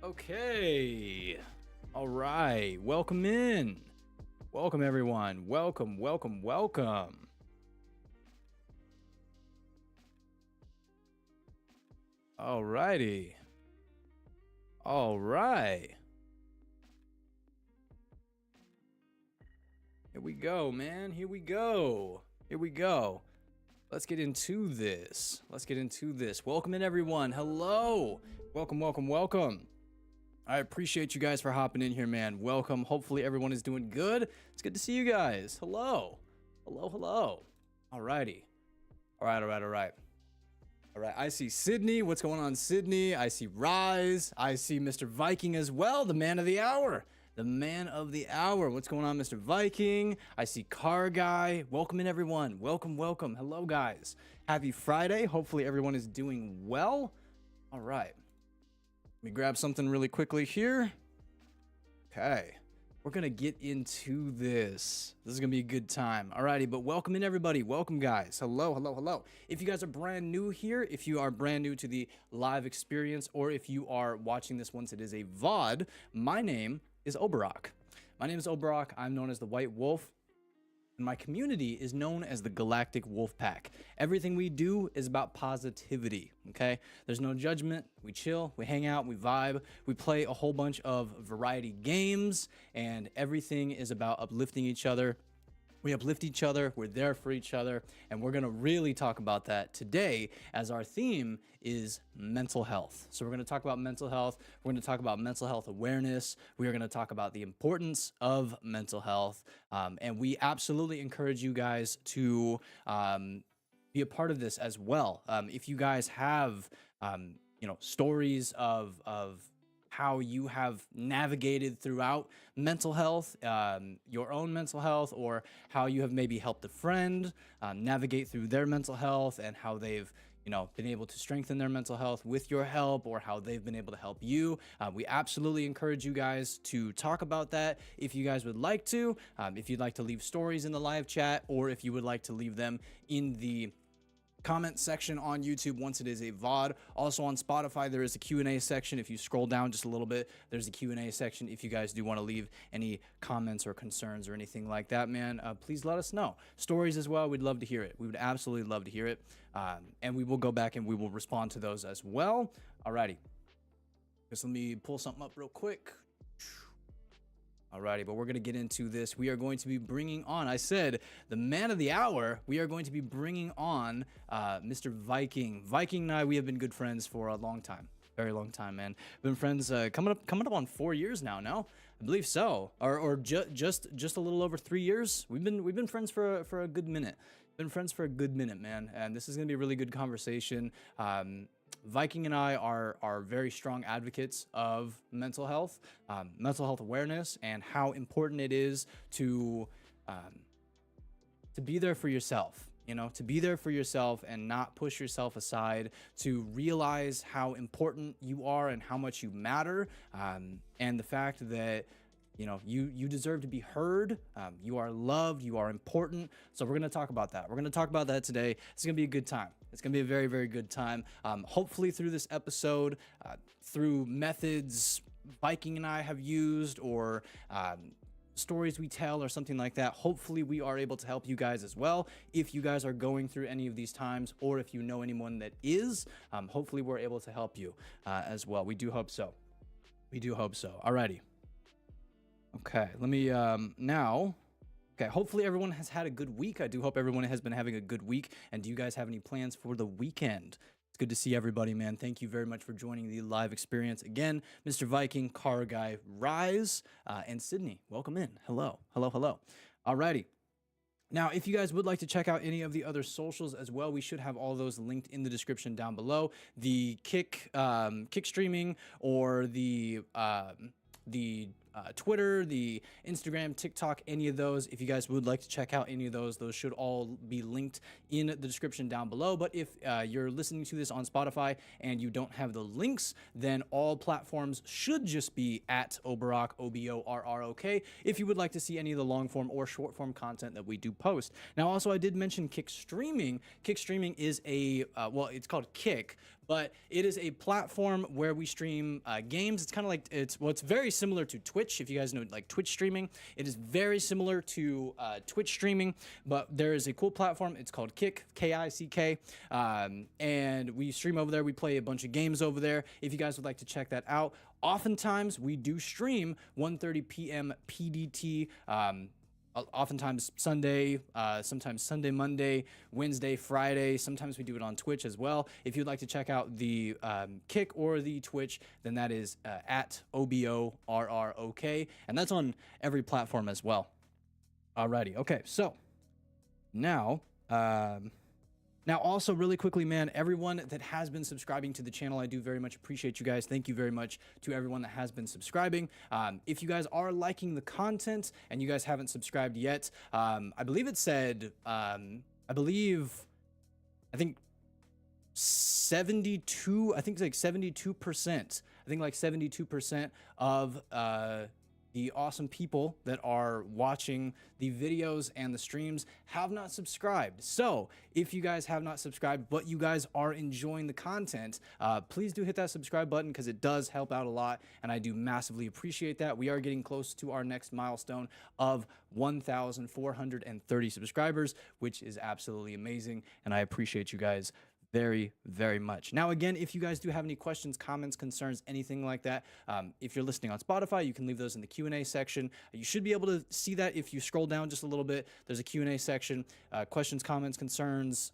Okay. All right. Welcome in. Welcome, everyone. Welcome, welcome, welcome. All righty. All right. Here we go, man. Here we go. Here we go. Let's get into this. Welcome in, everyone. Hello. Welcome, welcome, welcome. I appreciate you guys for hopping in here, man. Welcome. Hopefully everyone is doing good. It's good to see you guys. Hello. Hello. Alrighty. All right. I see Sydney. What's going on, Sydney? I see Rise. I see Mr. Viking as well, the man of the hour. What's going on, Mr. Viking? I see Car Guy. Welcome in, everyone. Welcome. Hello, guys. Happy Friday. Hopefully everyone is doing well. All right. Let me grab something really quickly here. Okay. We're going to get into this. This is going to be a good time. Alrighty, but welcome in, everybody. Welcome, guys. Hello. If you guys are brand new here, if you are brand new to the live experience, or if you are watching this once it is a VOD, my name is Oborrok. I'm known as the White Wolf. And my community is known as the Galactic Wolf Pack. Everything we do is about positivity, okay? There's no judgment. We chill, we hang out, we vibe, we play a whole bunch of variety games, and everything is about uplifting each other. We uplift each other, we're there for each other, and we're gonna really talk about that today as our theme is mental health. So we're gonna talk about mental health, we're gonna talk about mental health awareness, we are gonna talk about the importance of mental health, and we absolutely encourage you guys to be a part of this as well. If you guys have, stories of how you have navigated throughout mental health, your own mental health, or how you have maybe helped a friend navigate through their mental health and how they've been able to strengthen their mental health with your help, or how they've been able to help you. We absolutely encourage you guys to talk about that if you guys would like to. If you'd like to leave stories in the live chat, or if you would like to leave them in the comment section on YouTube once it is a VOD. Also on Spotify, there is a Q&A section. If you scroll down just a little bit, there's a Q&A section. If you guys do want to leave any comments or concerns or anything like that, man, please let us know. Stories as well, we'd love to hear it. We would absolutely love to hear it. And we will go back and we will respond to those as well. Alrighty. Just let me pull something up real quick. Alrighty, but we're going to get into this. We are going to be bringing on, I said, the man of the hour. We are going to be bringing on Mr. Viking. Viking and I, we have been good friends for a long time. Very long time, man. Been friends coming up on 4 years now, no? I believe so. Or just a little over 3 years. We've been friends for a good minute. Been friends for a good minute, man. And this is going to be a really good conversation. Viking and I are very strong advocates of mental health awareness, and how important it is to be there for yourself. To be there for yourself and not push yourself aside, to realize how important you are and how much you matter, and the fact that you deserve to be heard. You are loved. You are important. So we're going to talk about that. We're going to talk about that today. It's going to be a good time. It's going to be a very, very good time. Hopefully through this episode, through methods Viking and I have used, or stories we tell or something like that, hopefully we are able to help you guys as well. If you guys are going through any of these times, or if you know anyone that is, hopefully we're able to help you as well. We do hope so. Alrighty. Okay, let me now. Okay, hopefully everyone has had a good week. I do hope everyone has been having a good week. And do you guys have any plans for the weekend? It's good to see everybody, man. Thank you very much for joining the live experience. Again, Mr. Viking, Car Guy, Rise, and Sydney. Welcome in. Hello. Alrighty. Now, if you guys would like to check out any of the other socials as well, we should have all those linked in the description down below. The Kick streaming, or the Twitter, the Instagram, TikTok, any of those. If you guys would like to check out any of those should all be linked in the description down below. But if you're listening to this on Spotify and you don't have the links, then all platforms should just be at Oborrok, Oborrok, if you would like to see any of the long form or short form content that we do post. Now, also, I did mention Kick Streaming. Kick Streaming is a, well, it's called Kick, but it is a platform where we stream games. It's kind of like, it's very similar to Twitch. If you guys know like Twitch streaming, it is very similar to Twitch streaming, but there is a cool platform. It's called Kick, K-I-C-K, and we stream over there. We play a bunch of games over there. If you guys would like to check that out, oftentimes we do stream 1:30 p.m. PDT. Oftentimes Sunday, sometimes Sunday, Monday, Wednesday, Friday. Sometimes we do it on Twitch as well. If you'd like to check out the Kick or the Twitch, then that is at Oborrok, and that's on every platform as well. Alrighty, okay, so now, also really quickly, man, everyone that has been subscribing to the channel, I do very much appreciate you guys. Thank you very much to everyone that has been subscribing. If you guys are liking the content and you guys haven't subscribed yet, I believe it said, I think 72, I think it's like 72%. I think like 72% of the awesome people that are watching the videos and the streams have not subscribed. So if you guys have not subscribed, but you guys are enjoying the content, please do hit that subscribe button because it does help out a lot, and I do massively appreciate that. We are getting close to our next milestone of 1,430 subscribers, which is absolutely amazing, and I appreciate you guys very, very much. Now, again, if you guys do have any questions, comments, concerns, anything like that, if you're listening on Spotify, you can leave those in the Q&A section. You should be able to see that if you scroll down just a little bit. There's a Q&A section, questions, comments, concerns,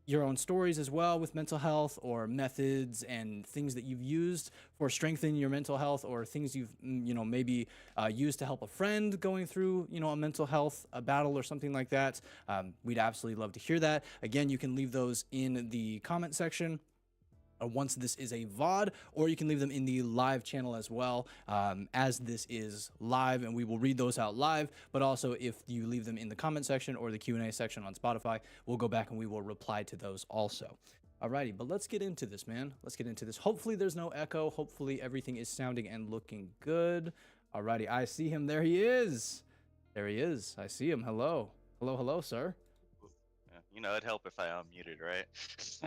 your own stories as well with mental health, or methods and things that you've used for strengthening your mental health, or things you've maybe used to help a friend going through a mental health battle or something like that. We'd absolutely love to hear that. Again, you can leave those in the comment section once this is a VOD, or you can leave them in the live channel as well, as this is live, and we will read those out live. But also, if you leave them in the comment section or the Q&A section on Spotify, we'll go back and we will reply to those also. Alrighty, but let's get into this, man. Let's get into this. Hopefully there's no echo. Hopefully everything is sounding and looking good. Alrighty, I see him. There he is. There he is. I see him. Hello. Hello, hello, sir. It'd help if I unmuted, right?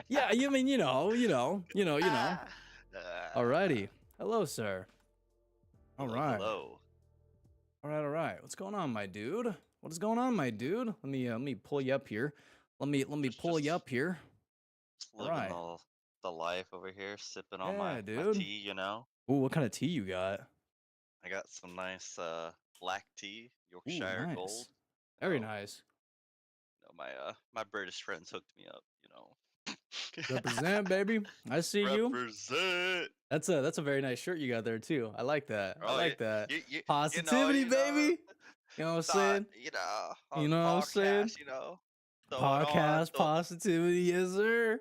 Yeah, you mean, you know. Alrighty. Hello, sir. All right. Hello. All right. What's going on, my dude? What is going on, my dude? Let me pull you up here. Let me pull you up here. Living the life over here, sipping on my tea, Ooh, what kind of tea you got? I got some nice black tea, Yorkshire nice. Gold. Very nice. My British friends hooked me up, Represent, baby. I see you. Represent. That's a very nice shirt you got there too. I like that. Oh, I like that. Positivity, baby. You know what I'm saying? On know what I'm saying? Podcast positivity, yes, sir.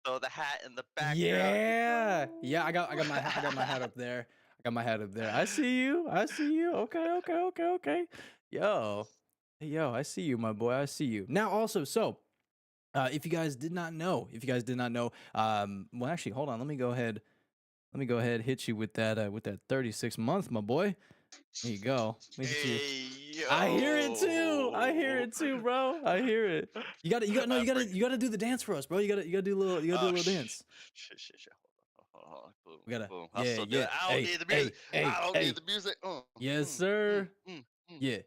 Throw the hat in the background. Yeah. I got my hat up there. I see you. Okay. Yo, I see you, my boy. I see you. Now, also, so if you guys did not know, well, actually, hold on. Let me go ahead, hit you with that 36 month, my boy. There you go. Yo. I hear it too, bro. I hear it. You gotta do the dance for us, bro. You gotta do a little dance. Shit. Hold on. Boom. We gotta. Boom. I don't need the music. I don't need the music. Yes, sir. Yeah.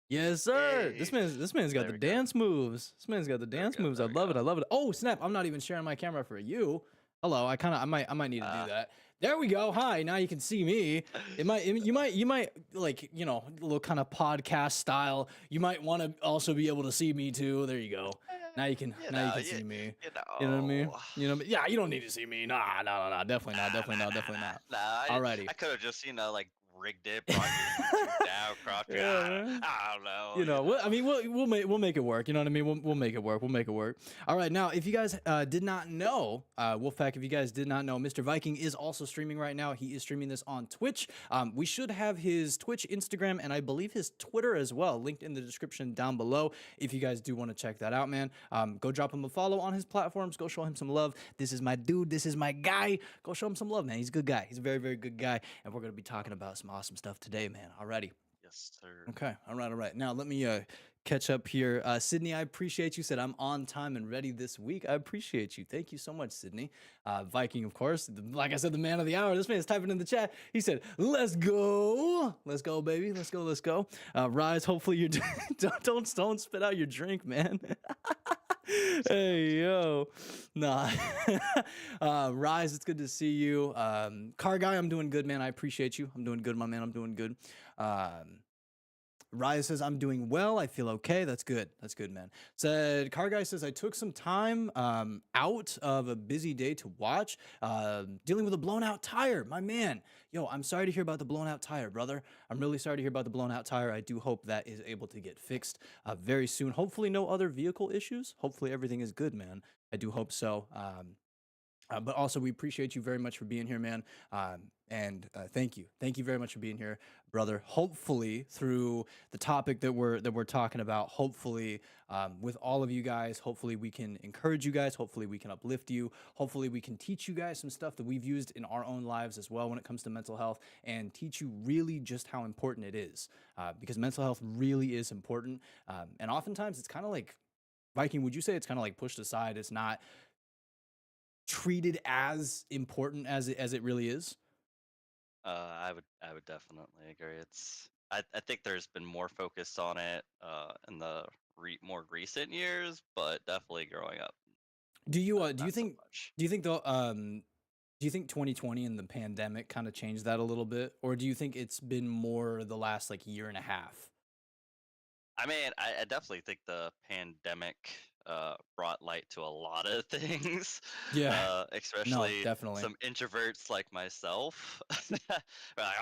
Yes, sir. This man's got the dance moves. I love it. Oh, snap. I'm not even sharing my camera for you. Hello. I might need to do that. There we go. Hi. Now you can see me. You might like, a little kind of podcast style. You might want to also be able to see me too. There you go. Now you can see me. You know what I mean? Yeah, you don't need to see me. Nah. Definitely not. Nah, Alrighty. I could have just, rigged it, brought your YouTube down, cropped your, I don't know. You know, I mean, we'll make it work. You know what I mean? We'll make it work. We'll make it work. All right. Now, if you guys did not know, Wolfpack, if you guys did not know, Mr. Viking is also streaming right now. He is streaming this on Twitch. We should have his Twitch, Instagram, and I believe his Twitter as well, linked in the description down below. If you guys do want to check that out, man, go drop him a follow on his platforms. Go show him some love. This is my dude. This is my guy. Go show him some love, man. He's a good guy. He's a very, very good guy. And we're going to be talking about some awesome stuff today, man. Alrighty. Yes, sir. Okay. All right. Now, let me catch up here. Sydney, I appreciate you. Said I'm on time and ready this week. I appreciate you. Thank you so much, Sydney. Viking, of course. Like I said, the man of the hour. This man is typing in the chat. He said, let's go. Let's go, baby. Let's go. Let's go. Rise, hopefully you're don't spit out your drink, man. Hey, yo. Nah. Rise, it's good to see you. Car guy, I'm doing good, man. I appreciate you. I'm doing good, my man. I'm doing good. Rise says, I'm doing well. I feel okay. That's good. That's good, man. Said, Car Guy says, I took some time out of a busy day to watch, dealing with a blown out tire. My man. Yo, I'm sorry to hear about the blown out tire, brother. I'm really sorry to hear about the blown out tire. I do hope that is able to get fixed very soon. Hopefully no other vehicle issues. Hopefully everything is good, man. I do hope so. But also, we appreciate you very much for being here, man. And thank you very much for being here, brother. Hopefully, through the topic that we're talking about, hopefully, with all of you guys, hopefully we can encourage you guys. Hopefully, we can uplift you. Hopefully, we can teach you guys some stuff that we've used in our own lives as well when it comes to mental health, and teach you really just how important it is, because mental health really is important. And oftentimes, it's kind of like, Viking, would you say it's kind of like pushed aside? It's not treated as important as it really is? I would definitely agree. I think there's been more focus on it in the more recent years, but definitely growing up. Do you think 2020 and the pandemic kind of changed that a little bit, or do you think it's been more the last like year and a half? I mean, I definitely think the pandemic brought light to a lot of things. Yeah. Especially definitely. Some introverts like myself. Like,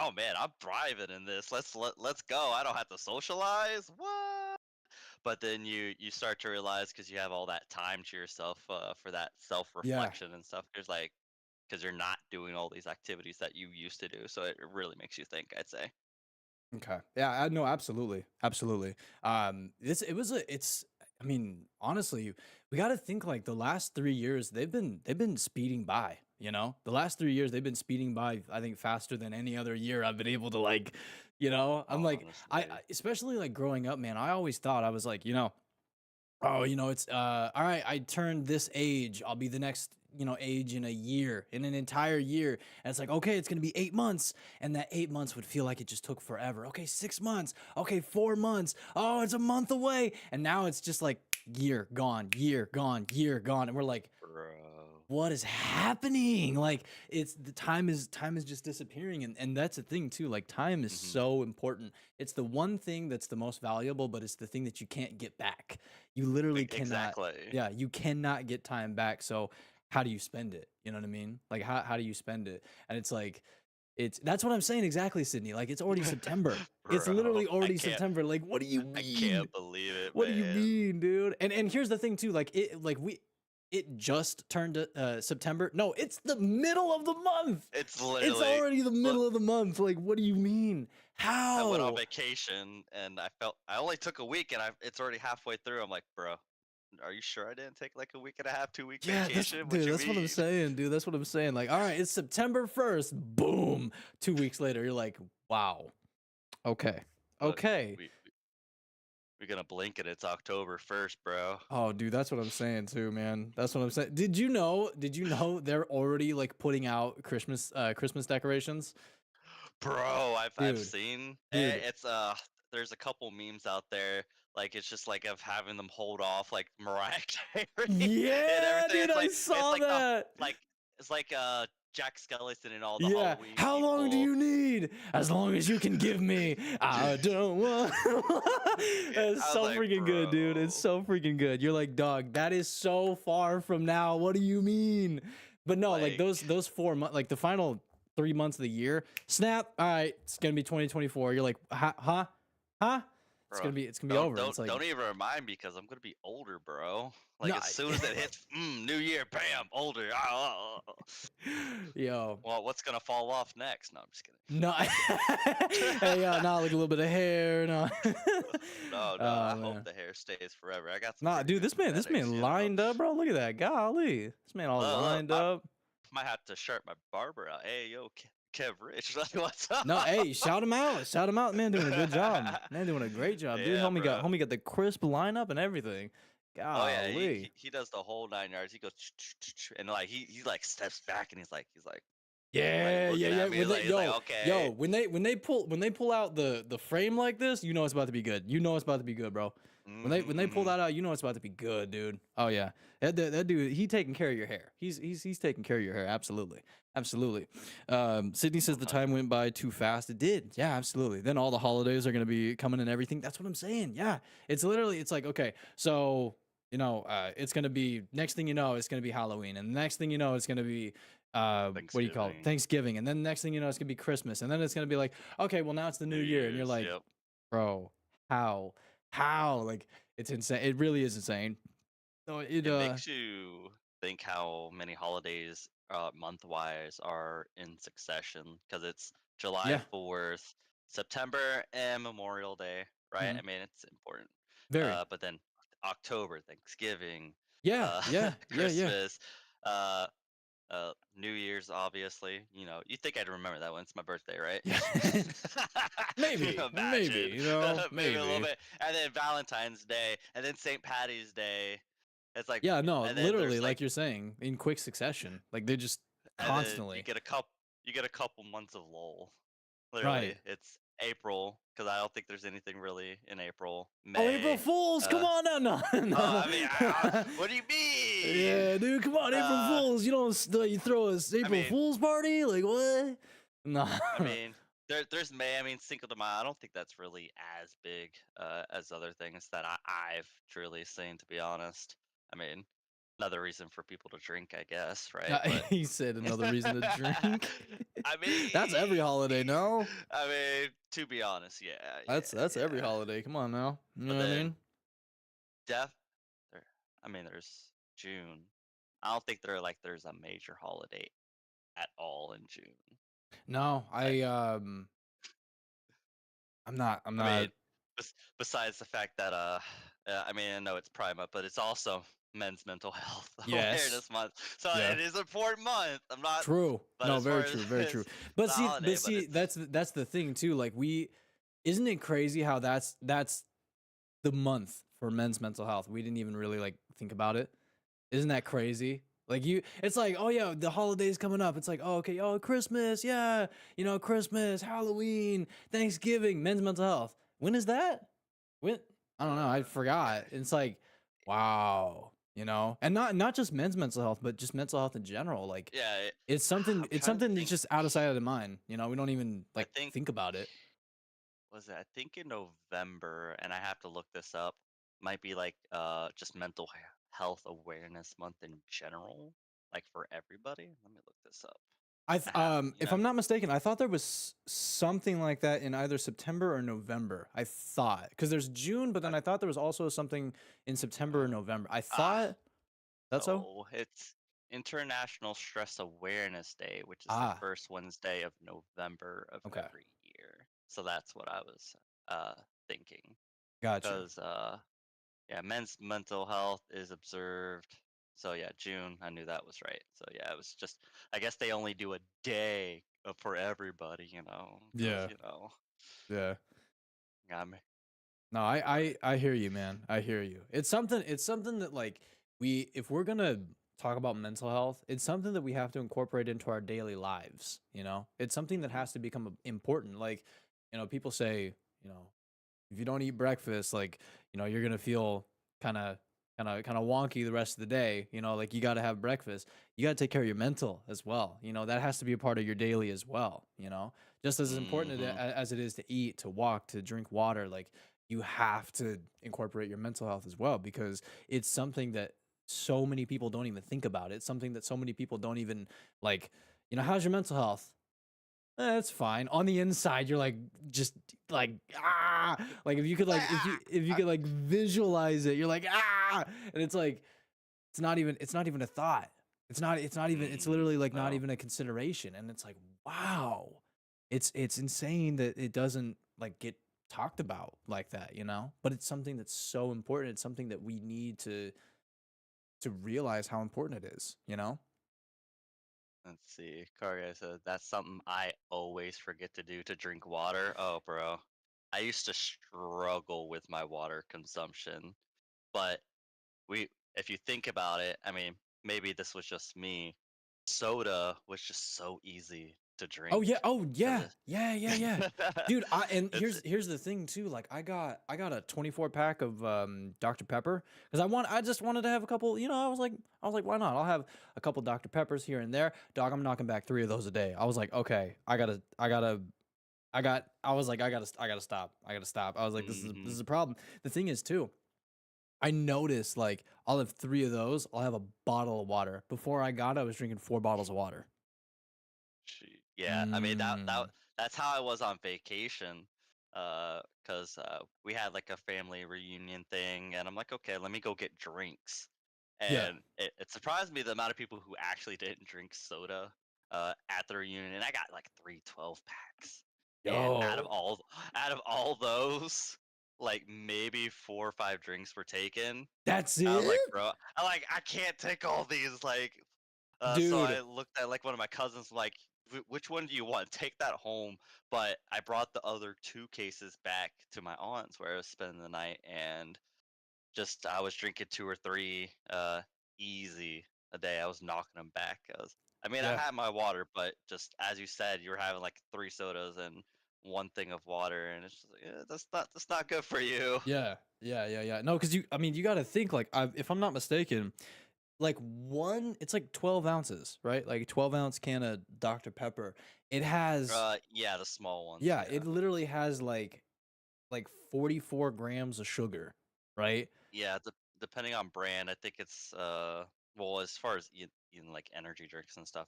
oh man, I'm thriving in this. Let's go. I don't have to socialize. What? But then you start to realize, because you have all that time to yourself for that self-reflection and stuff. There's like, because you're not doing all these activities that you used to do. So it really makes you think, I'd say. Okay. Yeah, no, absolutely. I mean, honestly, we got to think like the last 3 years, they've been speeding by, you know? The last 3 years, they've been speeding by, I think, faster than any other year I've been able to, like, you know? I'm like, I especially like growing up, man, I always thought, I was like, you know, oh, you know, it's all right, I turned this age, I'll be the next, you know, age in an entire year. And it's like, okay, it's gonna be 8 months, and that 8 months would feel like it just took forever. Okay, 6 months. Okay, 4 months. Oh, it's a month away. And now it's just like year gone, and we're like, Bro, what is happening? Like, it's the time is just disappearing, and that's the thing too. Like, time is so important. It's the one thing that's the most valuable, but it's the thing that you can't get back. You literally cannot. Exactly. Yeah, you cannot get time back. So how do you spend it? You know what I mean? Like, how do you spend it? And it's like, that's what I'm saying exactly, Sydney. Like, it's already September. It's literally already September. Like, what do you mean? I can't believe it. What do you mean, dude? And here's the thing too. Like, it just turned September. No, it's the middle of the month. It's literally. It's already the middle of the month. Like, what do you mean? How? I went on vacation and I only took a week, and it's already halfway through. I'm like, bro, are you sure I didn't take like a week and a half, 2 week vacation? That's what I'm saying, dude. That's what I'm saying. Like, all right, it's September 1st. Boom. 2 weeks later, you're like, wow. Okay. Okay. We're gonna blink and it's October 1st, bro. Oh, dude, that's what I'm saying too, man. That's what I'm saying. Did you know they're already like putting out Christmas decorations? Bro, I've seen. It's there's a couple memes out there. Like, it's just like of having them hold off like Mariah Carey. Yeah, dude, I saw that. It's like Jack Skellington and all the yeah. Halloween How people. long do you need? As long as you can give me. I don't want. It's so like, freaking good, dude. It's so freaking good. You're like, dog, that is so far from now. What do you mean? But no, like those 4 months, like the final 3 months of the year. Snap. All right, it's gonna be 2024. You're like, huh? It's Bro, gonna be over. It's like, don't even remind me because I'm gonna be older, bro. Like no, as soon as it hits, New Year, bam, older. yo, Well, what's gonna fall off next? No, I'm just no, kidding. hey, not like a little bit of hair, no. No, I Oh hope man, the hair stays forever. I got some nah, pretty dude, good this genetics, man you know. lined up, bro. Look at that, golly, this man all Look, lined up. might have to shirt my barber out. Hey, yo, Kev Rich, like, what's up? No, hey, shout him out, man, doing a good job, man, doing a great job, dude. Yeah, bro. Homie got the crisp lineup and everything. Oh yeah, Golly. he does the whole 9 yards. He goes and like he like steps back and he's like Yeah, looking yeah. at me like he's like Yo, okay. when they pull out the frame like this, you know it's about to be good. You know it's about to be good, bro. When they pull Mm-hmm. that out, you know it's about to be good, dude. Oh yeah, that dude, he taking care of your hair. He's taking care of your hair. Absolutely, absolutely. Sydney says the time went by too fast. It did. Yeah, absolutely. Then all the holidays are gonna be coming and everything. That's what I'm saying. Yeah, it's literally, it's like, okay, so it's gonna be, next thing you know, it's gonna be Halloween, and the next thing you know, it's gonna be what do you call it? Thanksgiving. Thanksgiving, and then next thing you know, it's gonna be Christmas, and then it's gonna be like, okay, well now it's the New new year, and you're Year's. like, Yep. bro, how? Like, it's insane. It really is insane. So It makes you think how many holidays month wise are in succession because it's July yeah, 4th, September, and Memorial Day, right? mhm, I mean, it's important. very. But then October, Thanksgiving, Yeah, uh, yeah, yeah, yeah. Christmas, uh, New Year's, obviously. You know, you think I'd remember that one? It's my birthday, right? Yeah. Maybe, Imagine, maybe a little maybe. bit, and then Valentine's Day, and then St. Patty's Day. It's like, Yeah, no, and then literally, there's like, like you're saying, in quick succession. Like they just and then constantly. you get a couple months of lull. Literally, Right. it's April because I don't think there's anything really in April. Oh, April May, Fools! Come on now, no, no. I mean, what do you mean? Yeah, dude, come on, April Uh, Fools! You don't, you throw a I April mean, Fools party? Like what? No. I mean, there's May. I mean, Cinco de Mayo. I don't think that's really as big as other things that I've truly seen, to be honest. I mean, another reason for people to drink, I guess, right? But He said another reason to drink. I mean, That's every holiday, no? I mean, to be honest, yeah, That's every yeah. holiday. Come on now. You know But what I then mean? Def, there, I mean, there's June. I don't think there's a major holiday at all in June. No, I, I'm I not. mean, besides the fact that I mean, I know it's Pride Month, but it's also Men's Mental Health Yes. Awareness Month, so Yeah. it is an important month. I'm not, True. but No, as far very as true, very true. it's But the see, holiday, but it's that's the thing too. Like isn't it crazy how that's the month for men's mental health? We didn't even really like think about it. Isn't that crazy? Like it's like, oh yeah, the holidays coming up. It's like, oh okay, oh Christmas, yeah, Christmas, Halloween, Thanksgiving, men's mental health. When is that? When? I don't know. I forgot. It's like, wow, and not just men's mental health, but just mental health in general. Like yeah. it's something. I'm It's trying to something that's think. just out of sight, out of mind. We don't even I like think think about it. was it? I think in November, and I have to look this up. Might be like just mental health awareness month in general, like for everybody. Let me look this up. I have, If I'm not mistaken, I thought there was something like that in either September or November. I thought, because there's June, but then I thought there was also something in September or November. I ah thought that's so. no, it's International Stress Awareness Day, which is the Ah, first Wednesday of November of okay, every year. So that's what I was thinking. gotcha. Because yeah, men's mental health is observed. So yeah, June. I knew that was right. So yeah, it was just. I guess they only do a day for everybody, because Yeah, yeah. got me. No, But I hear you, man. I hear you. It's something. It's something that like if we're gonna talk about mental health, it's something that we have to incorporate into our daily lives. It's something that mhm, has to become important. Like, people say, you know, if you don't eat breakfast, like, you're gonna feel kind of wonky the rest of the day. Like you got to have breakfast. You got to take care of your mental as well. That has to be a part of your daily as well. Just as important mhm. as it is to eat, to walk, to drink water. Like you have to incorporate your mental health as well because it's something that so many people don't even think about. It's something that so many people don't even like. How's your mental health? That's fine. On the inside, you're like just like like if you could like visualize it, you're like and it's like it's not even a thought. It's not even it's literally like not No. even a consideration. And it's like, wow. It's insane that it doesn't like get talked about like that, you know? But it's something that's so important. It's something that we need to realize how important it is, you know? Let's see. Karga said that's something I always forget to do to drink water. Oh, bro. I used to struggle with my water consumption, but if you think about it, I mean, maybe this was just me. Soda was just so easy to Oh yeah. drink Oh because yeah. Yeah, yeah, yeah. Dude, and it's here's the thing too. Like I got a 24 pack of Dr. Pepper cuz I just wanted to have a couple, you know, I was like why not? I'll have a couple Dr. Peppers here and there. Dog, I'm knocking back 3 of those a day. I was like, "Okay, I was like I got to stop. I got to stop." I was like this hmm is a problem. The thing is too, I noticed like I'll have 3 of those. I'll have a bottle of water. Before I was drinking 4 bottles of water. Yeah, I mean Mm. that's how I was on vacation, cause we had like a family reunion thing, and I'm like, okay, let me go get drinks, Yeah. and it surprised me the amount of people who actually didn't drink soda, at the reunion, and I got like 3 12 packs, and Yo. out of all those, like maybe 4 or 5 drinks were taken. That's I was it? like, bro, I can't take all these, like, so I Dude. looked at like one of my cousins, like, which one do you want? Take that home. But I brought the other 2 cases back to my aunt's where I was spending the night, and just I was drinking 2 or 3, easy a day. I was knocking them back. I mean, I Yeah. had my water, but just as you said, you were having like 3 sodas and one thing of water, and it's just like, that's not good for you. Yeah. Yeah, yeah, yeah. No, because I mean, you got to think like, if I'm not mistaken, like it's like 12 ounces, right? Like a 12-ounce can of Dr. Pepper. It has, Yeah, the small ones, yeah, yeah. it literally has like 44 grams of sugar, right? Yeah, depending on brand, I think it's well, as far as eating like energy drinks and stuff,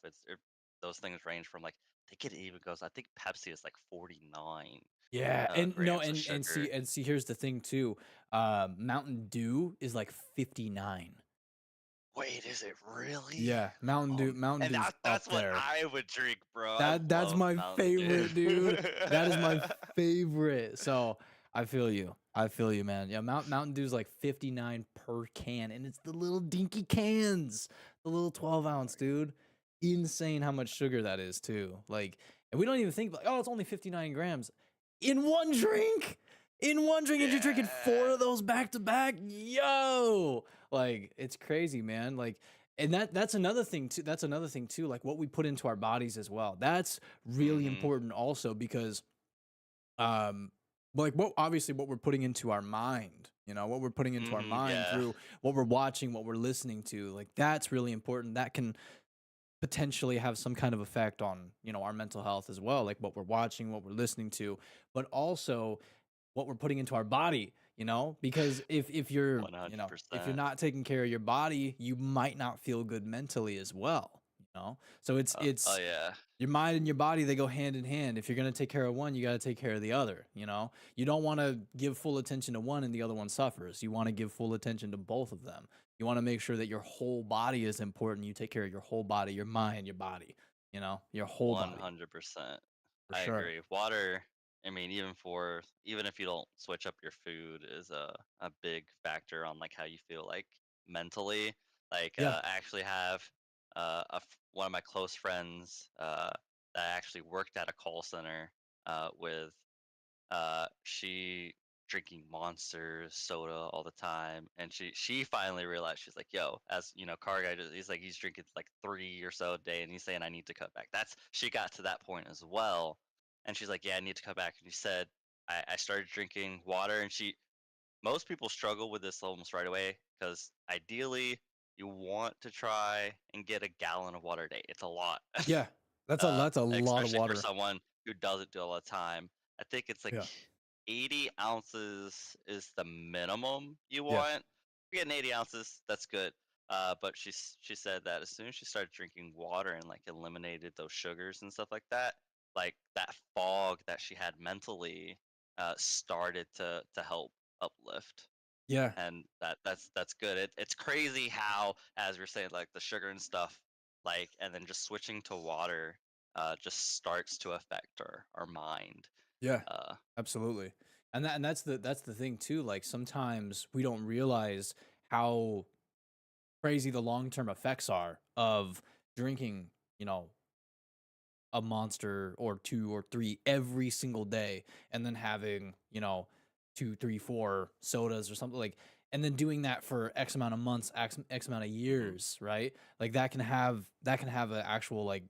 those things range from like I think it even goes. I think Pepsi is like 49 Yeah, and no, grams of sugar. and see, here's the thing too. Mountain Dew is like 59. Wait, is it really? Yeah, Mountain And Dew's that's up what there. I would drink, bro. I That's love my Mountain Dew. favorite, dude. That is my favorite. So I feel you. I feel you, man. Yeah, Mountain Dew's like 59 per can, and it's the little dinky cans, the little 12-ounce, dude. Insane how much sugar that is, too. Like, and we don't even think like, oh, it's only 59 grams in one drink. In one drink, and you're drinking 4 Yeah. of those back to back. Yo, like it's crazy, man. Like, and that's another thing too. That's another thing too, like what we put into our bodies as well. That's really Mhm. important also because um like what obviously what we're putting into our mind, you know, what we're putting into our Mhm. mind Yeah. through what we're watching, what we're listening to, like that's really important. That can potentially have some kind of effect on, you know, our mental health as well, like what we're watching, what we're listening to, but also what we're putting into our body, you know, because if you're, you know, if you're 100%. not taking care of your body, you might not feel good mentally as well, you know. So Oh it's yeah. your mind and your body, they go hand in hand. If you're going to take care of one, you got to take care of the other, you know. You don't want to give full attention to one and the other one suffers. You want to give full attention to both of them. You want to make sure that your whole body is important. You take care of your whole body, your mind, your body, you know, your whole body, 100%. for I sure. agree. Water, I mean, even if you don't switch up your food, is a big factor on like how you feel like mentally. Like Yeah. I actually have one of my close friends that actually worked at a call center with she drinking monsters soda all the time, and she finally realized. She's like, yo, as you know, car guy, he's like, he's drinking like 3 or so a day, and he's saying I need to cut back. That's She got to that point as well, and she's like, yeah, I need to cut back. And she said, I started drinking water, and most people struggle with this almost right away, because ideally you want to try and get a gallon of water a day. It's a lot. Yeah. That's a lot of Especially for water. someone who doesn't do it all the time. I think it's like Yeah. 80 ounces is the minimum you Yeah. want. If you're getting 80 ounces, that's good. But she said that as soon as she started drinking water and like eliminated those sugars and stuff like that, like that fog that she had mentally started to help uplift. Yeah. And that's good. It's crazy how, as you're saying, like the sugar and stuff, like, and then just switching to water just starts to affect our mind. Yeah. uh Absolutely. And that's the thing too. Like sometimes we don't realize how crazy the long-term effects are of drinking, you know, a monster or two or three every single day and then having, you know, two, three, four sodas or something like and then doing that for X amount of months, X amount of mhm. years, right? Like that can have an actual like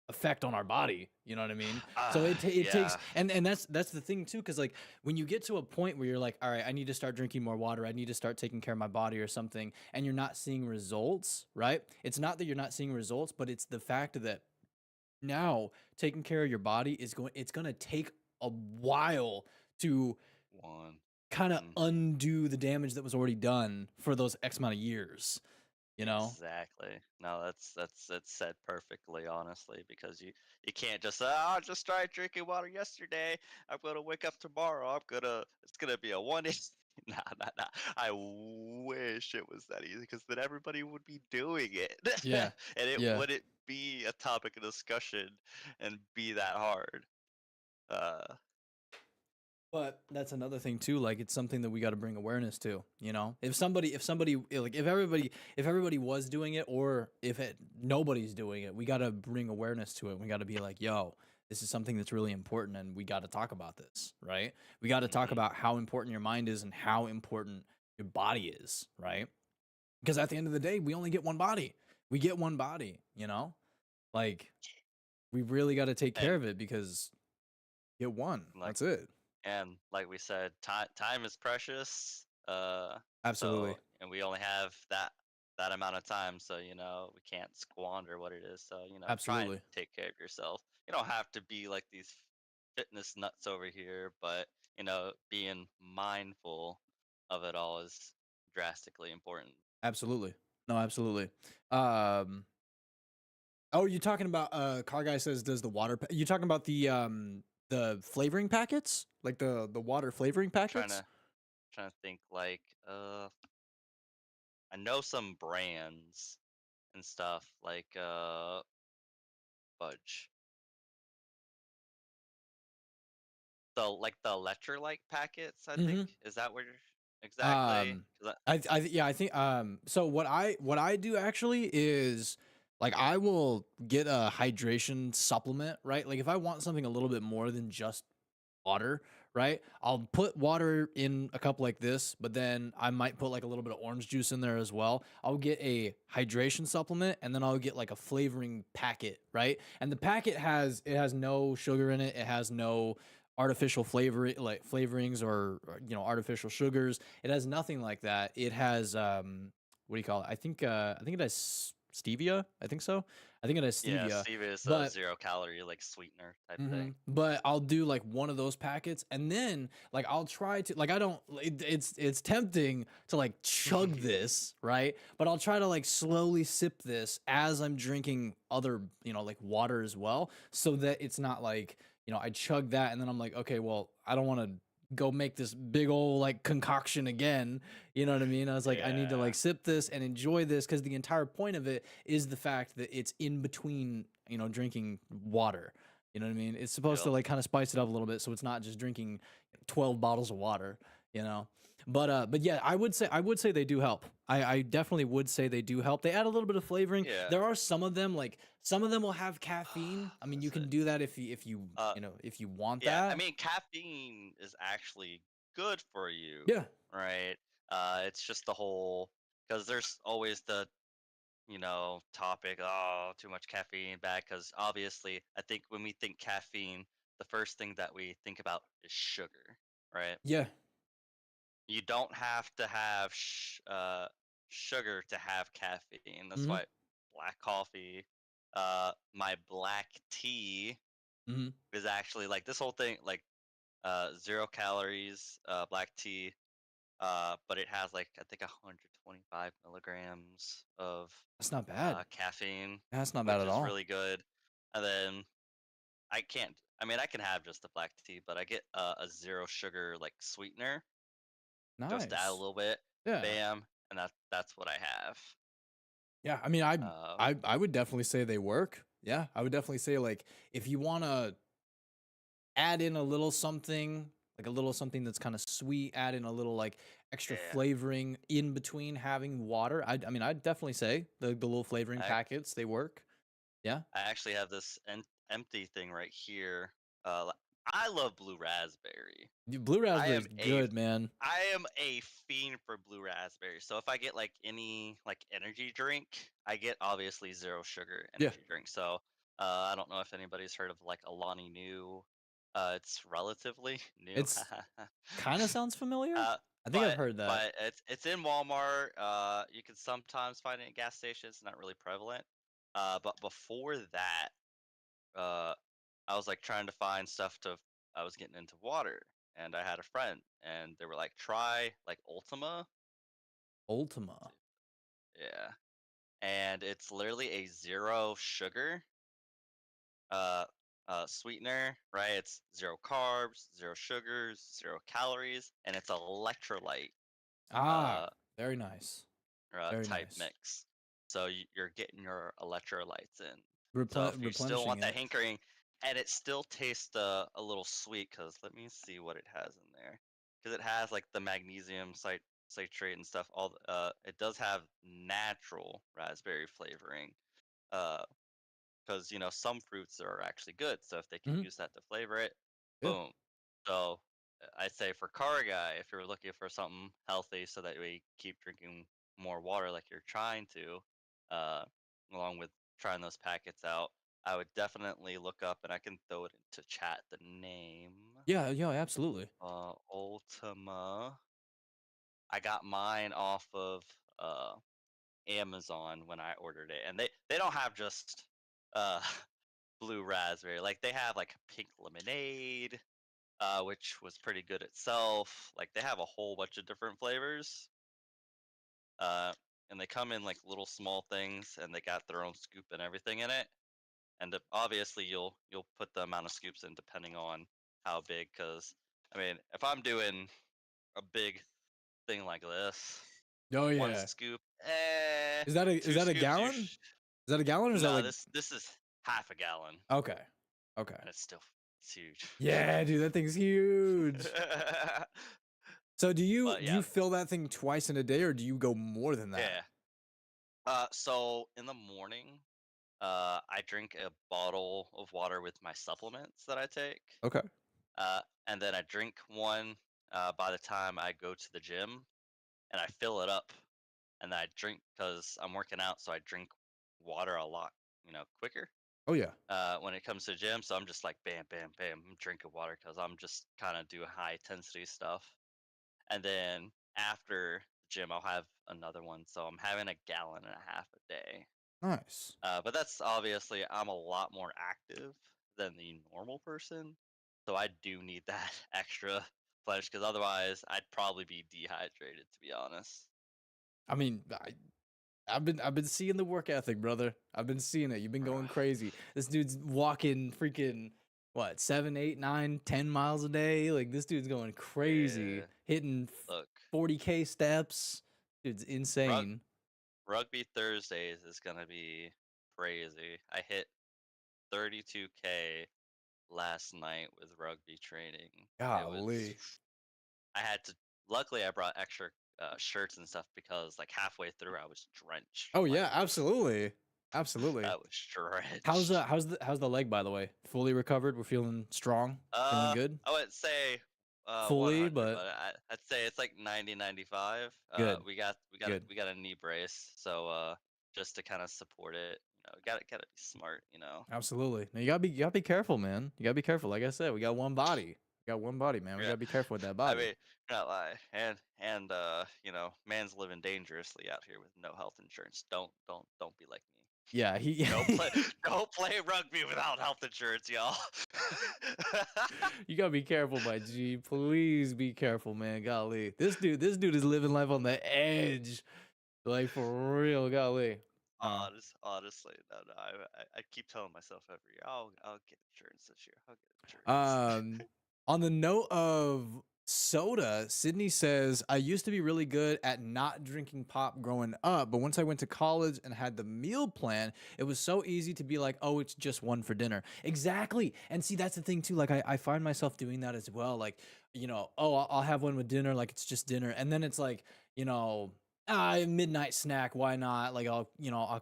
effect on our body, you know what I mean? So it takes Yeah. and that's the thing too, because like when you get to a point where you're like, all right, I need to start drinking more water, I need to start taking care of my body or something, and you're not seeing results, right? It's not that you're not seeing results, but it's the fact that now taking care of your body is going it's going to take a while to One. kind of Mhm. undo the damage that was already done for those X amount of years, you know? Exactly. No, that's said perfectly, honestly, because you can't just I just tried drinking water yesterday. I'm gonna wake up tomorrow. It's gonna be a one. Nah, nah, nah. I wish it was that easy, because then everybody would be doing it, Yeah. and it Yeah. wouldn't be a topic of discussion and be that hard. Uh, But that's another thing too. Like it's something that we got to bring awareness to. You know, if somebody, like if everybody was doing it, or if nobody's doing it, we got to bring awareness to it. We got to be like, yo, this is something that's really important, and we got to talk about this, right? We got to talk mhm. about how important your mind is and how important your body is, right? Because at the end of the day, we only get one body. We get one body. You know, like we really got to take care And of it because get one. like That's it. And like we said, time is precious. So, Absolutely. and we only have that amount of time, so we can't squander what it is. So, try and Absolutely. take care of yourself. You don't have to be like these fitness nuts over here, but being mindful of it all is drastically important. Absolutely. No, absolutely. Um, oh, you talking about car guy says does the you talking about the flavoring packets? Like the water flavoring Trying packets? to trying to think, like, I know some brands and stuff like fudge. The electrolyte packets, I think? Mhm. Is that where you're exactly? Um 'Cause I yeah, I think so what I do actually is like I will get a hydration supplement, right? Like if I want something a little bit more than just water, right? I'll put water in a cup like this, but then I might put like a little bit of orange juice in there as well. I'll get a hydration supplement and then I'll get like a flavoring packet, right? And the packet has no sugar in it. It has no artificial flavor like flavorings or artificial sugars. It has nothing like that. It has what do you call it? I think it has stevia. I think so. I think it has yeah, stevia. stevia is a But 0 calorie, like, sweetener type thing. But I'll do like one of those packets, and then like I'll try to like I don't. It's tempting to like chug this, right? But I'll try to like slowly sip this as I'm drinking other like water as well, so that it's not like I chug that and then I'm like, okay, well I don't want to go make this big old like concoction again. You know what I mean? I was like, I need to Yeah, like sip this and enjoy this because the entire point of it is the fact that it's in between drinking water. You know what I mean? It's supposed to yep. like kind of spice it up a little bit so it's not just drinking 12 bottles of water, you know. But yeah, I would say they do help. I definitely would say they do help. They add a little bit of flavoring. Yeah. There are some of them like some of them will have caffeine. I What mean, is you it? can do that if you Uh, if you want yeah, I that. mean, caffeine is actually good for you, Yeah. right? It's just the whole, because there's always the topic, oh, too much caffeine, bad, because obviously, I think when we think caffeine, the first thing that we think about is sugar, right? Yeah. You don't have to have sugar to have caffeine. That's Mhm. why black coffee, my black tea Mhm. is actually like this whole thing, like 0 calories, black tea, but it has like I think 125 milligrams of That's not bad. caffeine, That's not bad which at is all. really good. And then I can't. I mean, I can have just the black tea, but I get a zero sugar like sweetener just to add a Nice. little bit. Yeah. Bam, and that's what I have. Yeah, I mean, I Um, I I would definitely say they work. Yeah, I would definitely say like if you want to add in a little something, like a little something that's kind of sweet, add in a little like extra yeah. flavoring in between having water. I mean, I'd definitely say the little flavoring I packets, they work. Yeah. I actually have this empty thing right here. I love blue raspberry. Blue I raspberry's am a good, man. I am a fiend for blue raspberry. So if I get like any like energy drink, I get obviously zero sugar Yeah. energy drink. So I don't know if anybody's heard of like Alani New. It's relatively new. It's kind of sounds familiar. uh, I think I've but heard that. but it's in Walmart. You can sometimes find it at gas stations. It's not really prevalent. But before that, uh, I was like trying to find stuff to. I was getting into water, and I had a friend, and they were like, "Try like Ultima." Ultima. Yeah, and it's literally a zero sugar uh sweetener, right? It's zero carbs, zero sugars, zero calories, and it's electrolyte Ah, uh, very nice. Very type nice. mix. So you're getting your electrolytes in. So if you still Replenishing want that it. hankering, and it still tastes a little sweet, because let me see what it has in there, because it has like the magnesium citrate and stuff. It does have natural raspberry flavoring. Uh, because some fruits are actually good. So if they can Mhm. use that to flavor it, Yeah. boom. So I'd say for car guy, if you're looking for something healthy, so that way you keep drinking more water like you're trying to, uh, along with trying those packets out, I would definitely look up, and I can throw it into chat, the name. Yeah, yeah, absolutely. Ultima. I got mine off of uh Amazon when I ordered it, and they don't have just uh blue raspberry. Like they have like pink lemonade, which was pretty good itself. Like they have a whole bunch of different flavors, uh, and they come in like little small things, and they got their own scoop and everything in it. And obviously, you'll put the amount of scoops in depending on how big. Because I mean, if I'm doing a big thing like this, Oh one yeah. scoop, Is two that a scoops, gallon? Is that a gallon or is that no, like this is half a gallon, okay. Okay. and it's huge. Yeah, dude, that thing's huge. So But do yeah, you fill that thing twice in a day or do you go more than that? yeah. So in the morning, I drink a bottle of water with my supplements that I take, Okay. and then I drink one by the time I go to the gym, and I fill it up, and then I drink because I'm working out, so I drink water a lot, quicker. Oh yeah. When it comes to gym, so I'm just like bam, bam, bam, I'm drinking water because I'm just kind of doing high intensity stuff, and then after gym, I'll have another one, so I'm having a gallon and a half a day. Nice. But that's obviously I'm a lot more active than the normal person, so I do need that extra flesh because otherwise I'd probably be dehydrated, to be honest. I mean, I've been seeing the work ethic, brother. I've been seeing it. You've been going Bruh. crazy. This dude's walking freaking what, 7, 8, 9, 10 miles a day? Like this dude's going crazy, Yeah, hitting look, 40K steps. Dude's rug insane. rugby Thursdays is gonna be crazy. I hit 32K last night with rugby training. It was Golly. I had to. Luckily, I brought extra shirts and stuff because like halfway through I was drenched Oh from like yeah, absolutely. Absolutely. I was drenched. How's the leg by the way? Fully recovered? We're feeling strong? Feeling good? I wouldn't say Fully, 100, but but I'd say it's like 90, 95. good. Good. We got a knee brace, so just to kind of support it, gotta be smart. Absolutely. Now you gotta be careful, man. You gotta be careful. Like I said, we got one body. We got one body, man. We Yeah, gotta be careful with that I body. mean, not lie, and man's living dangerously out here with no health insurance. Don't be like me. Yeah, he Don't play don't play rugby without health insurance, y'all. you gotta be careful, my G. Please be careful, man. Golly. This dude is living life on the edge. Like for real, golly. Honestly, no, no. I keep telling myself every year, I'll get insurance this year. I'll get insurance. Um, on the note of soda, Sydney says, I used to be really good at not drinking pop growing up, but once I went to college and had the meal plan, it was so easy to be like, oh, it's just one for dinner. Exactly. And see, that's the thing too. Like, I find myself doing that as well. Like, oh, I'll have one with dinner, like it's just dinner. And then it's like, midnight snack, why not? Like I'll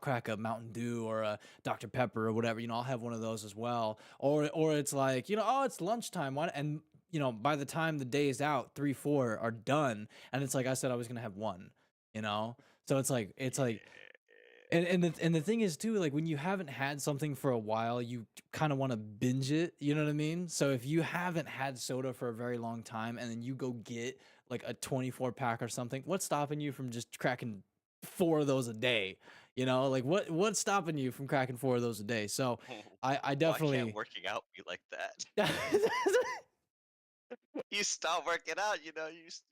crack a Mountain Dew or a Dr. Pepper or whatever, I'll have one of those as well. Or it's like, oh, it's lunchtime. Why? And by the time the day is out, 3, 4 are done. And it's like I said I was gonna have one, So it's like and the thing is too, like when you haven't had something for a while, you kind of want to binge it, you know what I mean? So if you haven't had soda for a very long time and then you go get like a 24 pack or something, what's stopping you from just cracking 4 of those a day? Like what's stopping you from cracking 4 of those a day? So I Why can't definitely working out be like that? You stop working out, you lose,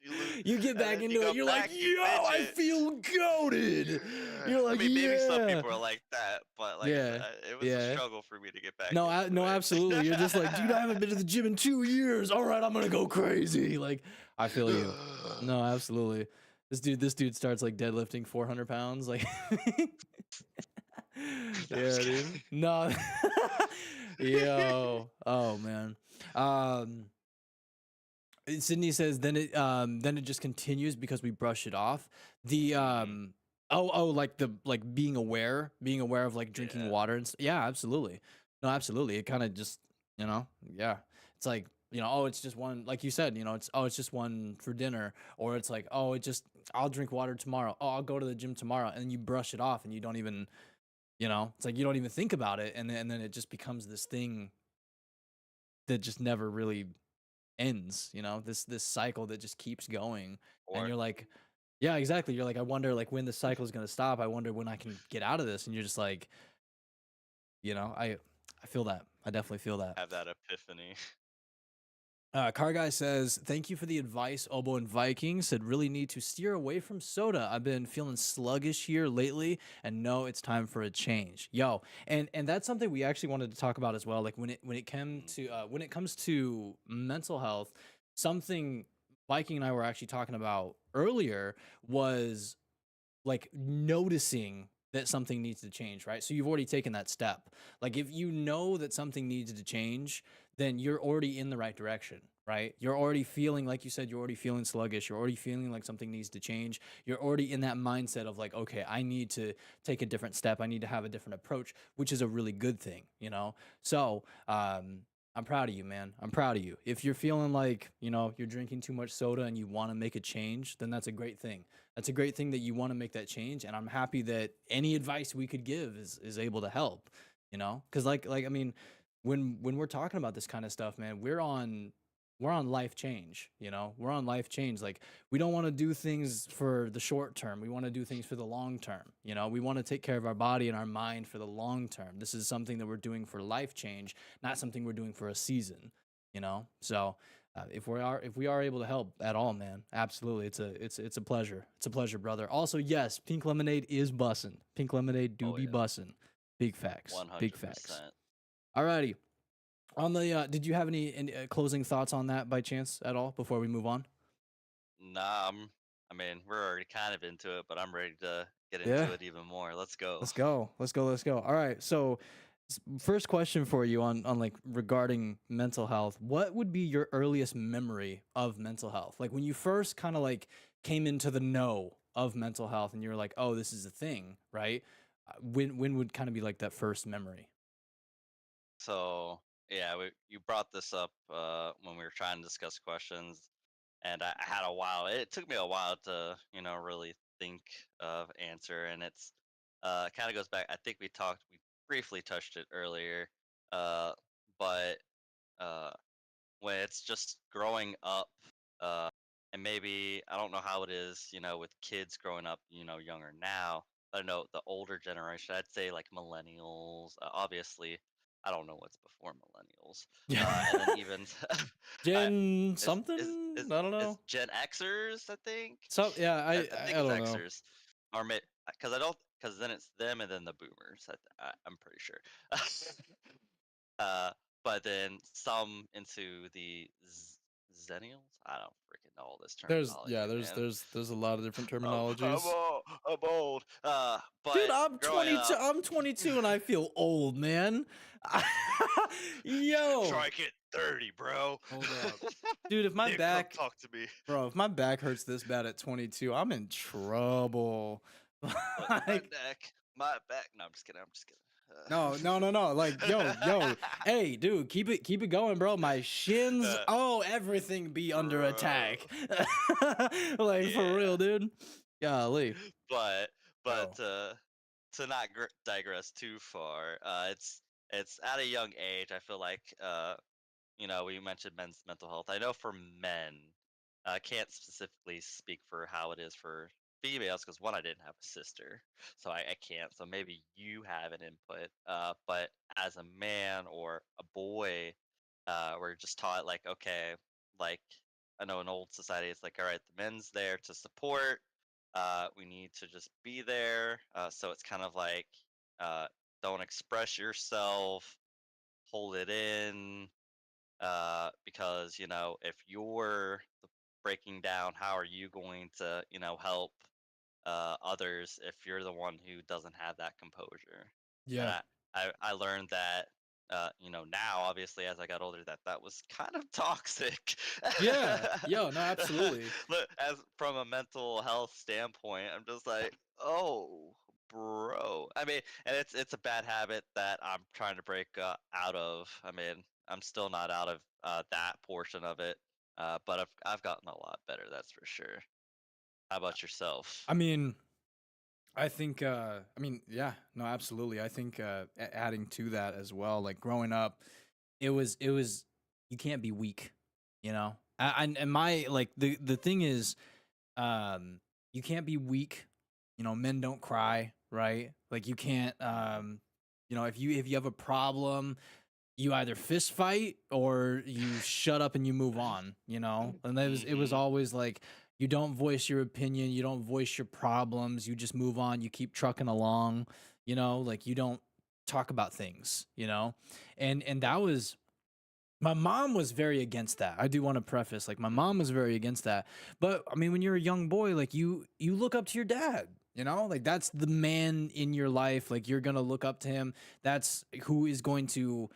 you get and back then you into it, go you're like, back, you yo, binge I it. feel goaded. You're I like, mean, maybe some yeah. people are like that, but like I said, Yeah. it was a Yeah. struggle for me to get back No, into no, absolutely. You're just like, dude, I haven't been to it. the gym in 2 years. All right, I'm gonna go crazy. Like, I feel you. No, absolutely. This dude starts like deadlifting 400 pounds. Like, No, I'm just yeah, dude. kidding. No, yo, oh man. Um, Sydney says then it just continues because we brush it off. The Mhm. like being aware of like drinking Yeah. water and yeah, absolutely. No, absolutely. It kind of just, yeah. It's like, oh, it's just one, like you said, it's just one for dinner, or it's like, oh, I'll drink water tomorrow. Oh, I'll go to the gym tomorrow, and then you brush it off and you don't even, it's like you don't even think about it, and then it just becomes this thing that just never really ends, this cycle that just keeps going. And Or you're like, yeah, exactly, you're like, I wonder like when the cycle is going to stop. I wonder when I can get out of this. And you're just like, I feel that. I definitely feel that. have that epiphany. Car guy says, thank you for the advice, Obo and Viking. Said really need to steer away from soda. I've been feeling sluggish here lately, and know it's time for a change. Yo, and that's something we actually wanted to talk about as well. Like when it comes to mental health, something Viking and I were actually talking about earlier was like noticing that something needs to change, right? So you've already taken that step. Like if you know that something needs to change, then you're already in the right direction, right? You're already feeling, like you said, you're already feeling sluggish. You're already feeling like something needs to change. You're already in that mindset of like, okay, I need to take a different step. I need to have a different approach, which is a really good thing, So, I'm proud of you, man. I'm proud of you. If you're feeling like, you're drinking too much soda and you want to make a change, then that's a great thing. That's a great thing that you want to make that change. And I'm happy that any advice we could give is able to help, because I mean, when we're talking about this kind of stuff, man, we're on life change, we're on life change. Like we don't want to do things for the short term. We want to do things for the long term. We want to take care of our body and our mind for the long term. This is something that we're doing for life change, not something we're doing for a season, So if we are able to help at all, man, absolutely, it's a pleasure. It's a pleasure, brother. Also, yes, pink lemonade is bussin'. Pink lemonade do Oh be yeah, bussin'. Big facts. Big facts. 100%. Alrighty. On the did you have any closing thoughts on that by chance at all before we move on? Nah, I mean, we're already kind of into it, but I'm ready to get Yeah. into it even more. Let's go. Let's go. Let's go. Let's go. All right. So, first question for you on like regarding mental health. What would be your earliest memory of mental health? Like when you first kind of like came into the know of mental health and you were like, "Oh, this is a thing," right? When would kind of be like that first memory? So yeah, you brought this up when we were trying to discuss questions, and I had a while. It took me a while to really think of answer, and it's kind of goes back. I think we briefly touched it earlier, uh, but uh, when it's just growing up, uh, and maybe I don't know how it is, with kids growing up, younger now. But I know the older generation, I'd say like millennials. Obviously, I don't know what's before millennials. And then even I, Gen is is something? is I don't is know. Gen Xers, I think. So yeah, I I think it's don't know. Xers, or because I don't. because then it's them and then the boomers. I'm pretty sure. But then some into the zennials. I don't freaking know all this terminology, man. There's a lot of different I'm terminologies. old. I'm old. Dude, But I'm growing 22. up, I'm 22 and I feel old, man. Yo, try get 30, bro. hold up. Dude, if my Nick, come back, talk to me. bro, if my back hurts this bad at 22, I'm in trouble. Look, my Like, neck, my back. No, I'm just kidding. I'm just kidding. no. Like, yo. Hey, dude, keep it going, bro. My shins, everything be under Bro. attack. Like, for Yeah. real, dude. Golly. But Yo. to not digress too far, it's at a young age. I feel like we mentioned men's mental health. I know for men, I can't specifically speak for how it is for females because one, I didn't have a sister, so I can't. So maybe you have an input. But as a man or a boy, we're just taught like, okay, like I know in old society, it's like, all right, the men's there to support. We need to just be there. So it's kind of like, don't express yourself, hold it in, because if you're breaking down, how are you going to help others if you're the one who doesn't have that composure? And Yeah. I learned that now, obviously, as I got older, that was kind of toxic. Yeah. Yo, no, absolutely. Look, as from a mental health standpoint, I'm just like, oh, bro. I mean, and it's a bad habit that I'm trying to break out of. I mean, I'm still not out of that portion of it, but I've gotten a lot better. That's for sure. How about yourself? I mean, yeah, no, absolutely. I think adding to that as well, like growing up, it was you can't be weak, you know. And my like the thing is, you can't be weak. You know, men don't cry, right? Like you can't, if you have a problem, you either fist fight or you shut up and you move on, you know? And it was Mm-hmm. always like you don't voice your opinion, you don't voice your problems, you just move on, you keep trucking along, like you don't talk about things, you know? And that was my mom was very against that. I do want to preface like my mom was very against that. But I mean when you're a young boy, like you look up to your dad, like that's the man in your life, like you're going to look up to him. That's who is going to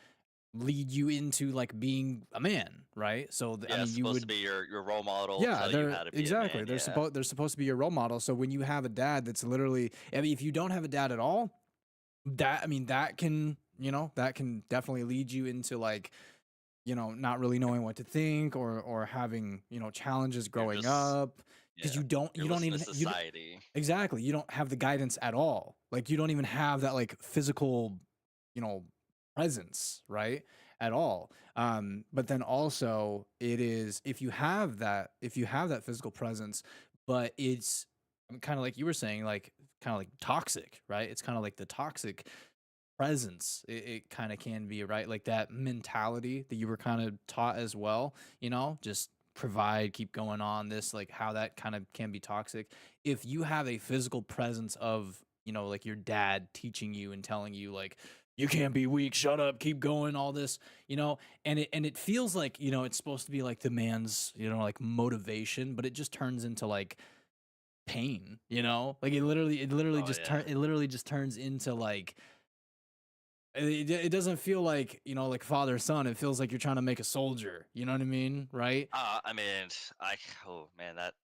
lead you into like being a man, right? So I Yeah, mean, it's you supposed to would, be your role model, yeah, tell you they're how to be a exactly man. Yeah. they're supposed to be your role model. So when you have a dad that's literally, I mean, if you don't have a dad at all, that can definitely lead you into like not really knowing what to think or having challenges You're growing just up because yeah. you You're don't listening to even society. exactly, you don't have the guidance at all, like you don't even have that like physical you know presence, right, at all. But then also it is, if you have that physical presence, but it's kind of like you were saying, like kind of like toxic, right? It's kind of like the toxic presence, it kind of can be, right, like that mentality that you were kind of taught as well, just provide, keep going on, this like how that kind of can be toxic. If you have a physical presence of like your dad teaching you and telling you like you can't be weak, shut up, keep going, all this, and it feels like it's supposed to be like the man's like motivation, but it just turns into like pain, like it literally Oh just yeah. turns into like it doesn't feel like like father son. It feels like you're trying to make a soldier. You know what I mean, right? I mean, I oh man, that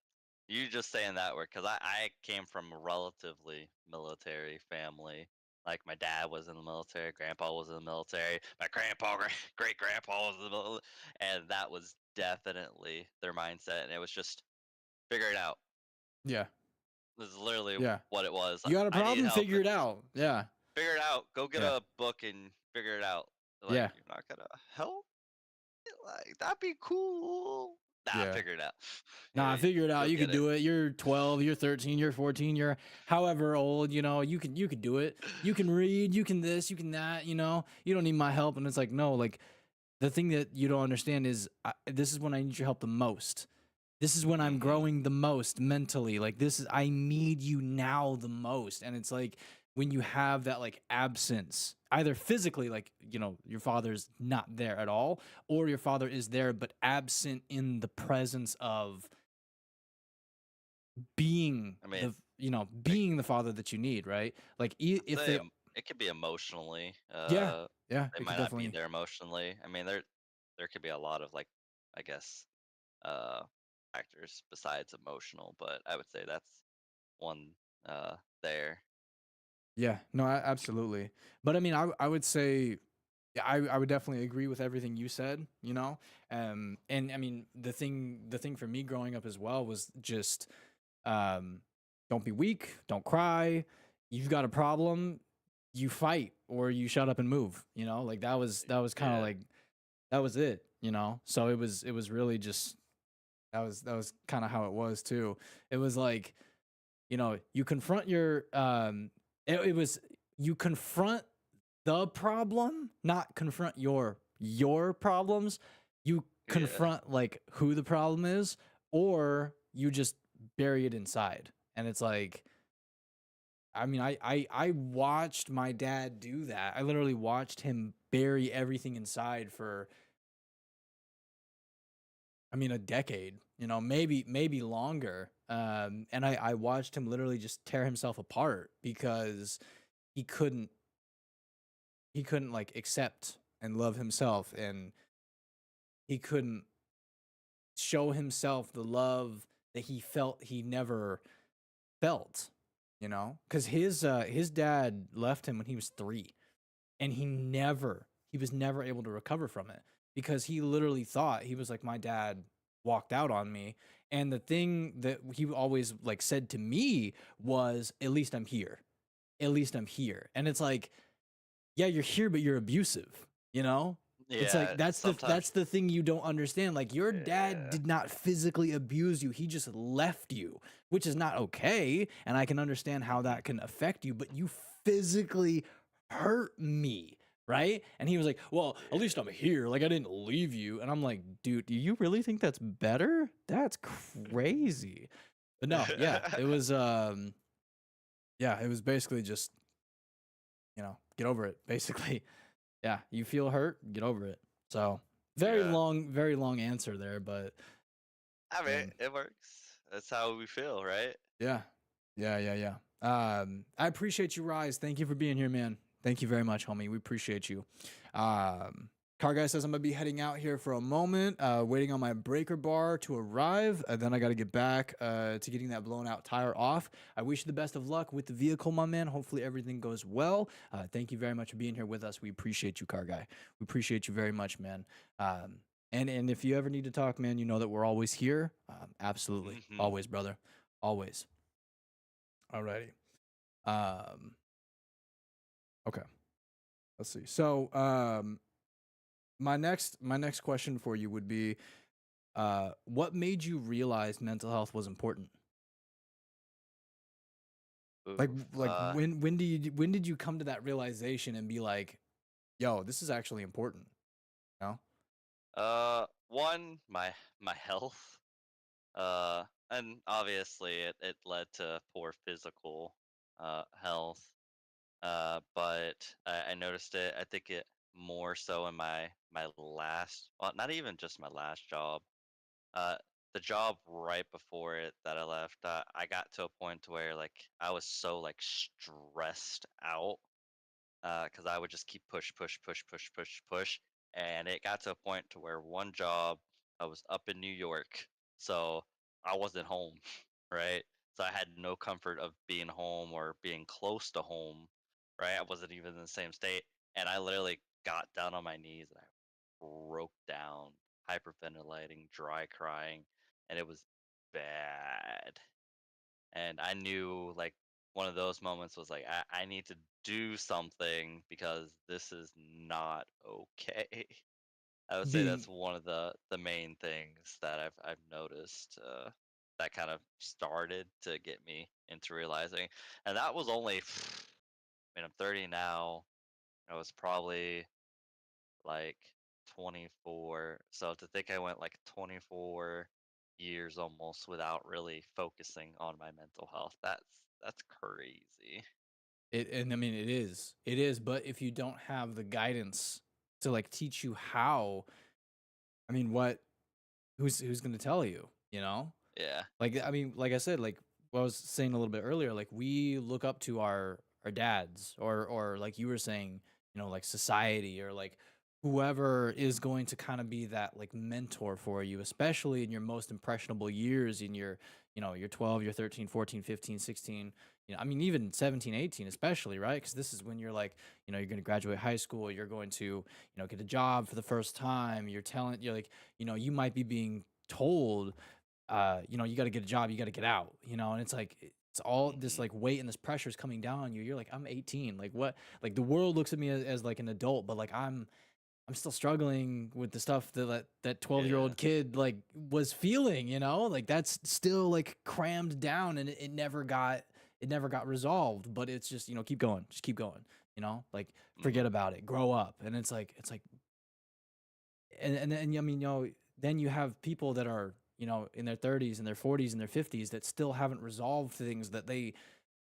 you just saying that word because I came from a relatively military family. Like my dad was in the military, grandpa was in the military, my grandpa, great grandpa was in the military, and that was definitely their mindset. And it was just figure it out. Yeah, This is literally yeah. what it was. You got a I need problem? help Figure and it out. Yeah, figure it out. Go get yeah, a book and figure it out. Like yeah, you're not gonna help. Like that'd be cool. Nah, yeah. figure it out. Nah, figure it Go out. You get could it. do it. You're 12, you're 13, you're 14, you're however old, you could do it. You can read, you can this, you can that, You don't need my help. And it's like, no, like the thing that you don't understand is this is when I need your help the most. This is when I'm Mm-hmm. growing the most mentally. Like this is I need you now the most. And it's like when you have that like absence, either physically, like, you know, your father's not there at all, or your father is there but absent in the presence of being I mean, it, being the father that you need, right? Like I'd if say they it could be emotionally. yeah, yeah, They it could might not be definitely there emotionally. I mean, there could be a lot of like, I guess, uh, factors besides emotional, but I would say that's one there. yeah, no, absolutely. But I mean, I would say yeah, I would definitely agree with everything you said, you know? And I mean, the thing for me growing up as well was just um don't be weak, don't cry. You've got a problem, you fight or you shut up and move, you know? Like that was kind of Yeah. like that was it, you know? So it was really just that was kind of how it was too. It was like, you know, you confront it was you confront the problem, not confront your problems. You Yeah. confront like who the problem is, or you just bury it inside. And it's like, I mean, I watched my dad do that. I literally watched him bury everything inside for, I mean, a decade. You know, maybe longer. And I watched him literally just tear himself apart because he couldn't he couldn't like accept and love himself, and he couldn't show himself the love that he felt he never felt, you know? Cuz his dad left him when he was 3, and he was never able to recover from it because he literally thought he was like my dad walked out on me, and the thing that he always like said to me was at least I'm here. At least I'm here. And it's like, yeah, you're here, but you're abusive, you know? It's like Yeah. that's Sometimes. the thing you don't understand. Like your dad Yeah. did not physically abuse you. He just left you, which is not okay, and I can understand how Hmm. that can affect you, but you physically hurt me, right? And he was like, "Well, at least I'm Yeah. here. Like I didn't leave you." And I'm like, "Dude, do you really think that's better? That's crazy." But no, yeah, it was basically just, get over it, basically. Yeah, you feel hurt, get over it. So Yeah. very long answer there, but I mean, man, it works. That's how we feel, right? yeah, yeah. I appreciate you, Rise. Thank you for being here, man. Thank you very much, homie. We appreciate you. Um, Car guy says I'm gonna be heading out here for a moment, waiting on my breaker bar to arrive. Then I got to get back to getting that blown out tire off. I wish you the best of luck with the vehicle, my man. Hopefully everything goes well. Thank you very much for being here with us. We appreciate you, car guy. We appreciate you very much, man. And if you ever need to talk, man, you know that we're always here. Absolutely, Hmm. always, brother, always. Alrighty. Um, okay. Let's see. So, my next question for you would be, what made you realize mental health was important? Like, Oof. when did you come to that realization and be like, yo, this is actually important? You know? One, my health. And obviously it led to poor physical health. But I noticed it. I think it more so in my last, well, not even just my last job. Uh, the job right before it that I left, I got to a point to where like I was so like stressed out because I would just keep push, and it got to a point to where one job I was up in New York, so I wasn't home, right? So I had no comfort of being home or being close to home, right? I wasn't even in the same state, and I literally got down on my knees and I broke down, hyperventilating, dry crying, and it was bad. And I knew like one of those moments was like I need to do something because this is not okay. I would say Being that's one of the main things that I've noticed that kind of started to get me into realizing, and that was only I mean I'm 30 now. I was probably like 24, so to think I went like 24 years almost without really focusing on my mental health. That's crazy. And I mean, it is. But if you don't have the guidance to like teach you how, I mean, who's going to tell you, you know? Yeah. Like, I mean, like I said, like what I was saying a little bit earlier, like we look up to our dads, or like you were saying, like society, or like whoever is going to kind of be that like mentor for you, especially in your most impressionable years, in your, your 12, your 13, 14, 15, 16, I mean, even 17, 18, especially, right? Because this is when you're like, you're going to graduate high school, you're going to, get a job for the first time, you're like, you might be being told, you got to get a job, you got to get out, and it's like, it's all this Hmm. like weight and this pressure is coming down on you. You're like, I'm 18. Like what? Like the world looks at me as like an adult, but like I'm still struggling with the stuff that 12-year-old Yeah. kid like was feeling, like that's still like crammed down, and it never got resolved. But it's just, keep going, just keep going, like Hmm. forget about it, grow up. And it's like, and then I mean, then you have people that are, in their 30s and their 40s and their 50s that still haven't resolved things that they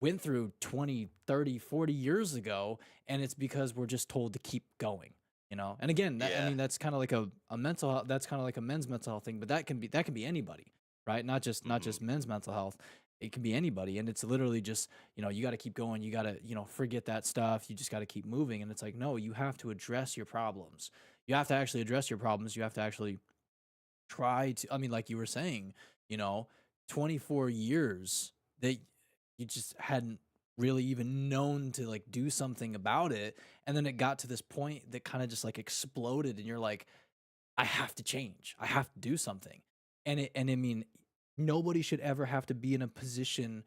went through 20, 30, 40 years ago. And it's because we're just told to keep going, and again, that, I Yeah. mean, that's kind of like a mental health, that's kind of like a men's mental health thing, but that can be anybody, right? Not Hmm. just men's mental health. It can be anybody. And it's literally just, you got to keep going, you got to, forget that stuff, you just got to keep moving. And it's like, no, you have to address your problems, you have to actually address your problems. You have to actually try to, I mean, like you were saying, you know, 24 years that you just hadn't really even known to like do something about it. And then it got to this point that kind of just like exploded. And you're like, I have to change. I have to do something. And I mean, nobody should ever have to be in a position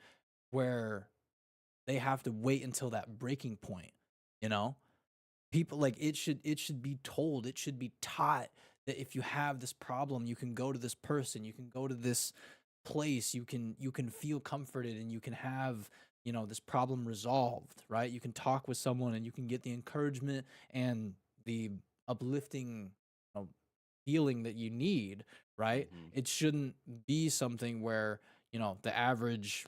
where they have to wait until that breaking point, you know? People, like, it should be told, it should be taught that if you have this problem, you can go to this person, you can go to this place, you can feel comforted, and you can have, this problem resolved, right? You can talk with someone and you can get the encouragement and the uplifting, you know, feeling that you need, right? Hmm. It shouldn't be something where, the average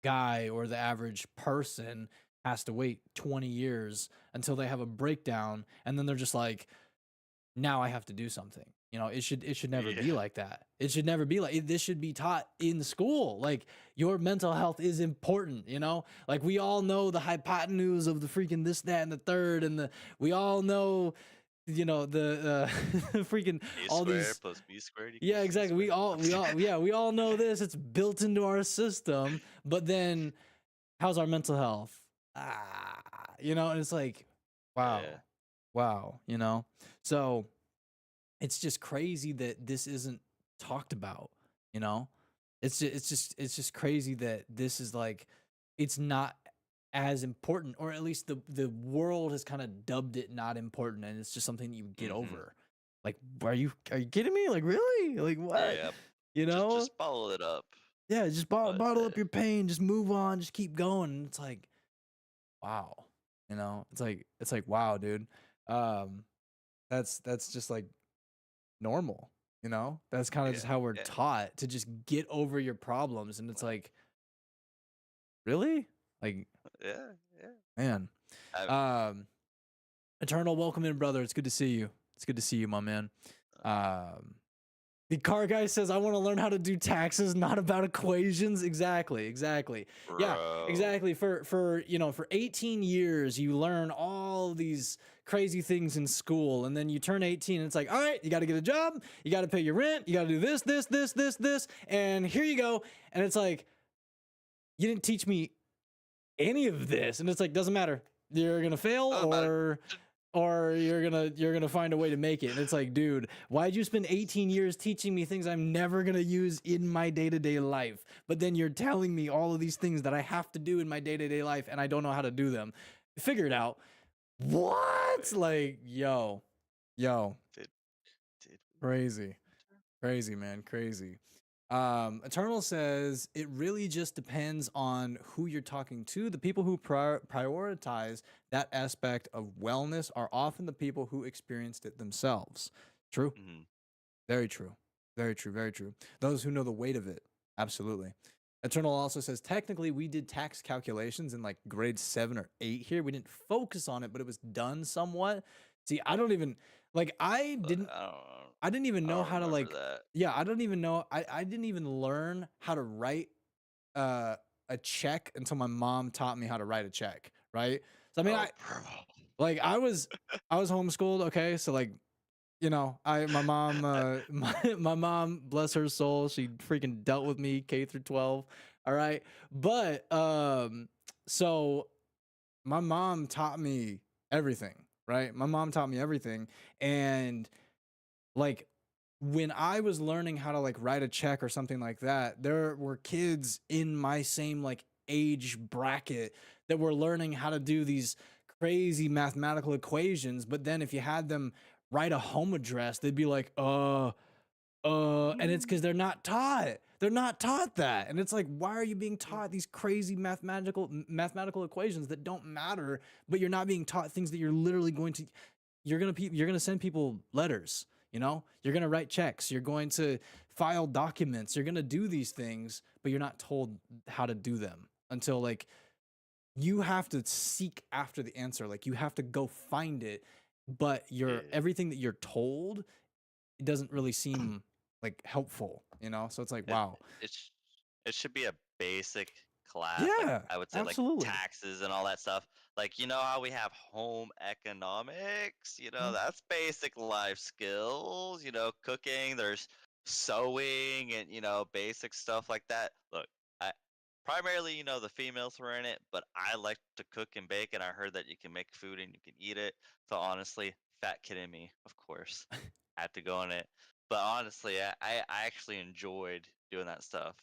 guy or the average person has to wait 20 years until they have a breakdown, and then they're just like, now I have to do something. It should never be Yeah. like that. It should never be like this. Should be taught in school. Like, your mental health is important, like we all know the hypotenuse of the freaking this, that, and the third, and we all know, the freaking A all squared these. plus B squared Yeah, equals C exactly. squared. We all know this. It's built into our system. But then, how's our mental health? Ah, and it's like, Yeah. wow, wow, So it's just crazy that this isn't talked about, you know? It's just crazy that this is like, it's not as important, or at least the world has kind of dubbed it not important, and it's just something you get Hmm. over. Like, are you kidding me? Like, really? Like, what? Yeah. You know? Just follow it up. Yeah, just But bottle up your pain, just move on, just keep going. And it's like, wow. It's like wow, dude. Um that's just like normal, That's kind of just yeah. how we're Yeah. taught to just get over your problems, and it's like, really? Like, Yeah. Yeah. man. I, Um Eternal, welcome in, brother. It's good to see you. It's good to see you, my man. Um The car guy says, I want to learn how to do taxes, not about equations. Exactly, exactly. Yeah, bro. exactly. For 18 years, you learn all these crazy things in school, and then you turn 18, and it's like, all right, you got to get a job, you got to pay your rent, you got to do this, and here you go. And it's like, you didn't teach me any of this. And it's like, doesn't matter. You're gonna fail, Doesn't matter. or you're gonna find a way to make it. And it's like, dude, why'd you spend 18 years teaching me things I'm never gonna use in my day-to-day life? But then you're telling me all of these things that I have to do in my day-to-day life, and I don't know how to do them. Figure it out. What? Like, yo, Did did we crazy. enter? Crazy, man, crazy. Eternal says it really just depends on who you're talking to. The people who prioritize that aspect of wellness are often the people who experienced it themselves. True, Mhm. very true. Very true. Very true. Those who know the weight of it. Absolutely. Eternal also says technically we did tax calculations in like grade 7 or 8 here. We didn't focus on it, but it was done somewhat. See, I don't even like I didn't even I know don't how to remember like that. yeah, I don't even know I didn't even learn how to write uh a check until my mom taught me how to write a check, right? So I mean Oh, I bro. like I was homeschooled, okay? So like my mom, my mom, bless her soul, she freaking dealt with me K through 12. All right. But so my mom taught me everything, right? My mom taught me everything. And like when I was learning how to like write a check or something like that, there were kids in my same like age bracket that were learning how to do these crazy mathematical equations. But then if you had them write a home address, they'd be like, and it's because they're not taught. They're not taught that. And it's like, why are you being taught these crazy mathematical equations that don't matter, but you're not being taught things that you're literally going to you're gonna send people letters, you're gonna write checks, you're going to file documents, you're gonna do these things, but you're not told how to do them until like you have to seek after the answer. Like you have to go find it, but you're Yeah. everything that you're told, it doesn't really seem like helpful, So it's like, It wow. it sh- it should be a basic class, like Yeah, I would say, like absolutely. taxes and all that stuff. Like how we have home economics. Mhm. That's basic life skills. Cooking. There's sewing and basic stuff like that. Look, I primarily the females were in it, but I like to cook and bake, and I heard that you can make food and you can eat it. So honestly, fat kid in me, of course, had to go in it. But honestly, I actually enjoyed doing that stuff,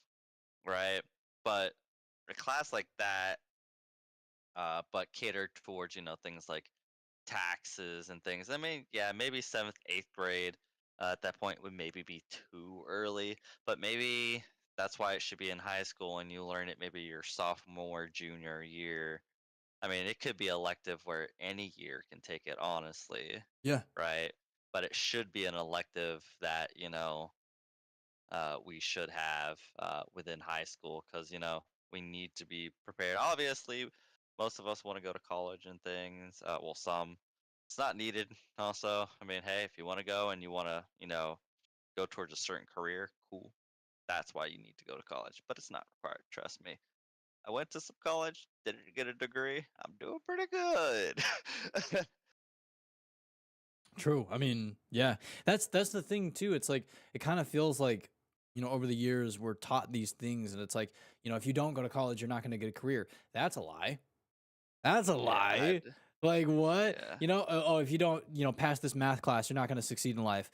right? But a class like that, but catered towards, things like taxes and things. I mean, yeah, maybe seventh, eighth grade at that point would maybe be too early, but maybe that's why it should be in high school and you learn it maybe your sophomore, junior year. I mean, it could be elective where any year can take it, honestly, Yeah. right? But it should be an elective that, we should have within high school because we need to be prepared. Obviously, most of us want to go to college and things. Well, some. It's not needed. Also, I mean, hey, if you want to go and you want to, go towards a certain career, cool. That's why you need to go to college, but it's not required. Trust me. I went to some college, didn't get a degree. I'm doing pretty good. True. I mean, yeah. That's the thing too. It's like it kind of feels like, over the years we're taught these things and it's like, if you don't go to college, you're not going to get a career. That's a lie. That's a Yeah, lie. Like what? yeah, Oh, if you don't, pass this math class, you're not going to succeed in life.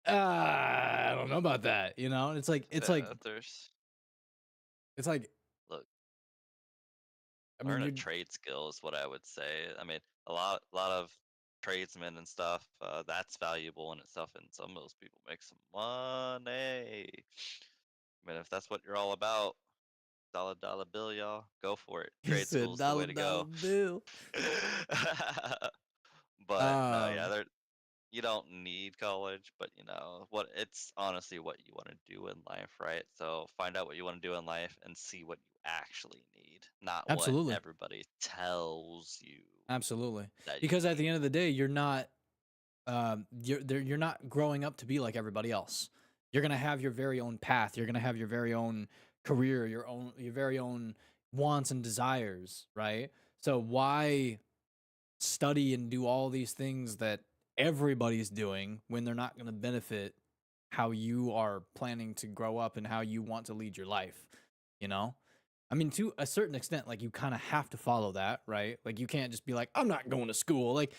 I don't know about that, And yeah. it's like Look, I mean, learn a you're trade skill is what I would say. I mean, a lot of tradesmen and stuff, that's valuable in itself, and some of those people make some money. I mean, if that's what you're all about, dollar dollar bill, y'all, go for it. you Trade said school's the way to dollar go. bill. But no, yeah, Um, you don't need college, but what it's honestly what you want to do in life, right? So find out what you want to do in life and see what you actually need, not what absolutely. everybody tells you Absolutely. that you Because at the need. end of the day, you're not growing up to be like everybody else. You're gonna have your very own path. You're gonna have your very own career, your very own wants and desires, right? So why study and do all these things that everybody's doing when they're not gonna benefit how you are planning to grow up and how you want to lead your life, you know? I mean, to a certain extent, like you kind of have to follow that, right? Like you can't just be like, I'm not going to school. Like,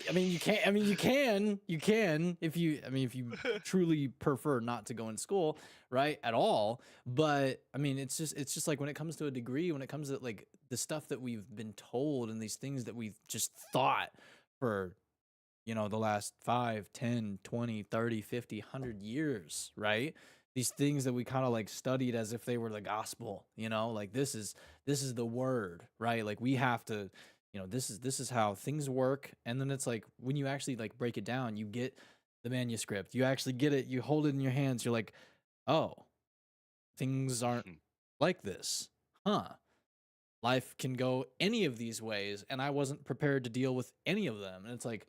I mean, you can't. I mean, you can if you truly prefer not to go in school, right, at all. But I mean, it's just like when it comes to a degree, when it comes to like the stuff that we've been told and these things that we've just thought for the last 5, 10, 20, 30, 50, 100 years, right? These things that we kind of like studied as if they were the gospel, like this is the word, right? Like we have to, this is how things work. And then it's like when you actually like break it down, you get the manuscript. You actually get it. You hold it in your hands. You're like, oh, things aren't like this, huh? Life can go any of these ways, and I wasn't prepared to deal with any of them. And it's like,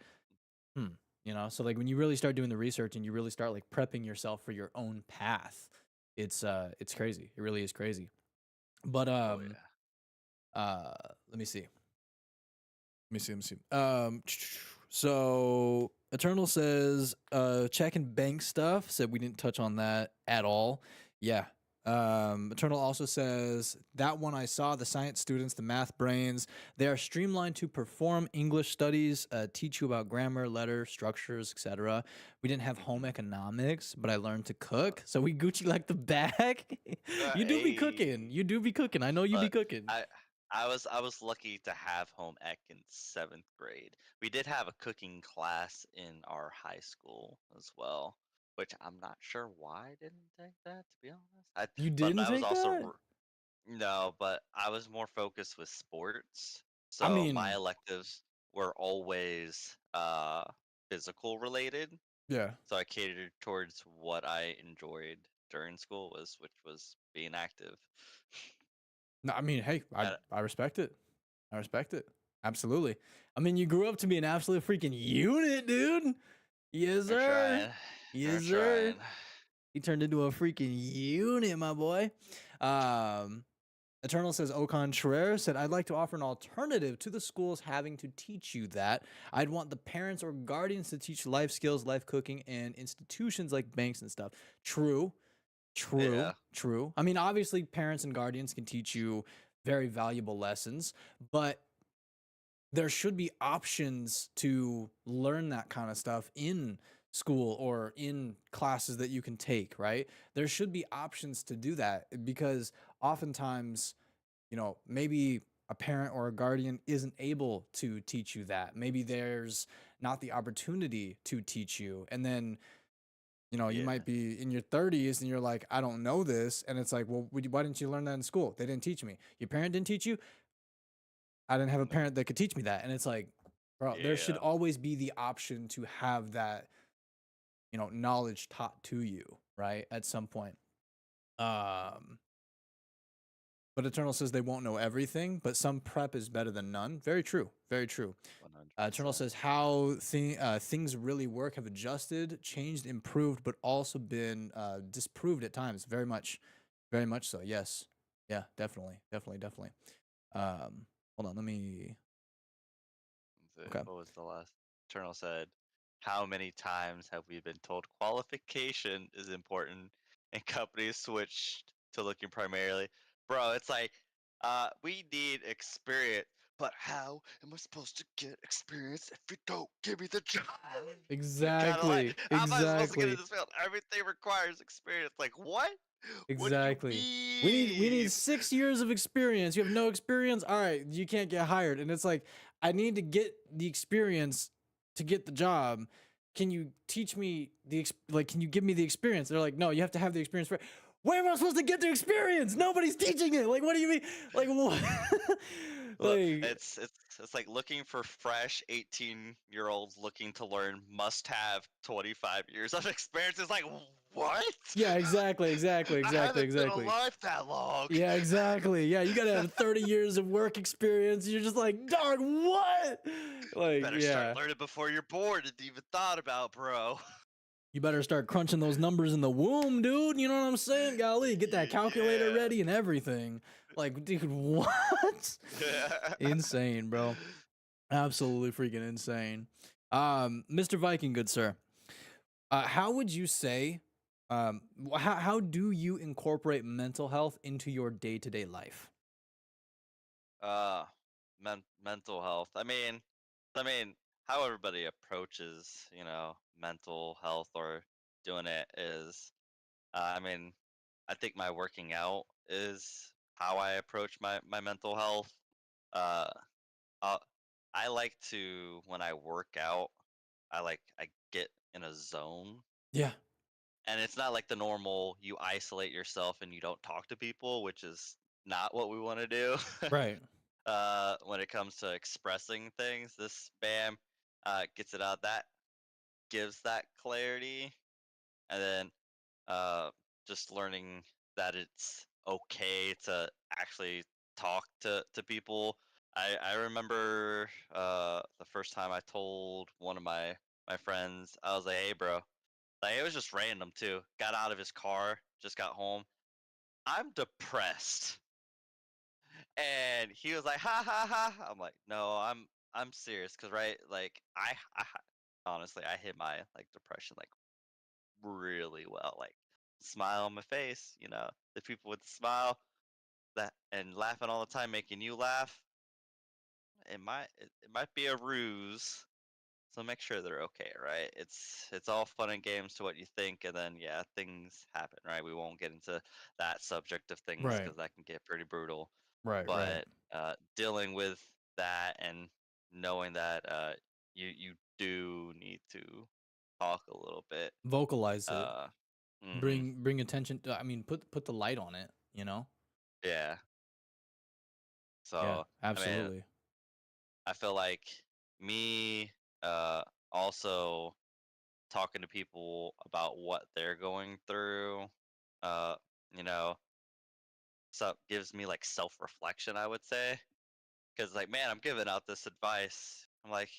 so like when you really start doing the research and you really start like prepping yourself for your own path, it's crazy. It really is crazy. But Oh yeah. let me see. Let me see. So Eternal says, checking bank stuff. Said we didn't touch on that at all. Yeah. Eternal also says that one I saw, the science students, the math brains, they are streamlined to perform English studies, teach you about grammar, letter structures, etc. We didn't have home economics, but I learned to cook. So we Gucci like the bag. You do be cooking. Hey. You do be cooking. I know you be Look, cooking. I was lucky to have home ec in 7th grade. We did have a cooking class in our high school as well, which I'm not sure why I didn't take that, to be honest. You But didn't I was take also that? no, but I was more focused with sports, I so my mean, electives were always physical related. yeah. So I catered towards what I enjoyed during school which was being active. No, I mean, hey, I And I respect it. I respect it. Absolutely. I mean, you grew up to be an absolute freaking unit, dude. Yes, we're sir. trying. We're Yes, sir. trying. He turned into a freaking unit, my boy. Um, Eternal says, au contraire, said, I'd like to offer an alternative to the schools having to teach you that. I'd want the parents or guardians to teach life skills, life cooking, and institutions like banks and stuff. True. True, Yeah. true. I mean, obviously, parents and guardians can teach you very valuable lessons, but there should be options to learn that kind of stuff in school or in classes that you can take, right? There should be options to do that because oftentimes, maybe a parent or a guardian isn't able to teach you that. Maybe there's not the opportunity to teach you. And then you Yeah. might be in your 30s and you're like, I don't know this. And it's like, well, why didn't you learn that in school? They didn't teach me. Your parent didn't teach you. I didn't have a parent that could teach me that. And it's like, bro, there should Yeah. always be the option to have that, knowledge taught to you, right? At some point. Um, but Eternal says they won't know everything, but some prep is better than none. Very true. Very true. Eternal 100%. says how things really work have adjusted, changed, improved, but also been disproved at times. Very much so. Yes. Yeah. Definitely. Definitely. Definitely. Hold on. Let me. Okay. What was the last? Eternal said, how many times have we been told qualification is important and companies switched to looking primarily? Bro, it's like, we need experience. But how am I supposed to get experience if you don't give me the job? Kind of like, Exactly. how am I supposed to get in Exactly. this field? Everything requires experience. Like, what? What do you Exactly. We need mean? 6 years of experience. You have no experience. All right, you can't get hired. And it's like, I need to get the experience to get the job. Can you teach me can you give me the experience? They're like, no, you have to have the experience first. Where am I supposed to get the experience? Nobody's teaching it. Like, what do you mean? Like, what? Look, like, it's like looking for fresh 18-year-olds looking to learn must have 25 years of experience. It's like, what? yeah, exactly, exactly, I exactly, haven't been exactly. alive that long. Yeah, exactly. Yeah, you gotta have 30 years of work experience. You're just like, dog, what? Like, Better start yeah. learning before you're bored and even thought about, bro. You better start crunching those numbers in the womb, dude. You know what I'm saying? Golly, get that calculator Yeah. ready and everything. Like, dude, what? Insane, bro. Absolutely freaking insane. Mr. Viking, good sir. How would you say, how do you incorporate mental health into your day-to-day life? uh, mental health. I mean, how everybody approaches, mental health or doing it is, I think my working out is how I approach my mental health. Uh, uh, I like to when I work out, I get in a zone, Yeah, and it's not like the normal you isolate yourself and you don't talk to people, which is not what we want to do. right. When it comes to expressing things, this bam gets it out. gives that clarity, and then uh, just learning that it's okay to actually talk to people. I remember the first time I told one of my friends, I was like, "Hey, bro," like it was just random too. Got out of his car, just got home. I'm depressed, and he was like, "Ha ha ha." I'm like, "No, I'm serious, cause right, like honestly, I hit my like depression like really well, like smile on my face, the people with the smile that and laughing all the time, making you laugh. It might be a ruse, so make sure they're okay, right? It's all fun and games to what you think, and then yeah, things happen, right? We won't get into that subject of things Right. because that can get pretty brutal. Right. Right. But dealing with that and knowing that you do need to talk a little bit. Vocalize it. Uh, hmm Bring attention to, I mean, put the light on it, you know? Yeah. Yeah, So, I mean, absolutely. I feel like me uh also talking to people about what they're going through, uh, you know, so gives me like self-reflection, I would say. Because like, man, I'm giving out this advice. I'm like,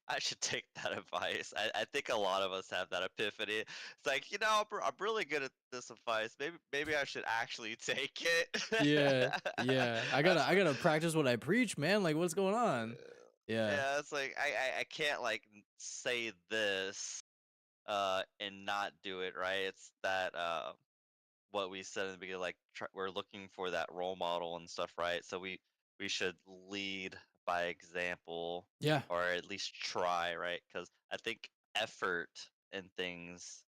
I should take that advice. I think a lot of us have that epiphany. It's like, I'm really good at this advice. Maybe I should actually take it. Yeah, yeah. I gotta That's I gotta practice what I preach, man. Like, what's going on? Yeah, yeah, it's like I can't like say this and not do it, right? It's that what we said in the beginning, like we're looking for that role model and stuff, right? So we should lead by example, yeah. or at least try, right? Because I think effort in things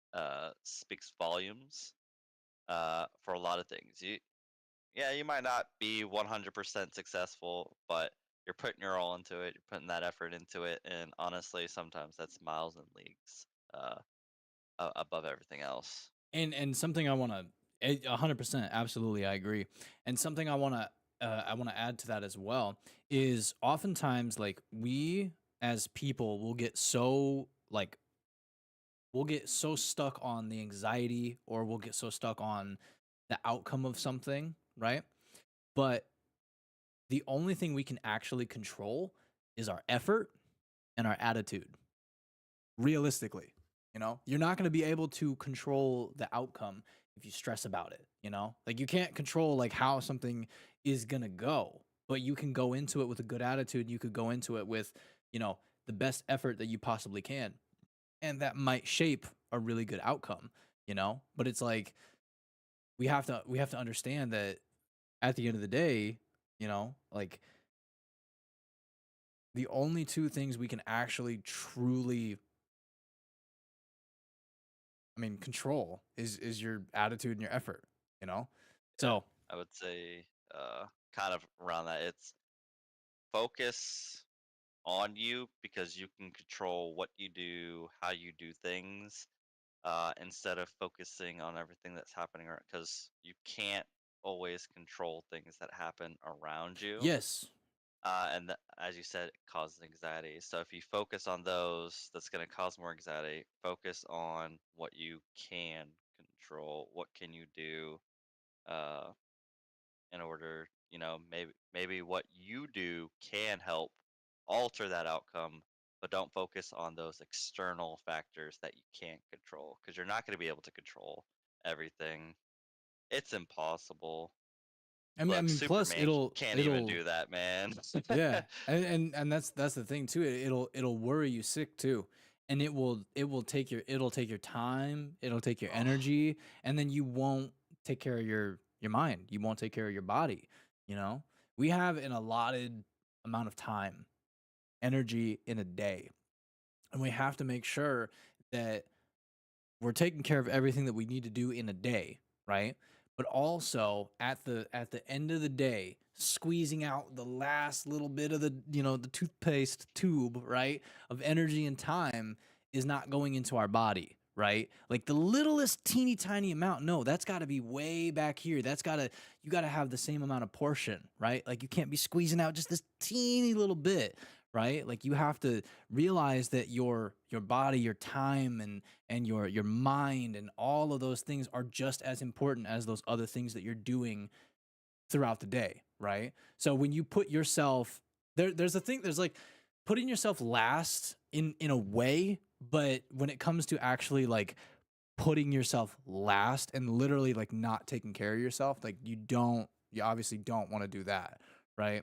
speaks volumes for a lot of things. Yeah, you might not be 100% successful, but you're putting your all into it. You're putting that effort into it, and honestly, sometimes that's miles and leagues uh, above everything else. And something I want to 100% absolutely I agree. And something I want to add to that as well is oftentimes like we as people will get so like we'll get so stuck on the anxiety or we'll get so stuck on the outcome of something, right? But the only thing we can actually control is our effort and our attitude. Realistically, you're not going to be able to control the outcome if you stress about it, like you can't control like how something is going to go, but you can go into it with a good attitude. You could go into it with, the best effort that you possibly can. And that might shape a really good outcome, but it's like we have to understand that at the end of the day, like the only two things we can actually truly, I mean, control is your attitude and your effort, you know? Yeah, So, I would say kind of around that. It's focus on you because you can control what you do, how you do things, instead of focusing on everything that's happening around. Because you can't always control things that happen around you. yes. And as you said, it causes anxiety. So if you focus on those, that's going to cause more anxiety. Focus on what you can control. What can you do uh, in order, maybe what you do can help alter that outcome, but don't focus on those external factors that you can't control because you're not going to be able to control everything. It's impossible. I Look, mean, plus Superman it'll can't even it'll do that, man. yeah. And that's the thing too. It'll worry you sick too. And it'll take your time, it'll take your Oh, energy, and then you won't take care of your mind. You won't take care of your body, you know? We have an allotted amount of time, energy in a day. And we have to make sure that we're taking care of everything that we need to do in a day, right? But also at the end of the day, squeezing out the last little bit of the toothpaste tube, right, of energy and time is not going into our body, right? Like the littlest teeny tiny amount. No, that's got to be way back here. You got to have the same amount of portion, right? Like you can't be squeezing out just this teeny little bit, right? Like you have to realize that your body, your time, and your mind and all of those things are just as important as those other things that you're doing throughout the day, right? So when you put yourself there's a thing, there's like putting yourself last in a way, but when it comes to actually like putting yourself last and literally like not taking care of yourself, like you obviously don't want to do that, right?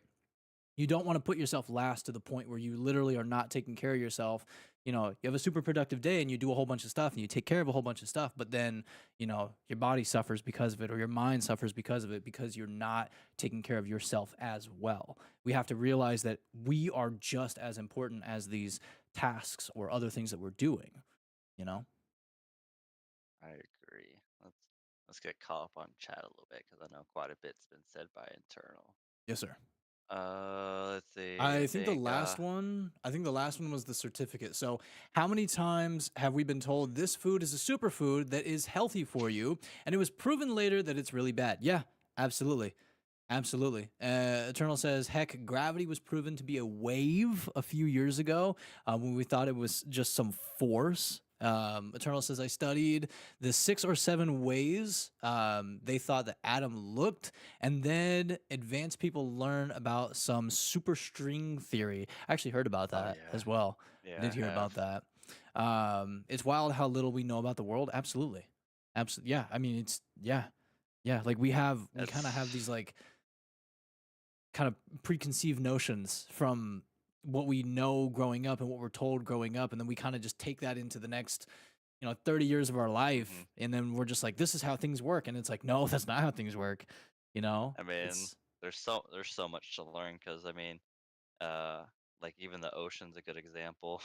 You don't want to put yourself last to the point where you literally are not taking care of yourself. You have a super productive day and you do a whole bunch of stuff and you take care of a whole bunch of stuff, but then, your body suffers because of it or your mind suffers because of it because you're not taking care of yourself as well. We have to realize that we are just as important as these tasks or other things that we're doing, you know? I agree. Let's get caught up on chat a little bit because I know quite a bit's been said by internal. Yes, sir. Let's see. I think the last one was the certificate. So, how many times have we been told this food is a superfood that is healthy for you, and it was proven later that it's really bad? Yeah, absolutely. Absolutely. Eternal says, heck, gravity was proven to be a wave a few years ago when we thought it was just some force. Eternal says, I studied the 6 or 7 ways they thought that Adam looked, and then advanced people learn about some superstring theory. I actually heard about Oh that yeah, as well. I yeah, did I hear have. about that. It's wild how little we know about the world. Absolutely. Absolutely. Yeah. I mean, yeah. Like we kind of have That's these like kind of preconceived notions from what we know growing up and what we're told growing up, and then we kind of just take that into the next 30 years of our hmm life, and then we're just like, this is how things work, and it's like, no, that's not how things work. I mean, It's there's so much to learn because I mean, uh, like even the ocean's a good example.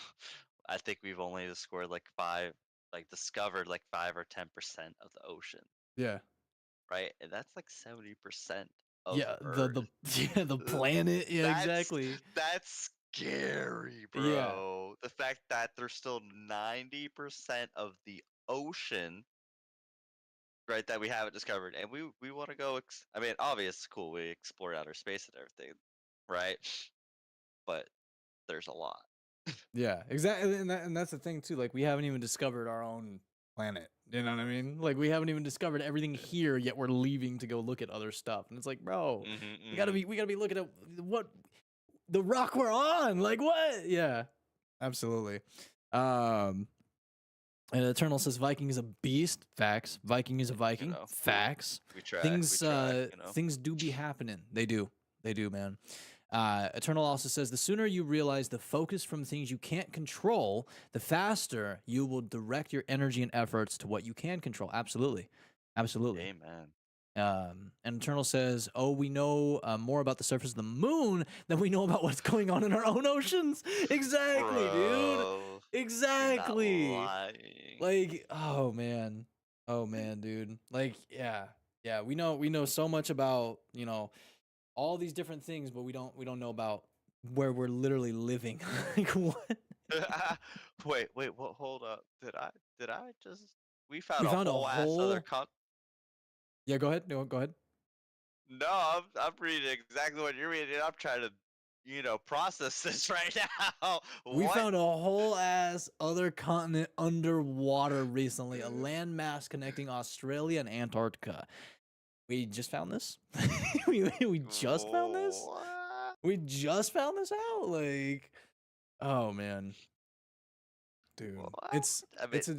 I think we've only discovered like 5 or 10% of the ocean, yeah, right? And that's like 70% of yeah, the Earth. yeah, the Uh, planet, yeah, That's exactly, that's scary, yeah, bro. The fact that there's still 90% of the ocean, right, that we haven't discovered, and we want to go. I mean, obvious, cool. We explore outer space and everything, right? But there's a lot. yeah, exactly, and that's the thing too. Like we haven't even discovered our own planet. You know what I mean? Like we haven't even discovered everything here yet. We're leaving to go look at other stuff, and it's like, bro, hmm we hmm gotta be looking at what the rock we're on. Like what? Yeah, absolutely. Um, and Eternal says Viking is a beast. Facts. Viking is a You Viking. know, Facts. we try, we Things try. things do be happening. They do. They do, man. Eternal also says the sooner you realize the focus from things you can't control, the faster you will direct your energy and efforts to what you can control. Absolutely. Absolutely. Amen, And Eternal says, "Oh, we know more about the surface of the moon than we know about what's going on in our own oceans." Exactly, dude. bro. You're not Exactly. lying. Like, oh man, dude. Like, yeah. We know so much about all these different things, but we don't know about where we're literally living. Like, what? Wait, well, hold up. Did I just we found We a found a whole ass other whole. Yeah, go ahead. No, go ahead. No, I'm reading exactly what you're reading. I'm trying to, process this right now. We What? found a whole ass other continent underwater recently, a landmass connecting Australia and Antarctica. We just found this. we just found this. What? We just found this out. Like, oh man, dude, What? it's I mean, it's a.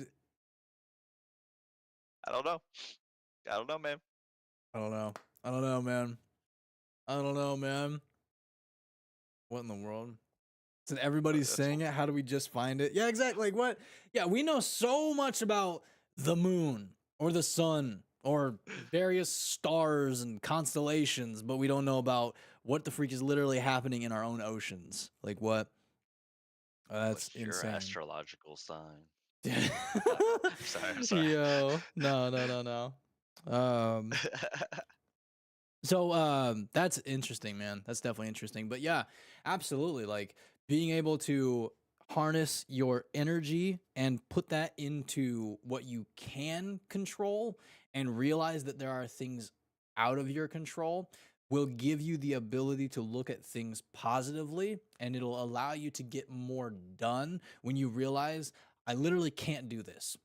I don't know. I don't know, man. I don't know. I don't know, man. I don't know, man. What in the world? So everybody's That's saying it. How do we just find it? Yeah, exactly. Like what? Yeah, we know so much about the moon or the sun or various stars and constellations, but we don't know about what the freak is literally happening in our own oceans. Like what? That's what's your insane. astrological sign? Uh, I'm sorry. Yo, no. Um, that's interesting, man. That's definitely interesting. But yeah, absolutely. Like being able to harness your energy and put that into what you can control and realize that there are things out of your control. will give you the ability to look at things positively, and it'll allow you to get more done when you realize I literally can't do this.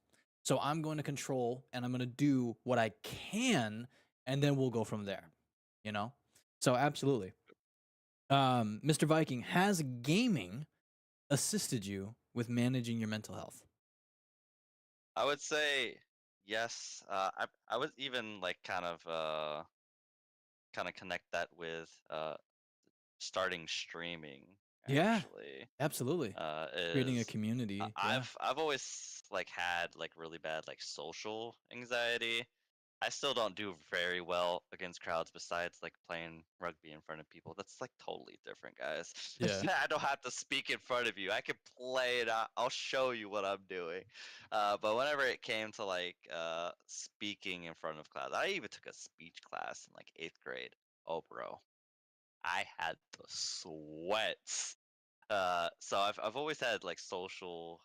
So I'm going to control and I'm going to do what I can, and then we'll go from there, you know? So absolutely. Mr. Viking, has gaming assisted you with managing your mental health? I would say yes. I would even like kind of connect that with starting streaming Yeah, actually. absolutely. Creating a Is community. Yeah. I've always like had like really bad like social anxiety. I still don't do very well against crowds besides like playing rugby in front of people. That's like totally different, guys. Yeah. I don't have to speak in front of you. I can play it out. I'll show you what I'm doing. But whenever it came to like speaking in front of class, I even took a speech class in like 8th grade. Oh, bro, I had the sweats. So I've always had like social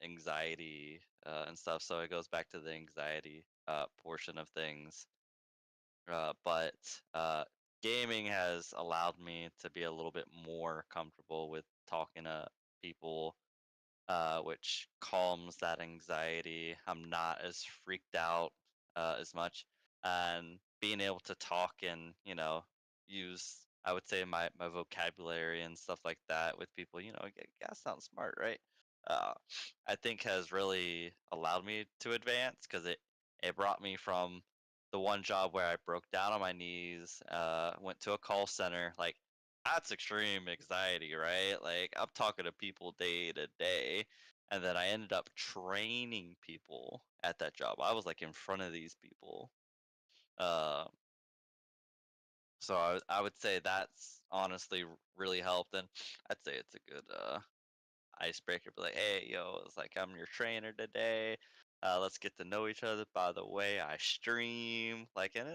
anxiety and stuff. So it goes back to the anxiety portion of things. But gaming has allowed me to be a little bit more comfortable with talking to people, which calms that anxiety. I'm not as freaked out as much, and being able to talk and use, I would say, my vocabulary and stuff like that with people. That sounds smart, right? Uh, I think has really allowed me to advance because it brought me from the one job where I broke down on my knees, went to a call center, like that's extreme anxiety, right? Like I'm talking to people day to day, and then I ended up training people at that job. I was like in front of these people. Uh, so I would say that's honestly really helped, and I'd say it's a good icebreaker. Be like, hey, yo, it's like I'm your trainer today. Let's get to know each other. By the way, I stream, like, and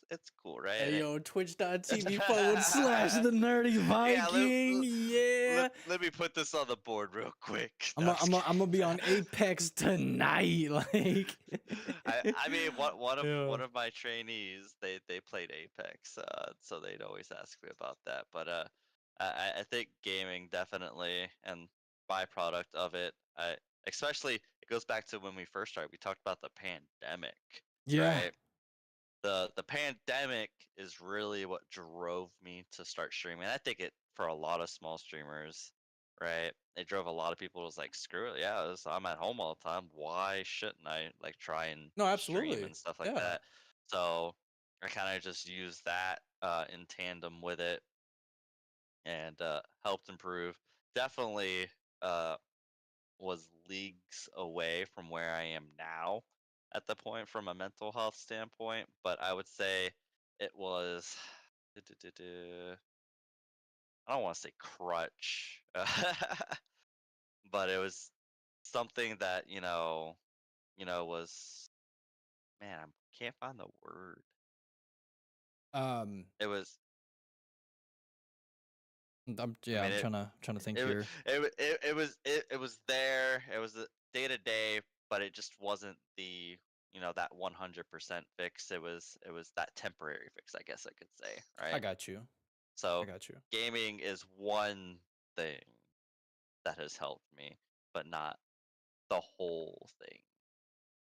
it's cool, Hey right? yo, twitch.tv/the nerdy Yeah, Viking. Yeah. let me put this on the board real quick. I'm No, gonna I'm I'm just gonna I'm gonna be kidding. on Apex tonight. Like, I mean yeah. one of my trainees, they played Apex, so they'd always ask me about that. But I think gaming definitely, and byproduct of it, especially it goes back to when we first started. We talked about the pandemic, Yeah. right? The pandemic is really what drove me to start streaming. I think it for a lot of small streamers, right? It drove a lot of people. It was like, screw it, yeah, I'm at home all the time. Why shouldn't I like try and No, stream absolutely. and stuff like Yeah. that? So I kind of just used that in tandem with it, and helped improve. Definitely uh, was leagues away from where I am now at the point from a mental health standpoint, but I would say it was I don't want to say crutch, but it was something that was, man, I can't find the word. Um, It was, I yeah, mean, I'm trying to think it wa- here. it was there. It was the day to day, but it just wasn't the that 100% fix. It was that temporary fix, I guess I could say, I right? got you. I So got you. gaming is one thing that has helped me, but not the whole thing.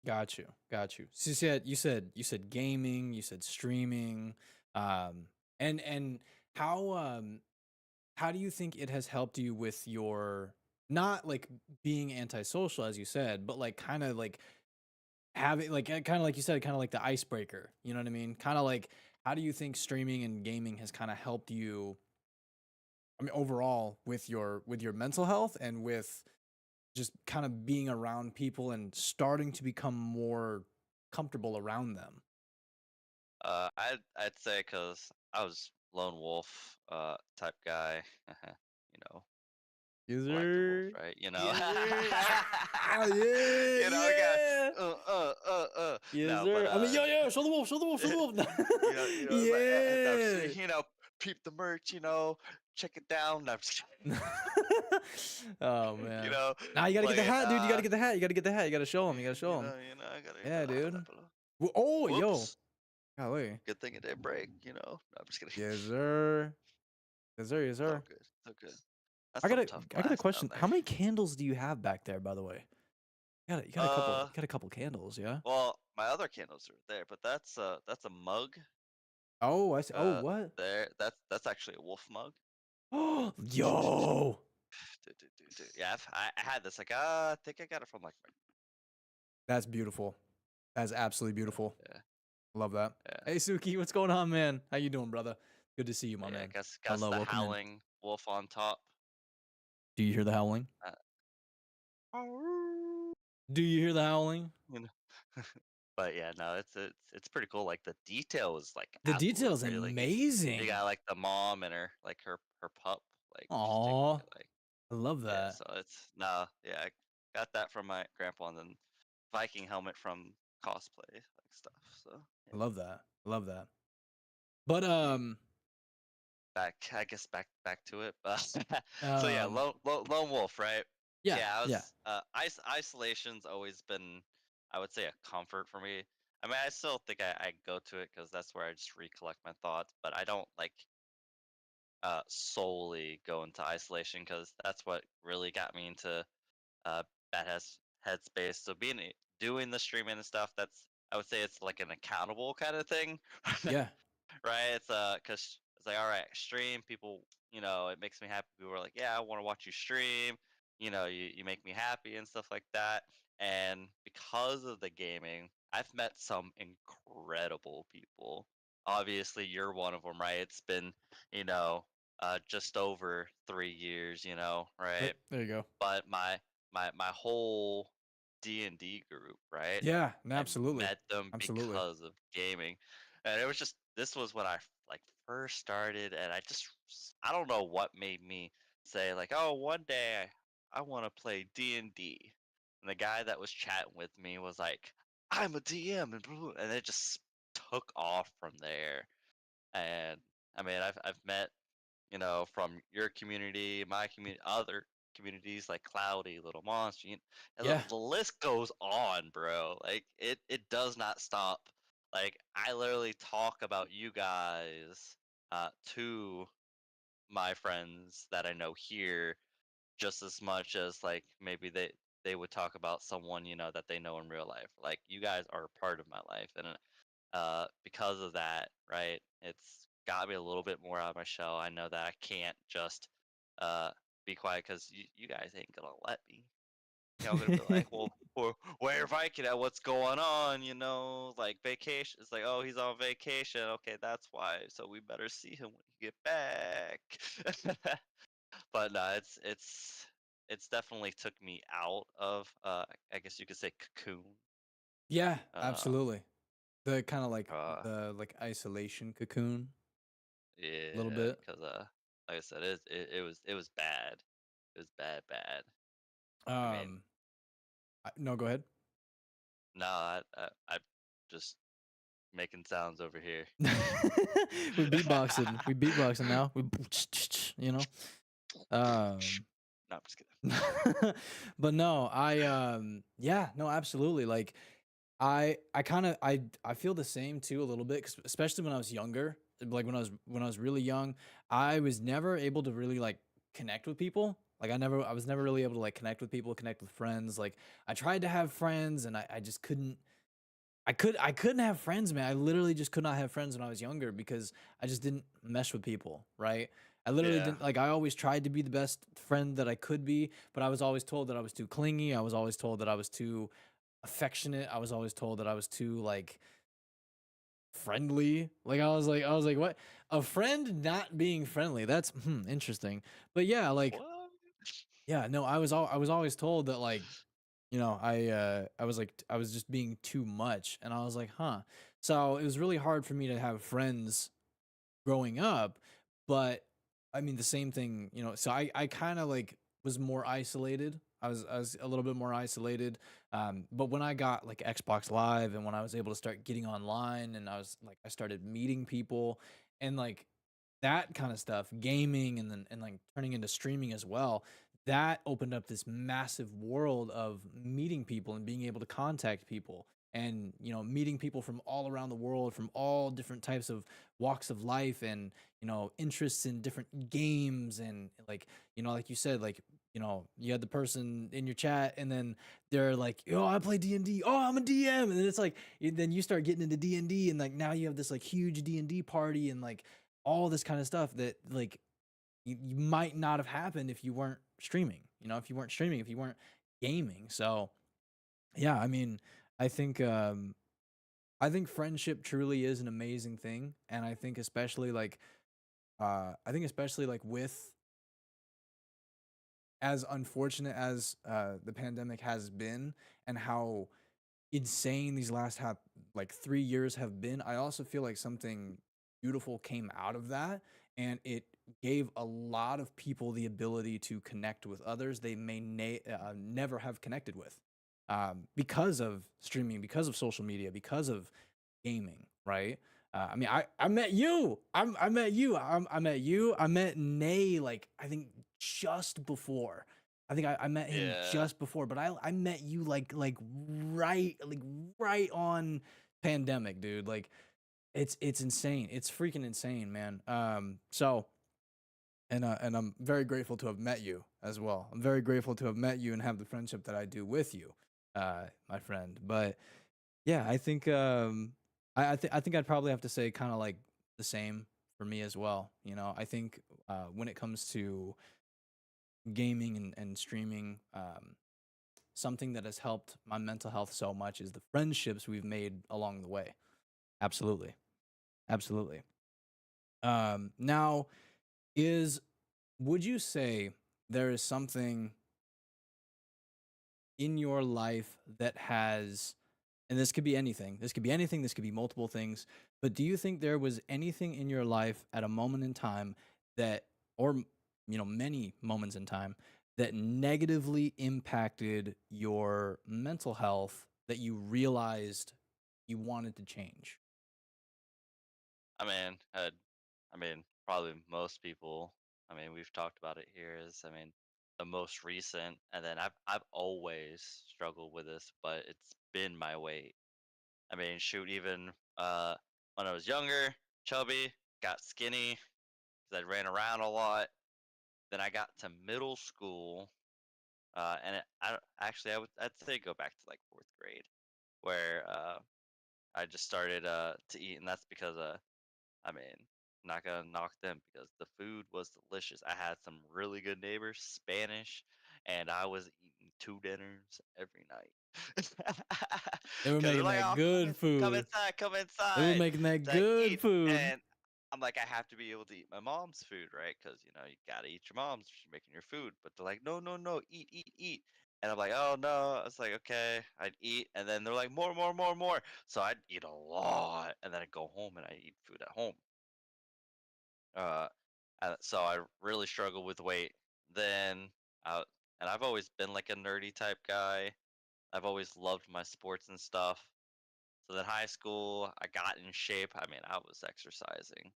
Got you. Got you. So you said gaming, you said streaming, um, and how do you think it has helped you with your not like being antisocial as you said, but like kind of like having like kind of like you said, kind of like the icebreaker. You know what I mean? Kind of like how do you think streaming and gaming has kind of helped you? I mean, overall with your mental health and with just kind of being around people and starting to become more comfortable around them. I'd say because I was lone wolf type guy, you know, Yes, Black the Wolf, sir. right? Yes, sir. Ah, yeah, I got yeah. Yes, no, but sir. I mean, yeah. Show the wolf. Show the wolf. Show the wolf. it's like, no, I'm just Yeah. kidding, peep the merch, check it down. No, I'm just Oh kidding, man. Nah, you gotta get like, the hat, dude. You gotta get the hat. You gotta get the hat. You gotta show him. You gotta show him. I gotta, Yeah, dude. blah. Oh, yo. Whoops. Golly. Good thing it didn't break. No, I'm just kidding. Yes, sir. Yes, sir. Yes, It's all sir. good. It's all good. That's I some got a tough I got a glass down question. there. How many candles do you have back there, by the way? You got a couple. Uh, You got a couple candles, yeah. well, my other candles are there, but that's a mug. Oh, I see. Oh, Uh, what? there. That's actually a wolf mug. Oh, yo. Yeah, I had this like I think I got it from like That's beautiful. That's absolutely beautiful. yeah Love that. yeah Hey, Suki, what's going on, man? How you doing, brother? Good to see you, my yeah. man. Got Hello, the welcome in. howling wolf on top. Do you hear the howling? Uh, Do you hear the howling? you know. But yeah, no, it's pretty cool. Like the detail is like The detail absolutely is crazy. Like you amazing. got like the mom and her pup like just taking Aw, it like I love yeah. that. So it's no yeah. I got that from my grandpa and then Viking helmet from cosplay like stuff. So I yeah. love that. I love that. But Yeah. Back I guess back to it. So yeah, um, lone wolf, right? yeah, Yeah, I yeah, was isolation's always been I would say a comfort for me. I mean, I still think I go to it because that's where I just recollect my thoughts, but I don't like solely go into isolation because that's what really got me into bad headspace. So doing the streaming and stuff, that's I would say it's like an accountable kind of thing. yeah, Right? It's cause it's like, all right, stream people. It makes me happy. People are like, yeah, I want to watch you stream. You make me happy and stuff like that. And because of the gaming, I've met some incredible people. Obviously, you're one of them, right? It's been, you know, just over 3 years, right? there you go. But my whole D&D group, right? Yeah, I absolutely, met them absolutely. because of gaming, and it was just this was when I like first started, and I don't know what made me say like, oh, one day I want to play D&D, and the guy that was chatting with me was like, I'm a DM, and it just took off from there, and I mean I've met from your community, my community, other communities like Cloudy, Little Monster. And Yeah, the list goes on, bro. Like it does not stop. Like I literally talk about you guys to my friends that I know here just as much as like maybe they would talk about someone that they know in real life. Like you guys are a part of my life, and because of that, right? It's got me a little bit more out of my shell. I know that I can't just be quiet because you guys ain't gonna let me. I'm gonna be like, well, where Viking at? What's going on? Like vacation. It's like, oh, he's on vacation. Okay, that's why. So we better see him when he get back. But no, it's definitely took me out of I guess you could say cocoon. yeah, Um, absolutely. The kind of like uh, the like isolation cocoon, a little Yeah, bit. because like I said, it was bad. It was bad, bad. I mean, Um, no, go ahead. no, I just making sounds over here. We beatboxing. We beatboxing now. We, you know. Um, No, I'm just kidding. but no, yeah, no, absolutely. Like, I kind of I feel the same too a little bit, 'cause especially when I was younger. Like when I was really young, I was never able to really like connect with people. Like I was never really able to like connect with people, connect with friends. Like I tried to have friends, and I just couldn't. I couldn't have friends, man. I literally just could not have friends when I was younger because I just didn't mesh with people, right? I literally Yeah. didn't like I always tried to be the best friend that I could be, but I was always told that I was too clingy. I was always told that I was too affectionate. I was always told that I was too like friendly. Like I was like what? A friend not being friendly. That's interesting. But yeah, like What? yeah, no, I was always told that like I was like I was just being too much, and I was like, "Huh." So it was really hard for me to have friends growing up, but I mean the same thing, so I kind of like was more isolated. I was a little bit more isolated. But when I got like Xbox Live, and when I was able to start getting online, and I started meeting people, and like that kind of stuff, gaming, and then and like turning into streaming as well, that opened up this massive world of meeting people and being able to contact people. and meeting people from all around the world, from all different types of walks of life, and interests in different games, and like like you said, like you had the person in your chat, and then they're like, oh, I play D&D, oh, I'm a DM, and then it's like then you start getting into D&D, and like now you have this like huge D&D party, and like all this kind of stuff that like you might not have happened if you weren't streaming, if you weren't gaming. So yeah, I mean, I think I think friendship truly is an amazing thing, and I think especially like with as unfortunate as the pandemic has been, and how insane these last like 3 years have been, I also feel like something beautiful came out of that, and it gave a lot of people the ability to connect with others they may never have connected with, because of streaming, because of social media, because of gaming, right? I mean, I met you. I met you. I met you. I met Nay, like I think just before. I think I met him Yeah. just before, but I met you right on pandemic, dude. Like it's insane. It's freaking insane, man. So and I'm very grateful to have met you as well. I'm very grateful to have met you and have the friendship that I do with you, my friend. But yeah, I think I think I'd probably have to say kind of like the same for me as well. I think when it comes to gaming and streaming, something that has helped my mental health so much is the friendships we've made along the way. Absolutely, absolutely. Now, is would you say there is something in your life that has, and this could be anything, this could be multiple things, but do you think there was anything in your life at a moment in time that, or many moments in time, that negatively impacted your mental health that you realized you wanted to change? I mean, probably most people. I mean, we've talked about it here. Is I mean, the most recent, and then I've always struggled with this, but it's been my weight. I mean, shoot, even when I was younger, chubby, got skinny because I ran around a lot. Then I got to middle school, and actually I'd say go back to like fourth grade, where I just started to eat, and that's because I mean, not gonna knock them because the food was delicious. I had some really good neighbors, Spanish, and I was eating 2 dinners every night. They were Because they're making like, that "Oh, good food. come They were inside making that to good eat," food. and I'm like, I have to be able to eat my mom's food, right? Because you gotta eat your mom's. She's making your food, but they're like, "No, no, no, eat, eat, eat." And I'm like, "Oh no!" I was like, "Okay." I'd eat, and then they're like, "More, more, more, more." So I'd eat a lot, and then I'd go home and I eat food at home. Uh, so I really struggle with weight. Then, uh, and I've always been like a nerdy type guy. I've always loved my sports and stuff. So then high school, I got in shape. I mean, I was exercising,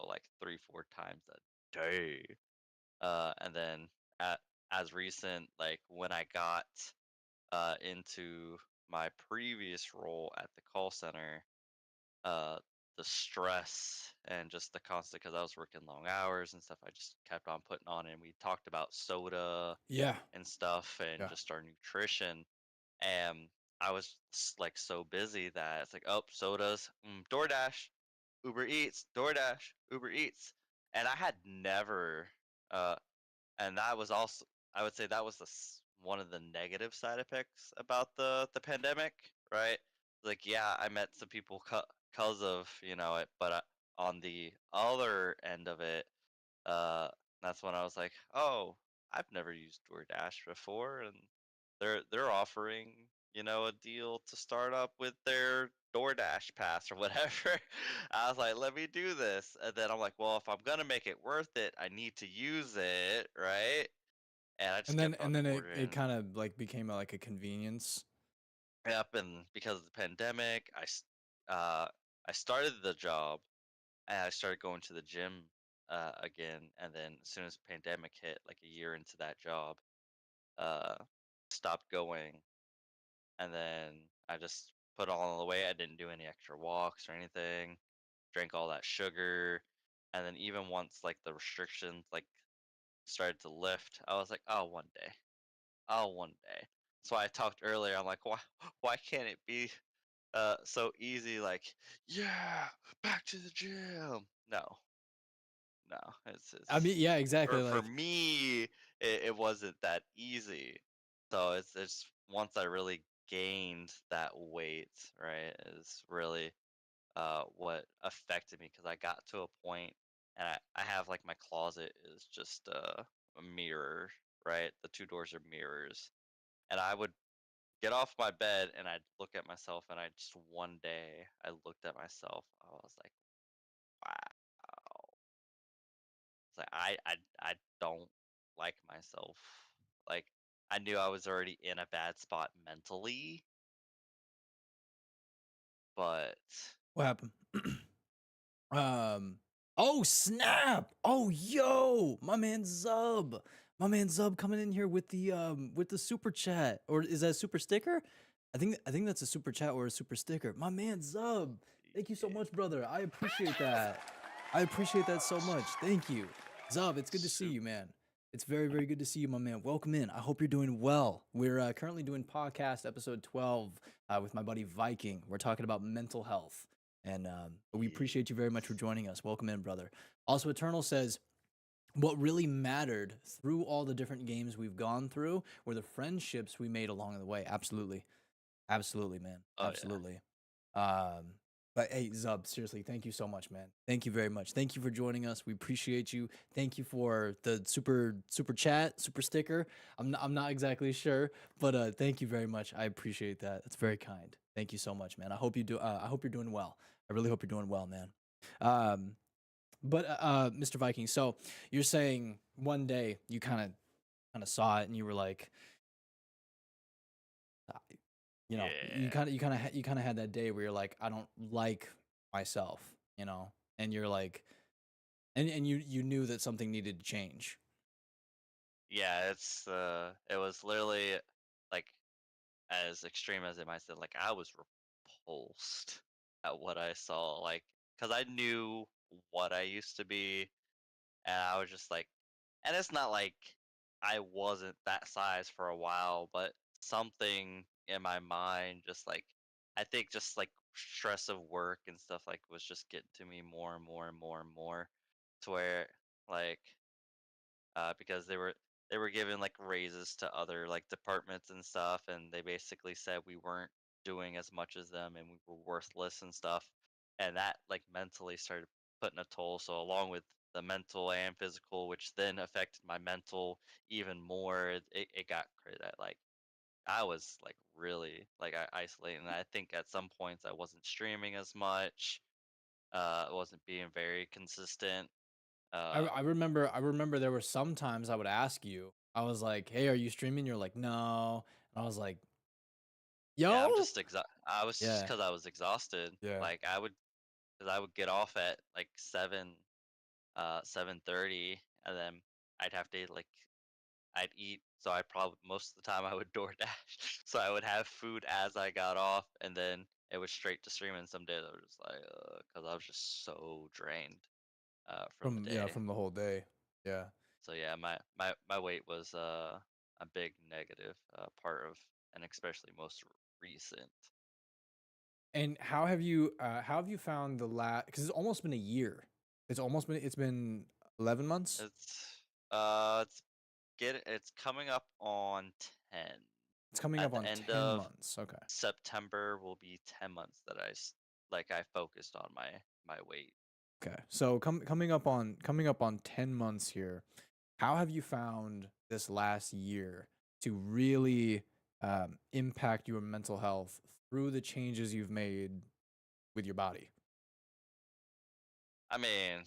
like 3, 4 times a day. And then at, as recent, like when I got into my previous role at the call center, uh the stress and just the constant, because I was working long hours and stuff, I just kept on putting on, and we talked about soda Yeah, and stuff and yeah. just our nutrition, and I was like so busy that it's like, oh, sodas, DoorDash, Uber Eats, DoorDash, Uber Eats, and I had never uh and that was also, I would say that was one of the negative side effects about the pandemic, right? Like, yeah, I met some people cause of it, but on the other end of it, uh, that's when I was like, oh, I've never used DoorDash before, and they're offering a deal to start up with their DoorDash pass or whatever. I was like, let me do this, and then I'm like, well, if I'm gonna make it worth it, I need to use it, right? And I just And then kept on and then it ordering. kind of like became like a convenience. Yep, and because of the pandemic, uh, I started the job and I started going to the gym again. And then as soon as the pandemic hit, like a year into that job, uh, stopped going. And then I just put on all the weight. I didn't do any extra walks or anything. Drank all that sugar, and then even once like the restrictions like started to lift, I was like, oh, one day, oh, one day. So I talked earlier. I'm like, why can't it be so easy? Like, yeah, back to the gym. No, no, I mean, it's yeah, exactly. for Like, me, it wasn't that easy. So it's once I really gained that weight, right, is really what affected me because I got to a point and I have like my closet is just a mirror, right? The two doors are mirrors. And I would get off my bed and I'd look at myself and I just one day I looked at myself. I was like, wow. It's like I don't like myself. Like I knew I was already in a bad spot mentally, but what happened? Um. Oh snap! Oh yo, my man Zub, coming in here with the super chat, or is that a super sticker? I think that's a super chat or a super sticker. My man Zub, thank you so yeah, much, brother. I appreciate that. I appreciate that so much. Thank you, Zub. It's good to see super. you, man. It's very very good to see you, my man. Welcome in. I hope you're doing well. We're currently doing podcast episode 12 with my buddy Viking. We're talking about mental health. And we appreciate you very much for Yes. joining us. Welcome in, brother. Also, Eternal says, what really mattered through all the different games we've gone through were the friendships we made along the way. Absolutely. Absolutely, man. Oh yeah. Absolutely. Um, but hey, Zub, seriously, thank you so much, man. Thank you very much. Thank you for joining us. We appreciate you. Thank you for the super chat, super sticker. I'm not exactly sure, but thank you very much. I appreciate that. That's very kind. Thank you so much, man. I hope you're doing well. I really hope you're doing well, man. Um, but Mr. Viking, so you're saying one day you kind of saw it and you were like, Yeah. you kind of had that day where you're like, I don't like myself, and you're like, and you knew that something needed to change. Yeah, it was literally like as extreme as it might sound, like I was repulsed at what I saw, like because I knew what I used to be, and I was just like, and it's not like I wasn't that size for a while, but something in my mind just like I think just like stress of work and stuff like was just getting to me more and more and more and more to where like because they were giving like raises to other like departments and stuff, and they basically said we weren't doing as much as them and we were worthless and stuff, and that like mentally started putting a toll. So along with the mental and physical, which then affected my mental even more, it got crazy. Like I was like really like isolating. And I think at some points I wasn't streaming as much. I wasn't being very consistent. I remember there were some times I would ask you, I was like, hey, are you streaming? You're like, no. And I was like, Yeah, I'm yo. just I was just Yeah. because I was exhausted. Yeah. Like because I would get off at like 7:30, and then I'd have to like I'd eat. So I probably most of the time I would DoorDash. So I would have food as I got off, and then it was straight to streaming. Some days I was just like, because I was just so drained from the day. From the whole day. Yeah. So yeah, my weight was a big negative part of, and especially most recent. And how have you found the last, because it's almost been a year. It's been 11 months. It's it's coming up on 10. It's coming At up the on end 10 of months. Okay. September will be 10 months that like I focused on my weight. Okay. So coming up on 10 months here. How have you found this last year to really impact your mental health through the changes you've made with your body? I mean,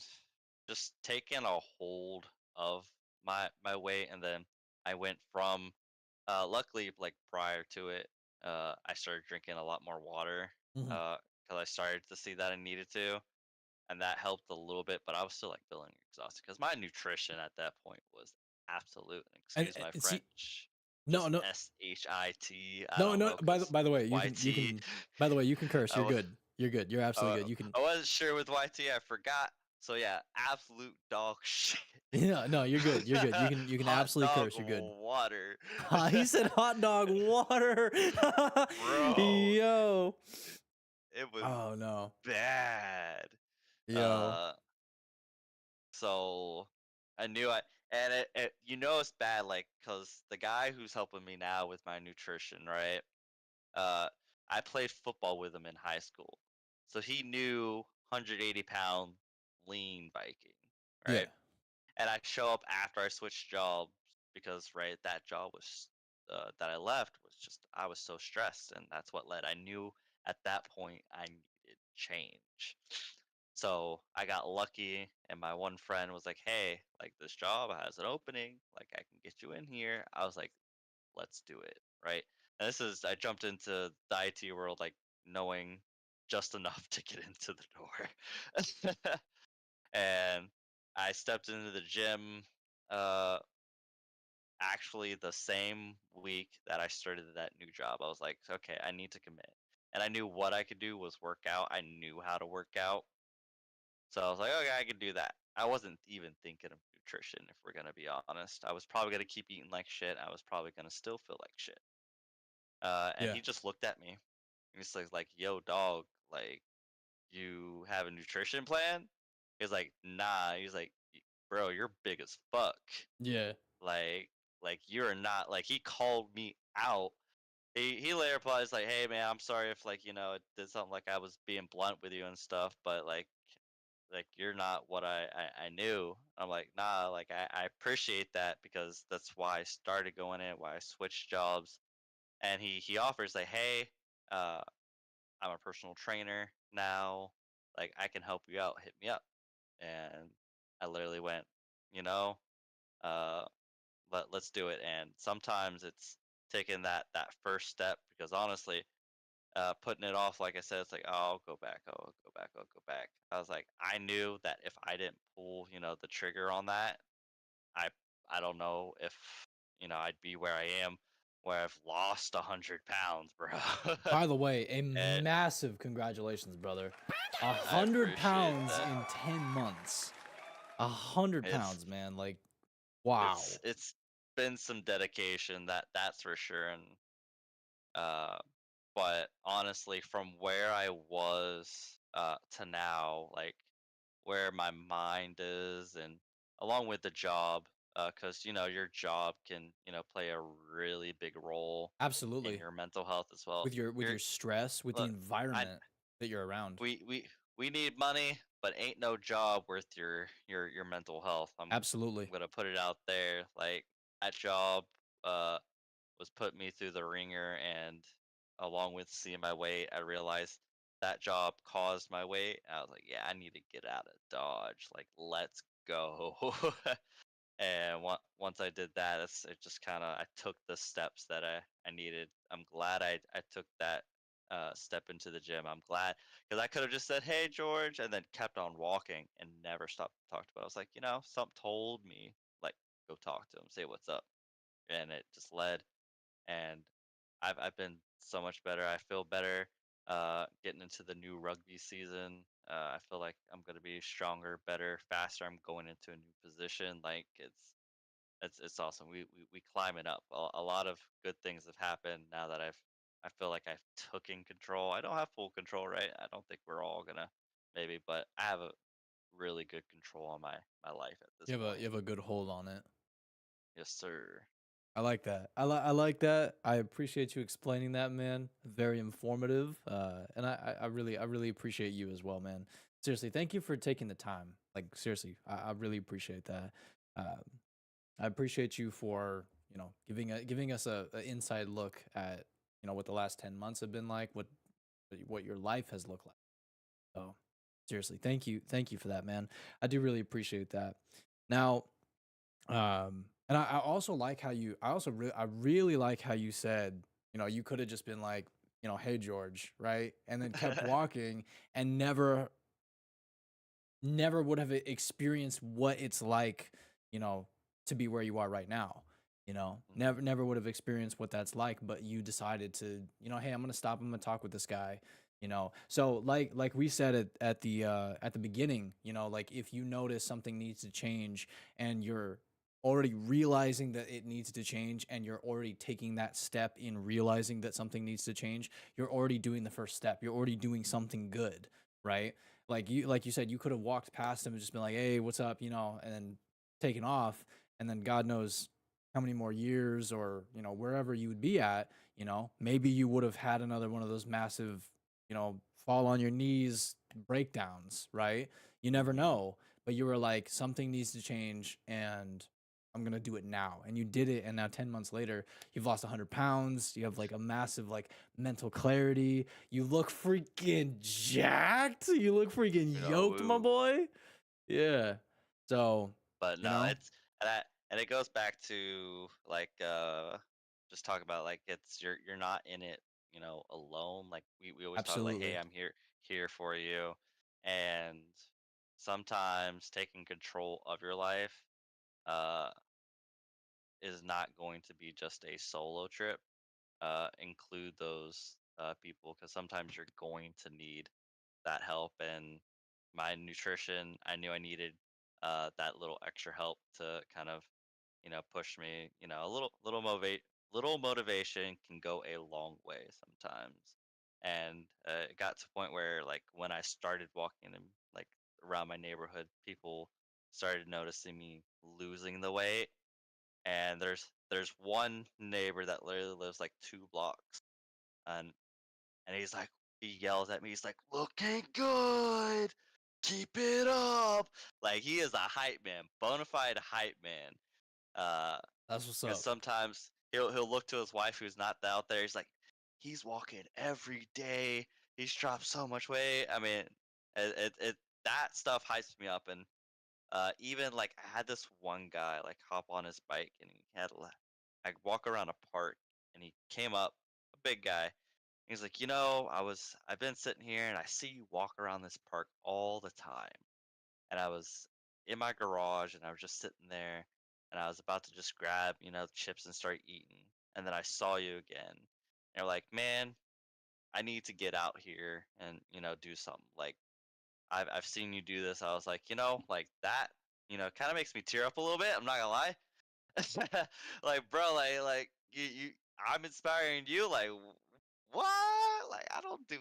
just taking a hold of my weight, and then I went from luckily like prior to it, I started drinking a lot more water Hmm. because I started to see that I needed to, and that helped a little bit, but I was still like feeling exhausted because my nutrition at that point was absolute, and excuse my And see, French. No, Just no, SHIT. I no, don't no. know, cause By the way, you YT. can. By the way, you can curse. I You're was good. You're good. You're absolutely good. You can. I wasn't sure with YT. I forgot. So yeah, absolute dog shit. Yeah, no, you're good. You're good. You can Hot absolutely dog curse. You're good. water. He said hot dog water. Bro, Yo. it was Oh no. bad. Yo. Uh, so I knew I and it's bad like cuz the guy who's helping me now with my nutrition, right? Uh, I played football with him in high school. So he knew 180-pound lean Viking, Yeah. right? And I show up after I switched jobs because right that job was that I left was just I was so stressed and that's what led. I knew at that point I needed change. So I got lucky and my one friend was like, "Hey, like this job has an opening, like I can get you in here." I was like, "Let's do it." Right? And this is I jumped into the IT world like knowing just enough to get into the door. And I stepped into the gym uh actually the same week that I started that new job. I was like, okay, I need to commit. And I knew what I could do was work out. I knew how to work out. So I was like, okay, I can do that. I wasn't even thinking of nutrition, if we're gonna be honest. I was probably gonna keep eating like shit. I was probably gonna still feel like shit. And Yeah. he just looked at me and he's like, yo, dog, like, you have a nutrition plan? He's like, nah. He's like, bro, you're big as fuck. Yeah. Like, you're not like he called me out. He later replies like, hey man, I'm sorry if like it did something like I was being blunt with you and stuff, but like you're not what I knew. I'm like, nah, like I appreciate that because that's why I started going in, why I switched jobs. And he offers like, hey, uh, I'm a personal trainer now. Like I can help you out. Hit me up. And I literally went, you know, uh, let's do it. And sometimes it's taking that first step because honestly, putting it off, like I said, it's like, oh, I'll go back, I'll go back, I'll go back. I was like, I knew that if I didn't pull, the trigger on that, I I don't know if I'd be where I am, where I've lost 100 pounds, bro. By the way, a And massive congratulations, brother. A I hundred appreciate pounds that. in 10 months. 100 pounds, It's man. Like, wow. it's been some dedication, that's for sure. And uh but honestly, from where I was to now, like where my mind is, and along with the job, because your job can play a really big role in Absolutely. your mental health as well. With You're your stress, with the look, I environment that you're around. we need money, but ain't no job worth your mental health. I'm Absolutely. gonna put it out there. Like that job uh was put me through the ringer, and along with seeing my weight, I realized that job caused my weight. I was like, yeah, I need to get out of Dodge. Like, let's go. And once I did that, it just kind of I took the steps that I needed. I'm glad I took that step into the gym. I'm glad because I could have just said, "Hey, George," and then kept on walking and never stopped to talk about it. I was like, something told me like go talk to him, say what's up, and it just led. And I've been so much better. I feel better. Getting into the new rugby season, I feel like I'm gonna be stronger, better, faster. I'm going into a new position. Like it's awesome. We climbing up. A lot of good things have happened now that I feel like I've took in control. I don't have full control, right? I don't think we're all gonna maybe, but I have a really good control on my life at this You point. have a good hold on it. Yes, sir. I like that. I like that. I appreciate you explaining that, man. Very informative. And I really appreciate you as well, man. Seriously, thank you for taking the time. Like seriously, I really appreciate that. Um, I appreciate you for giving us a inside look at what the last 10 months have been like, what your life has looked like. So seriously, thank you for that, man. I do really appreciate that. Now, and I also like how you, I really like how you said, you could have just been like, hey George, right, and then kept walking and never would have experienced what it's like, you know, to be where you are right now. Never would have experienced what that's like, but you decided to, hey, I'm gonna stop, I'm gonna talk with this guy. So like we said at the beginning, like if you notice something needs to change and you're already realizing that it needs to change and you're already taking that step in realizing that something needs to change, you're already doing the first step, you're already doing something good, right? Like you said, you could have walked past him and just been like, hey, what's up, and then taken off, and then God knows how many more years, or wherever you would be at, maybe you would have had another one of those massive, fall on your knees breakdowns, right? You never Mm-hmm. know, but you were like, something needs to change, and I'm gonna do it now. And you did it, and now 10 months later, you've lost 100 pounds. You have like a massive like mental clarity. You look freaking jacked. You look freaking yoked, my Woo. boy. Yeah. So, But you no, know, and it goes back to like just talk about like it's you're not in it, alone. Like we always talk like, hey, absolutely. I'm here for you. And sometimes taking control of your life uh is not going to be just a solo trip. Include those people, because sometimes you're going to need that help. And my nutrition, I knew I needed that little extra help to kind of, push me. A little motivation can go a long way sometimes. And it got to a point where, like, when I started walking in, like, around my neighborhood, people started noticing me losing the weight. And there's one neighbor that literally lives like 2 blocks, and he yells at me. He's like, "Looking good, keep it up." Like, he is a hype man, bona fide hype man. Uh, That's what's because up. sometimes he'll look to his wife who's not out there. He's like, "He's walking every day. He's dropped so much weight." I mean, it that stuff hypes me up. And even like I had this one guy like hop on his bike, and he had like walk around a park, and he came up, a big guy. He's like, I've been sitting here and I see you walk around this park all the time. And I was in my garage and I was just sitting there, and I was about to just grab, chips and start eating. And then I saw you again. And you're like, man, I need to get out here and, do something. Like, I've seen you do this. I was like, like that, kind of makes me tear up a little bit. I'm not gonna lie. Like, bro, like you, I'm inspiring you. Like, what? Like, I don't do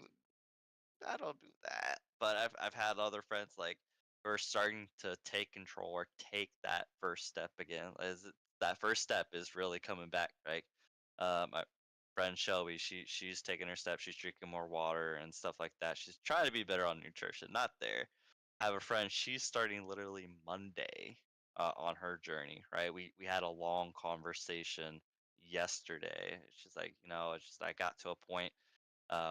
that. But I've had other friends like who are starting to take control or take that first step again. That first step is really coming back, right? My friend Shelby, she's taking her steps. She's drinking more water and stuff like that. She's trying to be better on nutrition. Not there. I have a friend. She's starting literally Monday on her journey. Right. We had a long conversation yesterday. She's like, it's just I got to a point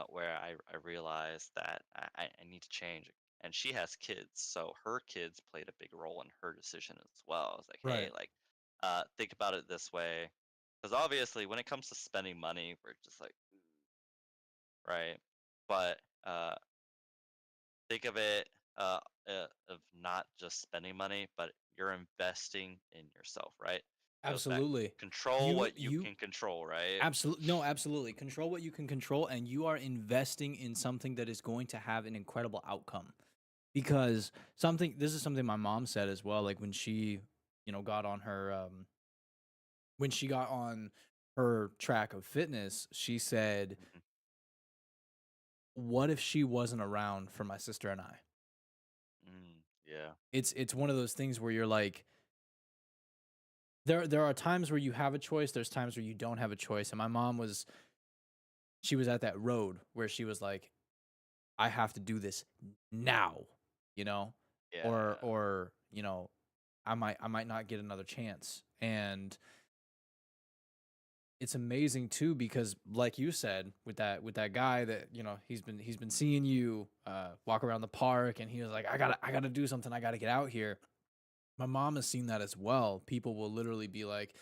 where I realized that I need to change. And she has kids, so her kids played a big role in her decision as well. I was like, hey, Right. like, think about it this way, because obviously, when it comes to spending money, we're just like, right? But think of it of not just spending money, but you're investing in yourself, right? Goes back, Absolutely. control You what you you can control, right? absolutely, no, absolutely. Control what you can control, and you are investing in something that is going to have an incredible outcome. Because something this is something my mom said as well, like got on her when she got on her track of fitness, she said, Mhm. "What if she wasn't around for my sister and I?" Yeah. It's one of those things where you're like, there are times where you have a choice, there's times where you don't have a choice. And my mom she was at that road where she was like, I have to do this now, you know? Or Yeah. or, I might not get another chance. And it's amazing too, because like you said, with that guy that, he's been seeing you walk around the park, and he was like, I gotta do something, I gotta get out here. My mom has seen that as well. People will literally be like,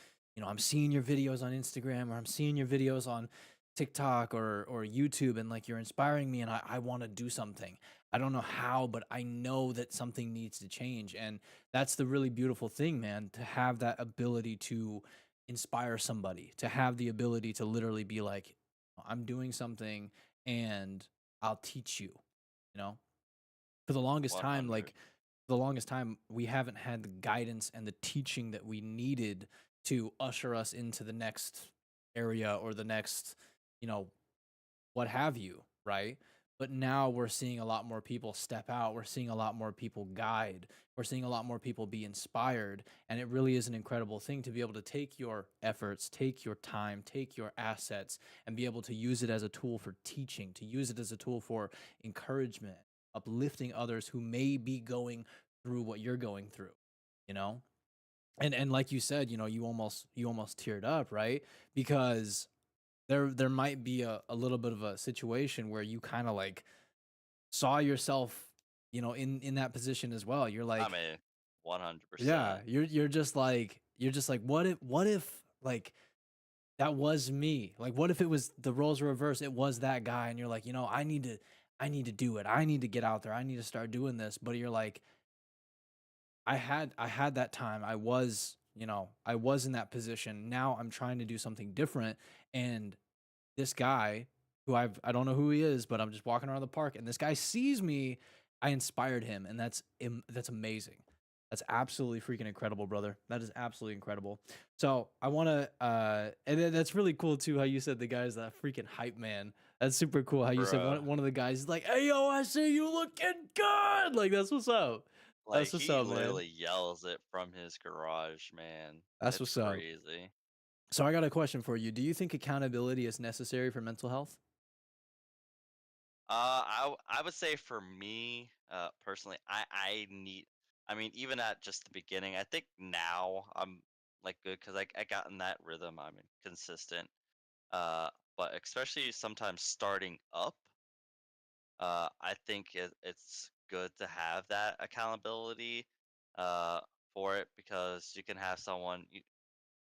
I'm seeing your videos on Instagram, or I'm seeing your videos on TikTok or YouTube, and like, you're inspiring me, and I want to do something. I don't know how, but I know that something needs to change. And that's the really beautiful thing, man, to have that ability to inspire somebody, to have the ability to literally be like, I'm doing something and I'll teach you, you know? For the longest time, 100. like the longest time we haven't had the guidance and the teaching that we needed to usher us into the next area or the next, you know, what have you, right? But now we're seeing a lot more people step out. We're seeing a lot more people guide. We're seeing a lot more people be inspired. And it really is an incredible thing to be able to take your efforts, take your time, take your assets, and be able to use it as a tool for teaching, to use it as a tool for encouragement, uplifting others who may be going through what you're going through, you know? And like you said, you almost teared up, right? Because there might be a little bit of a situation where you kind of like saw yourself, in that position as well. You're I like, mean, yeah, 100%. you're just like, what if like that was me? Like, what if it was the roles were reversed? It was that guy, and you're like, I need to do it. I need to get out there. I need to start doing this. But you're like, I had that time. I was in that position. Now I'm trying to do something different. And this guy who I don't know who he is, but I'm just walking around the park and this guy sees me. I inspired him, and that's amazing. That's absolutely freaking incredible, brother. That is absolutely incredible. So I want to, and then that's really cool too. How you said the guy's that freaking hype man. That's super cool. How you said Bruh. one of the guys is like, "Hey yo, I see you looking good." Like that's what's up. Like, That's what's he up, man. literally yells it from his garage, man. That's It's what's up. crazy. So I got a question for you. Do you think accountability is necessary for mental health? I would say for me, personally, I need. I mean, even at just the beginning, I think now I'm like good because I got in that rhythm. I'm consistent. Uh, but especially sometimes starting up, I think it's good to have that accountability, uh, for it because you can have someone.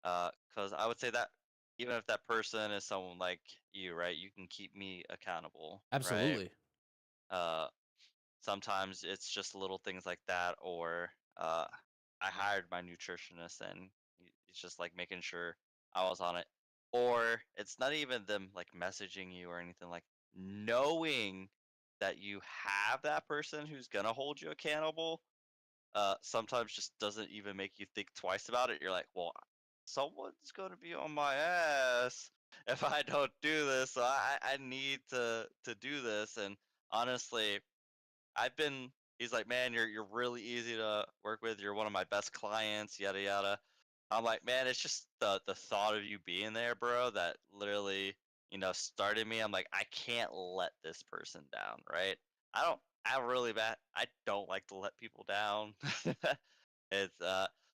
Because I would say that even if that person is someone like you, right, you can keep me accountable, right? Absolutely. Uh, Sometimes it's just little things like that, or I hired my nutritionist and it's just like making sure I was on it. Or it's not even them like messaging you or anything, like knowing that you have that person who's gonna hold you accountable, sometimes just doesn't even make you think twice about it. You're like, well, someone's gonna be on my ass if I don't do this, so I need to do this. And honestly, I've been he's like, "Man, you're really easy to work with. You're one of my best clients, yada yada." I'm like, "Man, it's just the thought of you being there, bro, that literally, started me." I'm like, "I can't let this person down, right?" I don't I don't like to let people down. It's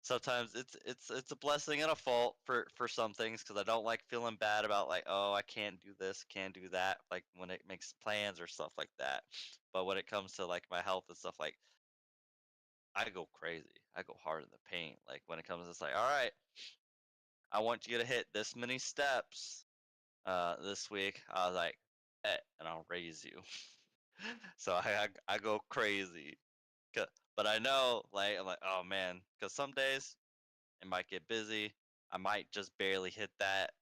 sometimes it's a blessing and a fault for some things because I don't like feeling bad about like, oh, I can't do this, can't do that, like when it makes plans or stuff like that. But when it comes to like my health and stuff, like I go crazy, I go hard in the paint. Like when it comes to, it's like, all right, I want you to hit this many steps this week. I was like, and I'll raise you. So I go crazy. 'Cause- But I know, like, I'm like, oh man, because some days it might get busy. I might just barely hit that.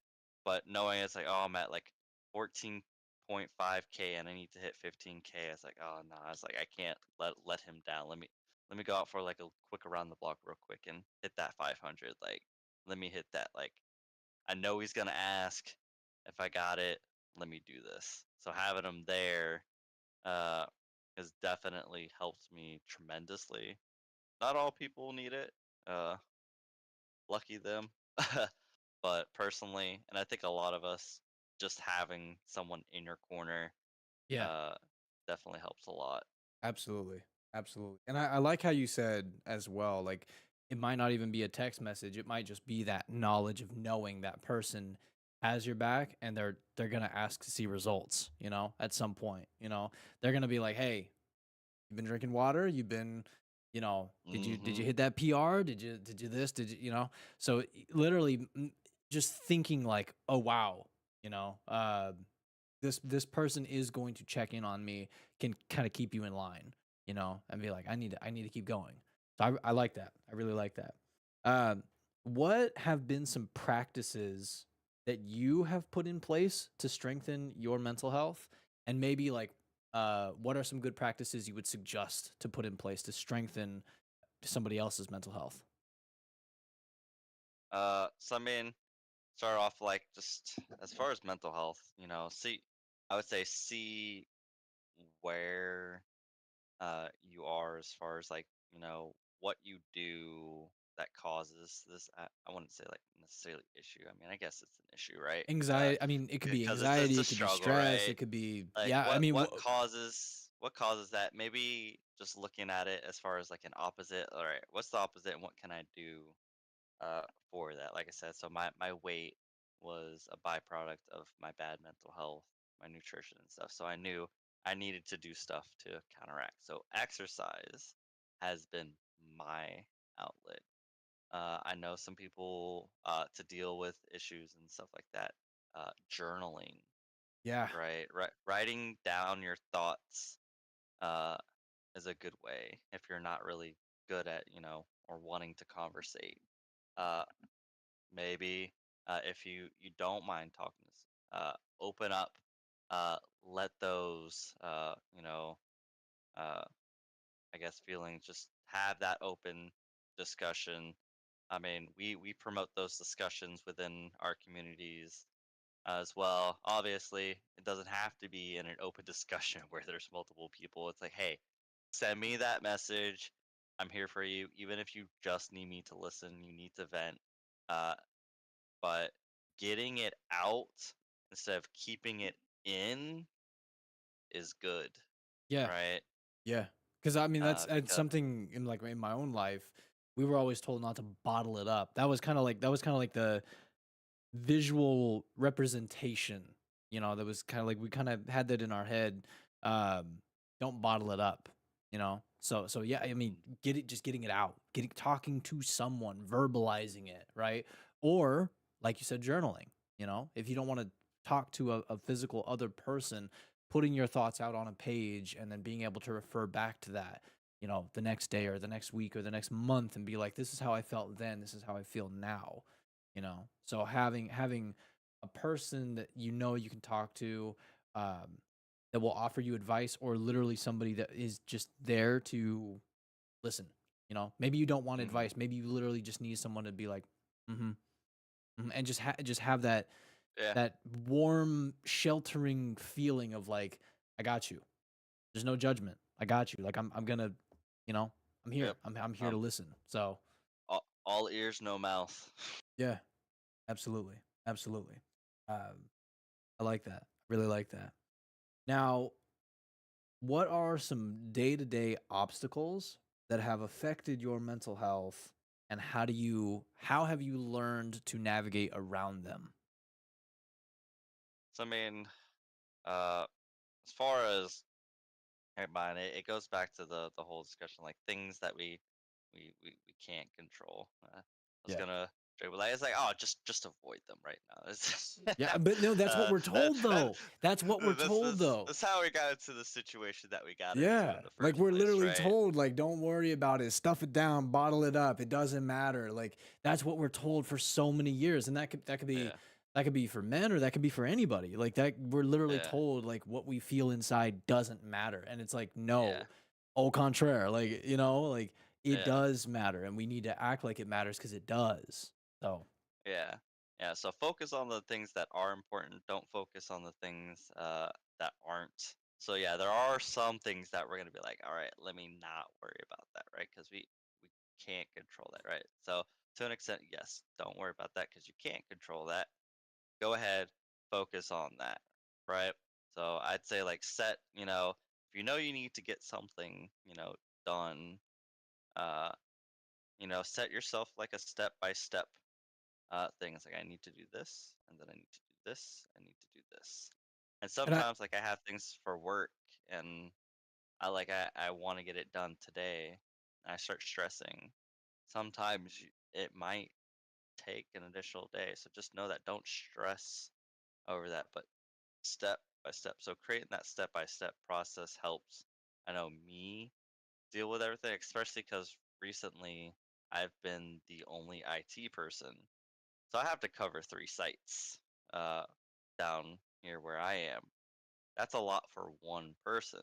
But knowing it's like, oh, I'm at like 14.5K and I need to hit 15K, it's like, oh no, it's like I can't let him down. Let me go out for like a quick around the block real quick and hit that 500. Like, let me hit that. Like, I know he's gonna ask if I got it. Let me do this. So having him there uh, has definitely helped me tremendously. Not all people need it. Uh, Lucky them. But personally, and I think a lot of us, just having someone in your corner Yeah. uh, definitely helps a lot. Absolutely. Absolutely. And I like how you said as well, like it might not even be a text message. It might just be that knowledge of knowing that person has your back and they're gonna ask to see results, at some point. They're gonna be like, hey, you've been drinking water, you've been, did you Hmm. hit that PR? Did you this? Did so literally just thinking like, oh wow, you know, this person is going to check in on me, can kind of keep you in line, and be like, I need to keep going. So I like that. I really like that. what have been some practices that you have put in place to strengthen your mental health? And maybe like, what are some good practices you would suggest to put in place to strengthen somebody else's mental health? So I mean, start off like just as far as mental health, I would say see where you are as far as like what you do that causes this. I wouldn't say like necessarily issue. I mean, I guess it's an issue, right? Anxiety. I mean, it could be Because it's anxiety. a It could be struggle, stress. right? It could be, Like yeah. I mean, what causes that? Maybe just looking at it as far as like an opposite. All right, what's the opposite, and what can I do uh for that? Like I said, so my weight was a byproduct of my bad mental health, my nutrition and stuff. So I knew I needed to do stuff to counteract. So exercise has been my outlet. I know some people to deal with issues and stuff like that. Journaling, yeah, right? Writing down your thoughts uh, is a good way if you're not really good at, or wanting to conversate. Uh, maybe if you don't mind talking, open up, let those, uh, I guess feelings just have that open discussion. I mean, we promote those discussions within our communities as well. Obviously, it doesn't have to be in an open discussion where there's multiple people. It's like, hey, send me that message. I'm here for you. Even if you just need me to listen, you need to vent. Uh, but getting it out instead of keeping it in is good, yeah. right? Yeah, because I mean that's Because something in like in my own life. We were always told not to bottle it up. That was kind of like the visual representation. That was kind of like we kind of had that in our head. Um, don't bottle it up. So yeah. I mean, mm, getting it out, getting talking to someone, verbalizing it, right? Or like you said, journaling. If you don't want to talk to a physical other person, putting your thoughts out on a page and then being able to refer back to that. The next day or the next week or the next month and be like, this is how I felt then. This is how I feel now. So having a person that you can talk to, um that will offer you advice, or literally somebody that is just there to listen. Maybe you don't want mhm, advice, maybe you literally just need someone to be like, mm-hmm, and just have yeah, that warm sheltering feeling of like, I got you, there's no judgment, I got you, like I'm gonna, you know I'm here, yep. I'm here to Um, listen. So all ears, no mouth. yeah, absolutely, absolutely. um I like that. Really like that. Now, what are some day-to-day obstacles that have affected your mental health, and how have you learned to navigate around them? So I mean, uh, as far as hey, mine, it goes back to the whole discussion, like things that we can't control. I was Yeah. gonna joke, but like, it's like, oh, just avoid them right now. It's Yeah, but no, that's what uh, we're told that, though. That's what we're that's told that's though. that's how we got into the situation that we got into Yeah. in the Like first we're place, literally right? told, like, don't worry about it, stuff it down, bottle it up, it doesn't matter. Like that's what we're told for so many years. And Yeah, that could be for men, or that could be for anybody. Like that we're literally yeah, told like what we feel inside doesn't matter. And it's like, yeah, no, au contraire. Like, like it yeah. does matter, and we need to act like it matters because it does. So Yeah. Yeah. So focus on the things that are important. Don't focus on the things that aren't. So yeah, there are some things that we're gonna be like, all right, let me not worry about that, right? Because we can't control that, right? So to an extent, yes, don't worry about that because you can't control that. Go ahead, focus on that, right? So I'd say like set, if you know you need to get something, done, uh, set yourself like a step by step things like I need to do this, and then I need to do this, I need to do this. And and I sometimes like I have things for work and I want to get it done today. And I start stressing. Sometimes it might take an additional day. So just know that don't stress over that, but step by step. So creating that step by step process helps. I know me deal with everything, especially because recently I've been the only IT person. So I have to cover 3 sites uh, down here where I am. That's a lot for one person.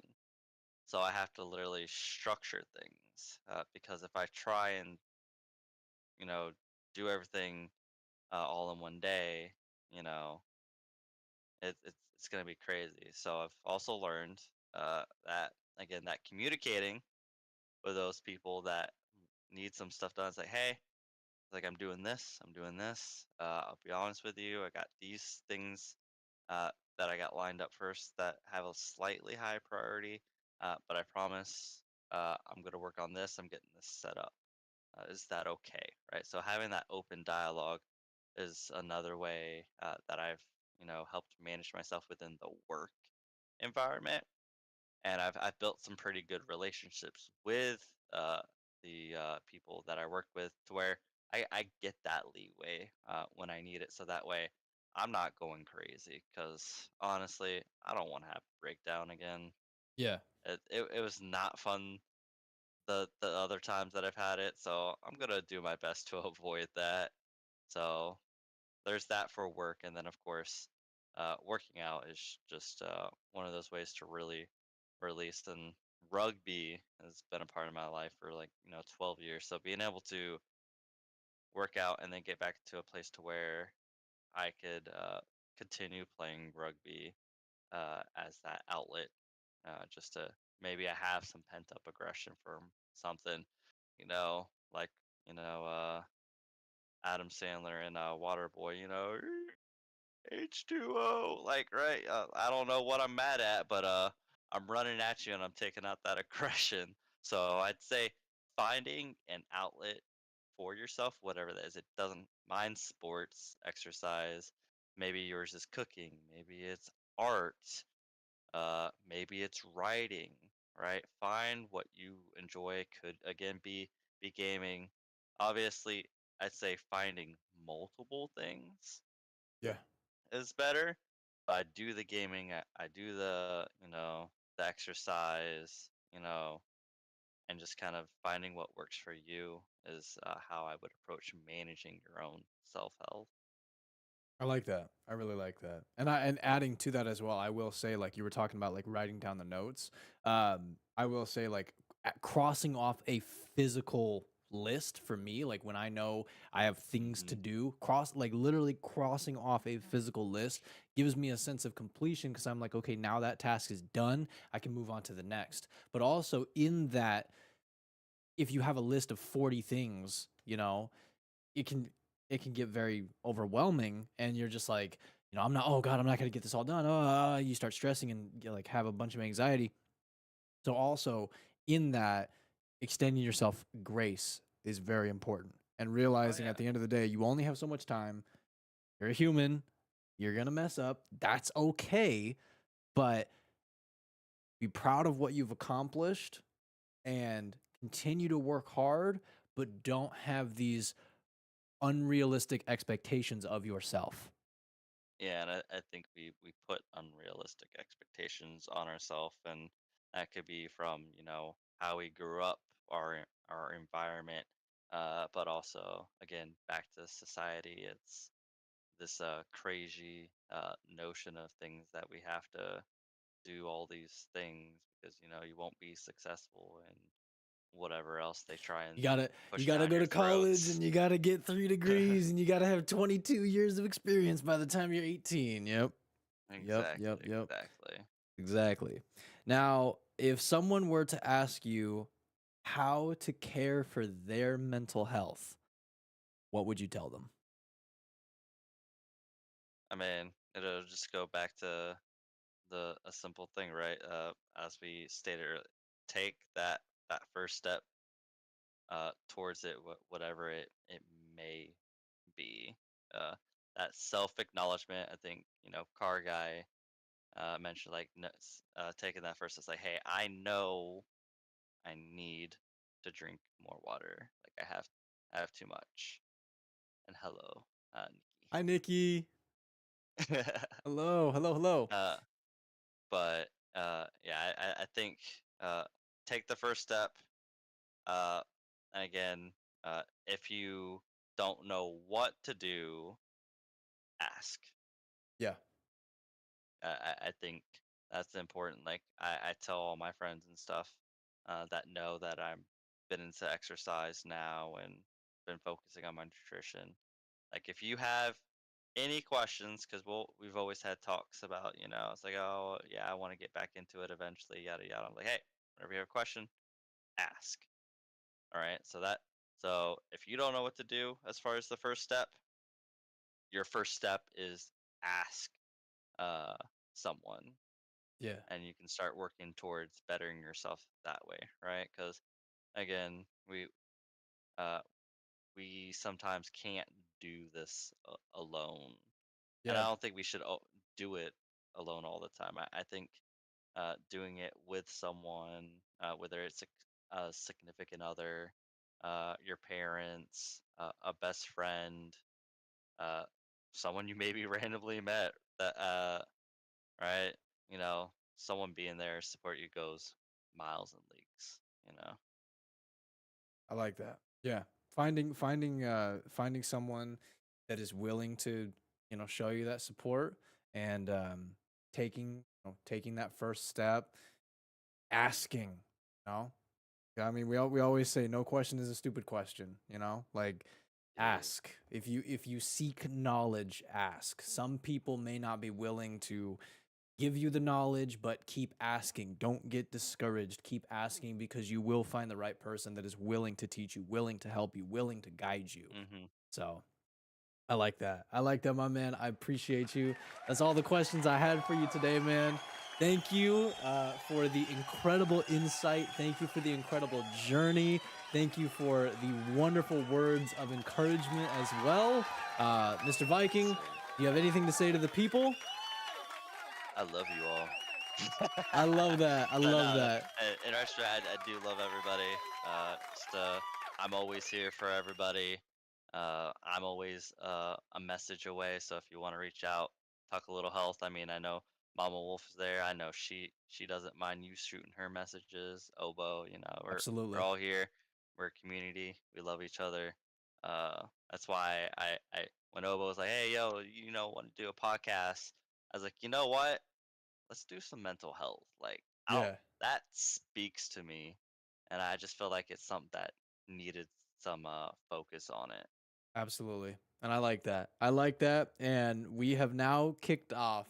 So I have to literally structure things because if I try and you know do everything all in one day, you know, it's gonna be crazy. So I've also learned that again that communicating with those people that need some stuff done. It's like, hey, like I'm doing this, I'm doing this. I'll be honest with you, I got these things that I got lined up first that have a slightly high priority, but I promise I'm gonna work on this. I'm getting this set up. Is that okay? Right. So having that open dialogue is another way that I've helped manage myself within the work environment, and I've built some pretty good relationships with the people that I work with to where I get that leeway when I need it, so that way I'm not going crazy. Because honestly, I don't want to have a breakdown again. Yeah. It was not fun the other times that I've had it, so I'm gonna do my best to avoid that. So there's that for work, and then of course, working out is just one of those ways to really release. And rugby has been a part of my life for like 12 years. So being able to work out and then get back to a place to where I could continue playing rugby as that outlet, just to maybe I have some pent up aggression from something, like you know uh, Adam Sandler and Waterboy, H2O, like, right? I don't know what I'm mad at, but I'm running at you and I'm taking out that aggression. So I'd say finding an outlet for yourself, whatever that is. It doesn't mind sports, exercise. Maybe yours is cooking. Maybe it's art. Maybe it's writing. Right? Find what you enjoy. Could again be gaming. Obviously, I'd say finding multiple things Yeah. is better. I do the gaming, I do the exercise, and just kind of finding what works for you is how I would approach managing your own self health. I like that. I really like that. And adding to that as well, I will say, like you were talking about, like writing down the notes. I will say, like, crossing off a physical list for me, like when I know I have things Hmm. to do, like literally crossing off a physical list gives me a sense of completion, because I'm like, okay, now that task is done, I can move on to the next. But also in that, if you have a list of 40 things, it can it can get very overwhelming, and you're just like, I'm not, oh god, I'm not going to get this all done. You start stressing and you like have a bunch of anxiety. So also in that, extending yourself grace is very important, and Oh realizing yeah, at the end of the day you only have so much time. You're a human. You're going to mess up. That's okay, but be proud of what you've accomplished and continue to work hard, but don't have these unrealistic expectations of yourself. yeah, and I think we put unrealistic expectations on ourselves, and that could be from how we grew up, our environment, but also again back to society. It's this crazy notion of things that we have to do all these things because you won't be successful and whatever else they try and You push gotta down go your to college, throats. and you gotta get 3 degrees, and you gotta have 22 years of experience by the time you're 18. Yep. Yep. Yep. Exactly, Yep. exactly. Exactly. Now, if someone were to ask you how to care for their mental health, what would you tell them? I mean, it'll just go back to the a simple thing, right? As we stated earlier, take that first step towards it, whatever it may be. Uh, that self acknowledgement. I think car guy mentioned like taking that first. It's like, hey, I know I need to drink more water. Like I have too much. And hello, Hi, Nikki. Nikki. Hello. Hello. Hello. uh, but yeah, I think take the first step. Uh, and again, If you don't know what to do, ask. Yeah. I think that's important. Like I tell all my friends and stuff that know that I'm been into exercise now and been focusing on my nutrition. Like if you have any questions, because we've always had talks about, it's like, oh yeah, I want to get back into it eventually, yada yada. I'm like, hey, whenever you have a question, ask. All right. So if you don't know what to do as far as the first step, your first step is ask uh someone, Yeah. and you can start working towards bettering yourself that way, right? Because again, uh we sometimes can't do this alone, and I Yeah. don't think we should do it alone all the time. I think doing it with someone, whether it's a significant other, your parents, a best friend, uh, someone you maybe randomly met, that right, someone being there to support you goes miles and leagues. I like that. Yeah. Finding someone that is willing to, show you that support and taking that first step, asking, you know. Yeah, I mean, we always say no question is a stupid question, Like Yeah. ask. If you seek knowledge, ask. Some people may not be willing to give you the knowledge, but keep asking. Don't get discouraged. Keep asking because you will find the right person that is willing to teach you, willing to help you, willing to guide you. Hmm. So I like that. I like that, my man. I appreciate you. That's all the questions I had for you today, man. Thank you for the incredible insight. Thank you for the incredible journey. Thank you for the wonderful words of encouragement as well. Mr. Yes, Viking, sir. do you have anything to say to the people? I love you all. I love that. I But love no, that. in retrospect, I do love everybody. I'm always here for everybody. I'm always a message away. So if you want to reach out, talk a little health. I mean, I know Mama Wolf is there. I know she doesn't mind you shooting her messages. Obo, we're Absolutely. all here. We're a community. We love each other. That's why I when Obo was like, hey yo, want to do a podcast? I was like, you know what? Let's do some mental health. Like, I don't, Yeah, that speaks to me, and I just feel like it's something that needed some focus on it. absolutely. And I like that. I like that. And we have now kicked off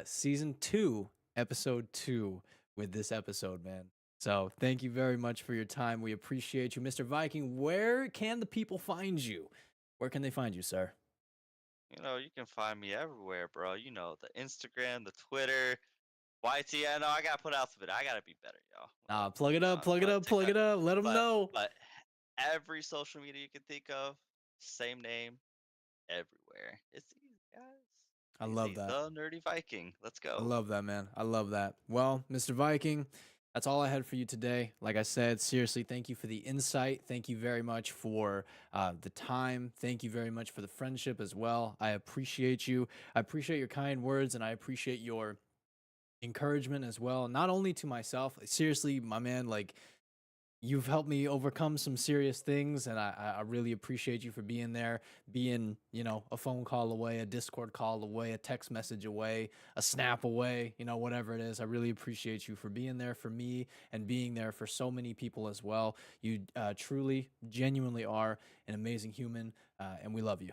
season 2, episode 2 with this episode, man. So thank you very much for your time. We appreciate you. Mr. Viking, where can the people find you? Where can they find you, sir? You can find me everywhere, bro. The Instagram, the Twitter, YT. I know I gotta put out some bit. I gotta be better, y'all. Plug it up, plug it up, plug TikTok, it up. Let them but know. but every social media you can think of, same name, everywhere. It's easy, I guys. love Easy. that. The Nerdy Viking. Let's I go. love that, man. I love that. Well, Mr. Viking, that's all I had for you today. Like I said, seriously, thank you for the insight. Thank you very much for the time. Thank you very much for the friendship as well. I appreciate you. I appreciate your kind words, and I appreciate your encouragement as well. Not only to myself, seriously, my man, like you've helped me overcome some serious things, and I really appreciate you for being there, being, a phone call away, a Discord call away, a text message away, a snap away, whatever it is. I really appreciate you for being there for me and being there for so many people as well. You truly, genuinely are an amazing human, and we love you.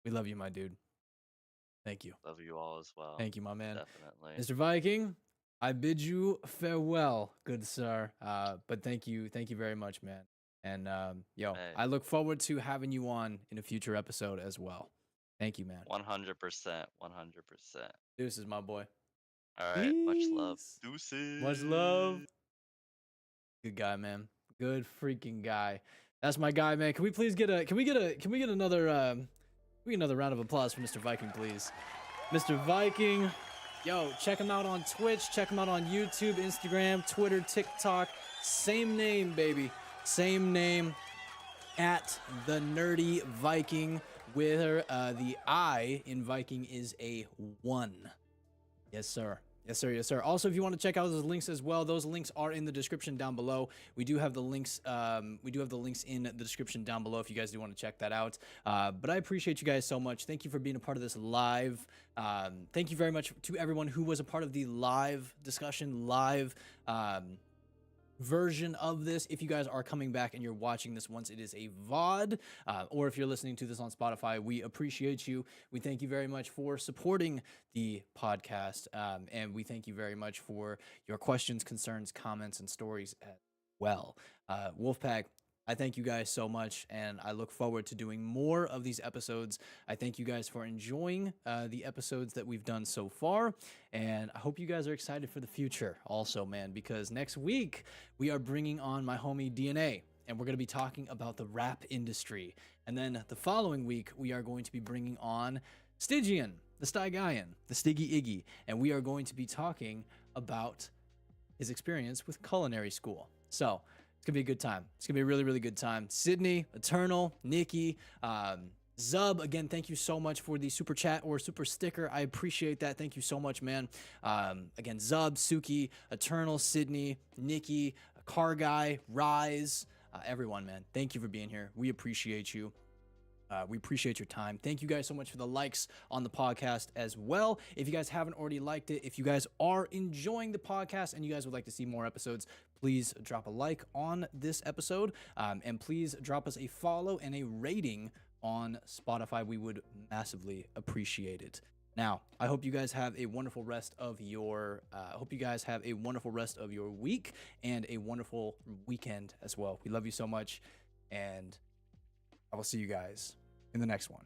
We love you, my dude. Thank you. Love you all as well. Thank you, my man. Definitely. Mr. Viking, I bid you farewell, good sir. But thank you very much, man. And yo, Hey, I look forward to having you on in a future episode as well. Thank you, man. 100%. 100%. Deuces, my boy. All right. Much love. Peace. Much love. Deuces. Good guy, man. Good freaking guy. That's my guy, man. Can we please get a another round of applause for Mr. Viking, please? Mr. Viking. Yo, check him out on Twitch, check him out on YouTube, Instagram, Twitter, TikTok. Same name, baby. Same name at TheNerdyV1king, where the I in Viking is a 1. Yes, sir. Yes, sir. Yes, sir. Also, if you want to check out those links as well, those links are in the description down below. We do have the links. We do have the links in the description down below if you guys do want to check that out. But I appreciate you guys so much. Thank you for being a part of this live. Thank you very much to everyone who was a part of the live discussion, live version of this. If you guys are coming back and you're watching this once it is a VOD, or if you're listening to this on Spotify, we appreciate you. We thank you very much for supporting the podcast, and we thank you very much for your questions, concerns, comments, and stories as well. Wolfpack, I thank you guys so much, and I look forward to doing more of these episodes. I thank you guys for enjoying the episodes that we've done so far, and I hope you guys are excited for the future also, man, because next week we are bringing on my homie DNA, and we're going to be talking about the rap industry. And then the following week, we are going to be bringing on Stygian, the Stygian, the Stiggy Iggy, and we are going to be talking about his experience with culinary school. So it's gonna be a good time. It's gonna be a really, really good time. Sydney, Eternal, Nikki, Zub, again, thank you so much for the super chat or super sticker. I appreciate that. Thank you so much, man. Again, Zub, Suki, Eternal, Sydney, Nikki, Car Guy, Rise, everyone, man. Thank you for being here. We appreciate you. We appreciate your time. Thank you guys so much for the likes on the podcast as well. If you guys haven't already liked it, if you guys are enjoying the podcast and you guys would like to see more episodes, please drop a like on this episode, and please drop us a follow and a rating on Spotify. We would massively appreciate it. Now, I hope you guys have a wonderful rest of your week and a wonderful weekend as well. We love you so much, and I will see you guys in the next one.